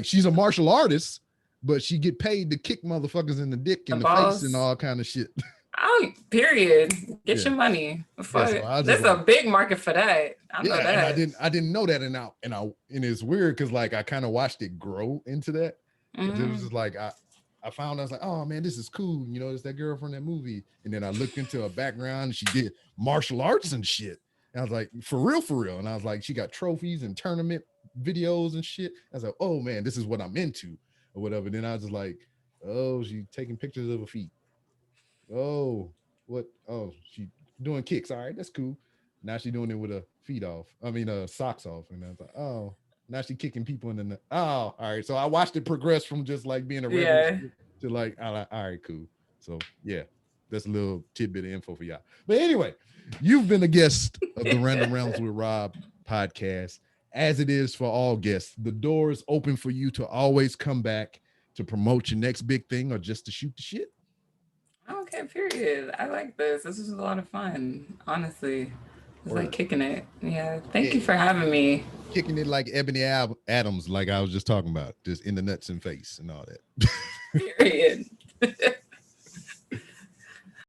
She's a martial artist, but she get paid to kick motherfuckers in the dick and the face and all kind of shit. Oh, period. Get your money. There's a big market for that. I know that. And I didn't know that, and it's weird because like I kind of watched it grow into that. It was just like I found, I was like, oh man, this is cool. It's that girl from that movie. And then I looked into her background, and she did martial arts and shit. And I was like, for real. And I was like, she got trophies and tournament videos and shit. I was like, oh man, this is what I'm into or whatever. Then I was just like, oh, she taking pictures of her feet. Oh, what? Oh, she doing kicks. All right, that's cool. Now she doing it with her feet off. Socks off. And I was like, oh, now she kicking people in the. Oh, all right. So I watched it progress from just like being a regular to like, all right, cool. So yeah, that's a little tidbit of info for y'all. But anyway, you've been a guest of the Random Realms with Rob podcast. As it is for all guests, the door is open for you to always come back to promote your next big thing or just to shoot the shit. Okay, period. I like this. This is a lot of fun, honestly. It's like kicking it. Yeah. Thank you for having me. Kicking it like Ebony Adams, like I was just talking about, just in the nuts and face and all that. Period.